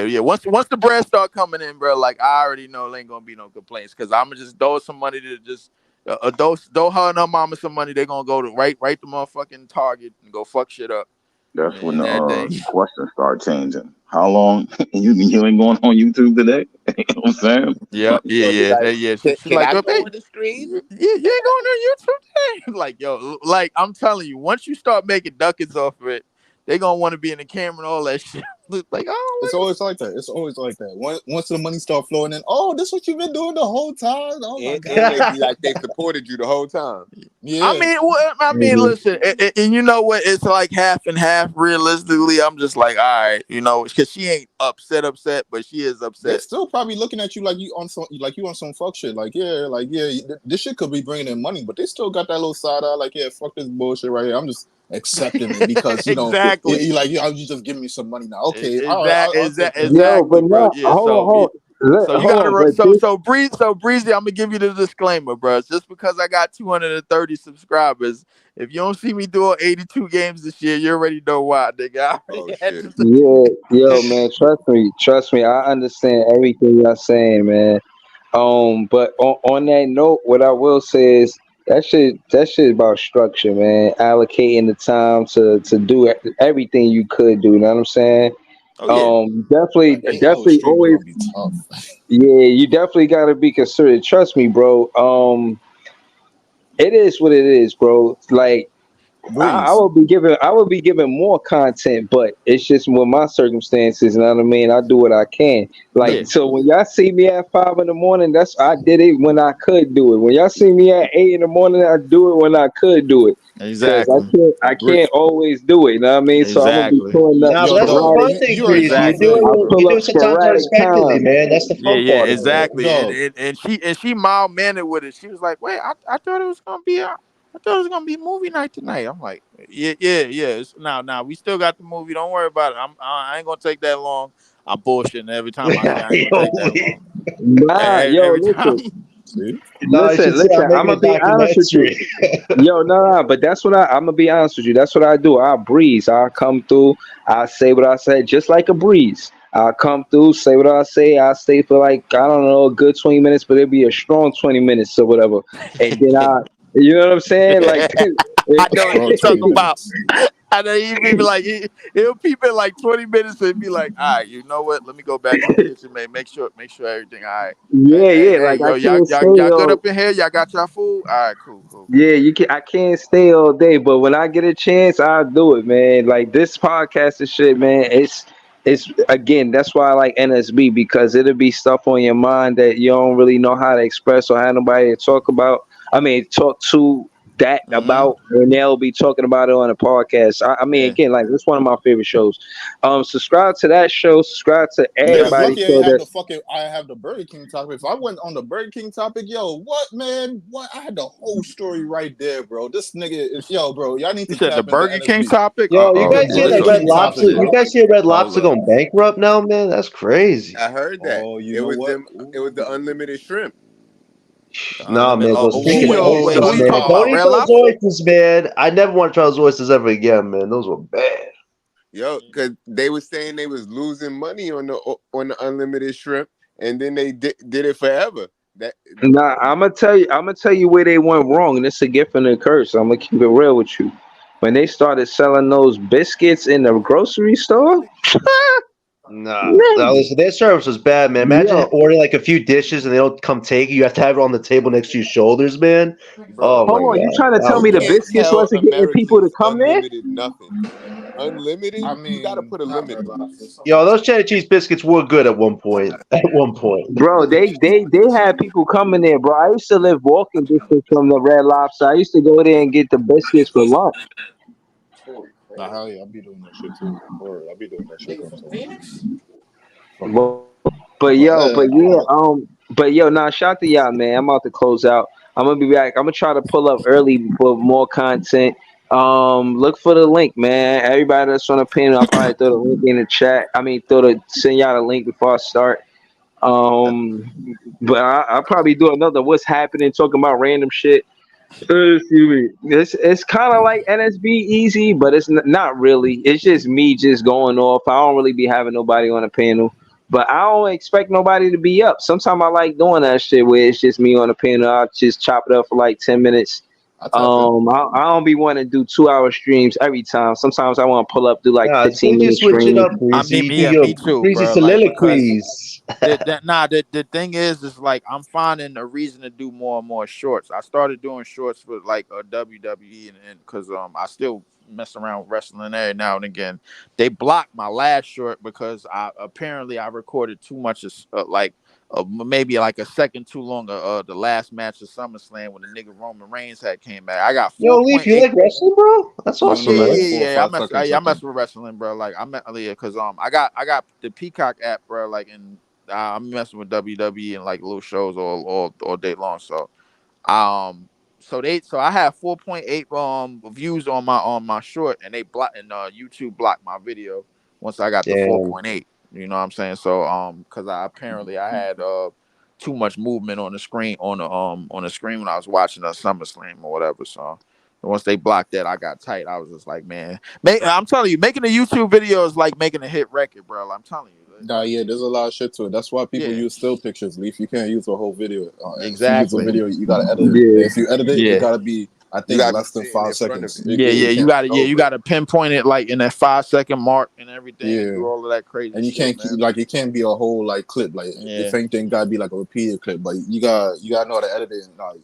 yeah. Once the bread start coming in, bro, like I already know there ain't gonna be no complaints because I'm gonna just throw some money to just throw her and her mama some money. They're gonna go to right to motherfucking Target and go fuck shit up That's when and the everything. questions start changing. How long you ain't going on YouTube today? You know what I'm saying? Yep, It's gonna be like, yeah. She's can like, I oh, go hey, on the stream? you ain't going on YouTube today. Like, yo, like I'm telling you, once you start making ducats off of it, they gonna want to be in the camera and all that shit. Like, oh, It's always like that. It's always like that. Once the money start flowing in, oh, this what you've been doing the whole time. Oh my And they god. be like, they supported you the whole time. I Yeah. mean, listen, and you know what? It's like half and half. Realistically, I'm just like, all right, because she ain't upset, but she is They're upset. still probably looking at you like you on some fuck shit. Like, yeah, this shit could be bringing in money, but they still got that little side eye. Like, yeah, fuck this bullshit right here. I'm just accepting it because Exactly. you just give me some money now. Okay, all right, I'll take that. Yo, Exactly, but bro. no, Yeah. hold on. So you Hold gotta on, but this, Breezy. I'm gonna give you the disclaimer, bro. Just because I got 230 subscribers, if you don't see me doing 82 games this year, you already know why, nigga. I Oh already had shit. to. yeah, yo, man, trust me. I understand everything you're saying, man. But on that note, what I will say is that shit about structure, man. Allocating the time to do everything you could do. You know what I'm saying? Oh yeah. Definitely, An 8 hour definitely stream is always. gonna be tough. Yeah, you definitely got to be considerate. Trust me, bro. It is what it is, bro. Like I Breeze. would be giving more content, but it's just with my circumstances. You know what I mean? I do what I can. The, Yeah. Like so, when y'all see me at 5 in the morning, I did it when I could do it. When y'all see me at 8 in the morning, I do it when I could do it. Cause Exactly. I Bre- can't always do it. You know what I mean? So I'm gonna be Exactly. pulling up Nah, but yo, that's the dog, fun sporadic. thing, you already know Breezy. what I'm You do Exactly. saying, I it. bro. You pull do up it sometimes sporadic unexpectedly, times. man. That's the Yeah, fun yeah, part of it. exactly. Dog, And she mild mannered with it. She was like, "Wait, I thought it was gonna be I thought it was gonna be movie night tonight." I'm like, "Yeah." Now, we still got the movie. Don't worry about it. I ain't gonna take that long. I'm bullshitting every time I say I ain't gonna take that Yo, long. Nah, yo, Every time. listen, see? no, you should say I'm I'm making a gonna be honest with you. documentary. Yo, no, but that's what I'm gonna be honest with you. That's what I do. I breeze. I come through. I say what I say, just like a breeze. I come through, say what I say. I stay for like I don't know, a good 20 minutes, but it'll be a strong 20 minutes or whatever. And then you know what I'm saying? Like, I know what Strong you 20 talking about. minutes. I know he be like he'll peep in like 20 minutes and be like, all right, you know what? Let me go back to the kitchen, man. Make sure everything all right. yeah, yeah. Hey, Like I yo, can't stay y'all good all. up in here? Y'all got y'all food? All right, cool. Yeah, you can. I can't stay all day, but when I get a chance, I'll do it, man. Like this podcast and shit, man. It's again. That's why I like NSB because it'll be stuff on your mind that you don't really know how to express or have nobody to talk about. I mean, talk to that Mm-hmm. about, and they'll be talking about it on a podcast. I mean, Yeah. again, like it's one of my favorite shows. Subscribe to that show. Subscribe to Niggas everybody lucky so that. I have the Burger King topic. If I went on the Burger King topic, yo, what man? What I had the whole story right there, bro. This nigga is bro, y'all need You to said the tap into Burger King NSB. topic? Yo, you The guys hear Burger that Hold Red up. King topic, Lobster? You bro. guys hear Red Hold Lobster up. going bankrupt now, man? That's crazy. I heard that. Oh, you It know was what? them. It was the unlimited shrimp. The Nah, unlimited. man, those chicken Whoa, wings wait, who suck, you man. talking Don't about? eat Red those Lobster? oysters, man. I never want to try those oysters ever again, man. Those were bad. Yo, because they was saying they was losing money on the unlimited shrimp, and then they did it forever. That Nah, I'm gonna tell you where they went wrong, and it's a gift and a curse. I'm gonna keep it real with you. when they started selling those biscuits in the grocery store. Nah, no, Man, listen, their service was bad, man. Imagine yo, ordering like a few dishes and they don't come take it. You have to have it on the table next to your shoulders, man. Oh Bro, my hold on, you god, trying to that tell was you me the bad. can't biscuits tell wasn't getting people to Americans come there? unlimited nothing. Unlimited, I you got to mean, put a limit on it. Yo, those cheddar cheese biscuits were good at one point. At one point. Bro, they had people coming there, bro. I used to live walking distance from the Red Lobster. I used to go there and get the biscuits for lunch. nah, hell yeah, I'll be doing that shit too. Or I'll be doing that shit sometimes. Fucking, But, but but yo, but yeah, yeah, but yo, nah, shout to y'all, man. I'm about to close out. I'm gonna be back. I'm gonna try to pull up early for more content. Look for the link, man. Everybody that's on the panel, I'll probably throw the link in the chat. I mean, send y'all the link before I start. But I'll probably do another what's happening, talking about random shit. Excuse me. It's kind of like NSB easy, but it's not really. It's just me just going off. I don't really be having nobody on the panel, but I don't expect nobody to be up. Sometimes I like doing that shit where it's just me on the panel. I'll just chop it up for like 10 minutes. I tap in. I don't be wanting to do 2 hour streams every time. Sometimes I want to pull up, do like Nah, it's good you 15-minute switch it streams. up, I Breezy. mean, You do yeah, your me too, Breezy bro. Like because soliloquies. the thing is like I'm finding a reason to do more and more shorts. I started doing shorts for like a WWE and because I still mess around with wrestling every now and again. They blocked my last short because I recorded too much like maybe like a second too long the last match of SummerSlam when the nigga Roman Reigns had came back. I got Yo, Leaf, you 4.8. like wrestling, bro? That's You awesome, only Yeah, got man. like yeah, 4 or yeah. 5 seconds, I I mess think. with wrestling, bro. Like yeah, cause I got the Peacock app, bro. Like, and I'm messing with WWE and like little shows all day long. Um, so I have 4.8 views on my short, and they blocked and YouTube blocked my video once I got the Damn. 4.8. You know what I'm saying? So cause I had too much movement on the screen on the screen when I was watching the SummerSlam or whatever. So once they blocked that, I got tight. I was just like, man, I'm telling you, making a YouTube video is like making a hit record, bro. I'm telling you, Nah, like, yeah, there's a lot of shit to it. That's why people yeah, use still pictures, Leaf. You can't use a whole video. And if you use a exactly. video, you gotta edit it. Yeah, And if you edit it, it Yeah. gotta be, I You think, got to be less than sitting 5 in front of seconds. it. Yeah, Yeah, yeah, you can't. you Over. gotta pinpoint it like in that 5 second mark and everything, and Yeah, do all of that crazy and you shit, can't man. like it can't be a whole like clip. Like if Yeah, anything, gotta be like a repeated clip. But you gotta know how to edit it. And, like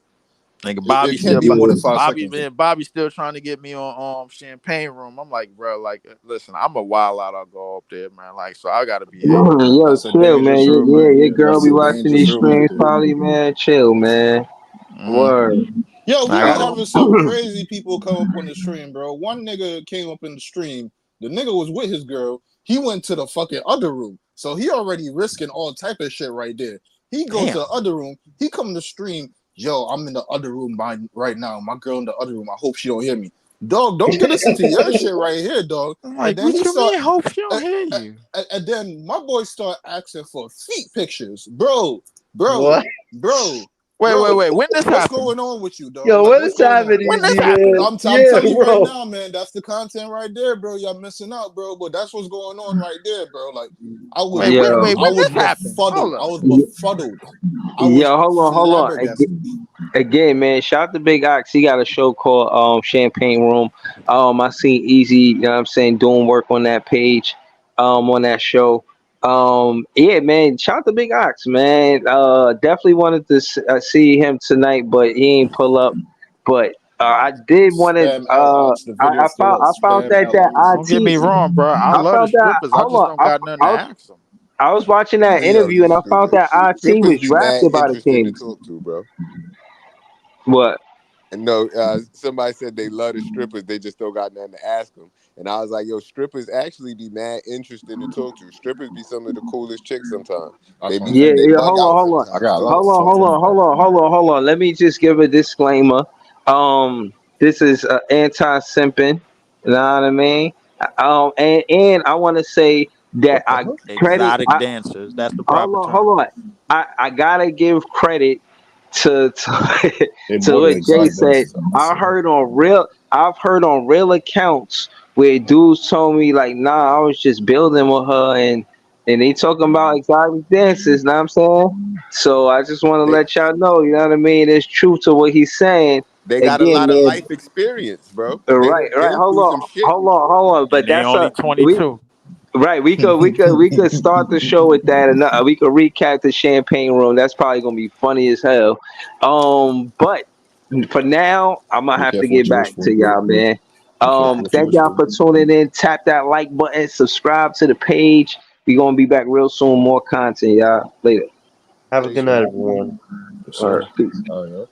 nigga, it can't be more than 5 seconds. Bobby still trying to get me on Champagne Room. I'm like, bro, like, listen, I'm a wild out. I'll go up there, man. Like, so I gotta behave. yo, That's a chill, man. dangerous room, Yeah, man. your Yeah, girl that's be a watching dangerous these room right streams, there. probably, man. Chill, man. Mm, Word. Yo, we I be got having some crazy people come up on the stream, bro. One nigga came up in the stream. The nigga was with his girl. He went to the fucking other room. So he already risking all type of shit right there. He goes to damn. the other room. He come to the stream. Yo, I'm in the other room right now. My girl in the other room. I hope she don't hear me. Dog, don't get us into your shit right here, dog. I'm And like, then what he you start mean? Hope she don't and, hear you. and then my boy start asking for feet pictures. Bro, bro, What? bro, Wait. bro. When this What's happened? going on with you, dog? Yo, Like, what what's is going on? happening, When this Easy, happened? man? I'm Yeah, telling you right bro. now, man. That's the content right there, bro. Y'all missing out, bro. But that's what's going on right there, bro. Like, I was, Wait, Yo, wait. I When was this happened? befuddled. Hold I up. was befuddled. I was yo, hold on. flabbergasted. Again, man, shout out to Big Ox. He got a show called Champagne Room. I seen Easy, you know what I'm saying, doing work on that page, on that show. Yeah, man, shout out to Big Ox, man. Definitely wanted to see him tonight, but he ain't pull up. But I did want to. Spam L Ox. The video still up. I found Spam that L Ox. Don't get IT. me wrong, bro. I I love the found that. strippers. I Hold just on. don't got nothing to ask them. I was watching that Yo, interview and these I found that IT strippers was be mad drafted by the interesting to Kings. talk to, bro. What? And no, somebody said they love the strippers, they just don't got nothing to ask them. And I was like, yo, strippers actually be mad interesting to talk to. Strippers be some of the coolest chicks sometimes. That's what I'm Yeah, saying. They yeah. bug out Hold on. I got sometimes a too. lot to talk to them about. Hold on. Let me just give a disclaimer. This is anti-simping. You know what I mean? And I want to say that What the hell? Exotic dancers. That's the proper term. hold on. I gotta give credit to They to more than what Jay exotic said. dancers. I see. I've heard on real accounts where dudes told me like, nah, I was just building with her and they talking about exotic dances, know what I'm saying? So I just want to They let y'all know, you know what I mean? There's truth to what he's saying. They got a again, lot of man. life experience, bro. They Right, done right. been through some shit. Hold on. But And they that's only a we 22. right. We could start the show with that, and we could recap the champagne room. That's probably gonna be funny as hell. But for now, I'm gonna Be have to careful get what you wish back for, to bro. y'all, man. Be careful what you Thank wish y'all for. for tuning in. Tap that like button, subscribe to the page. We gonna be back real soon. More content, y'all. Later. Have a good Peace, night, man. everyone. Yes, All sir. right, peace. All right.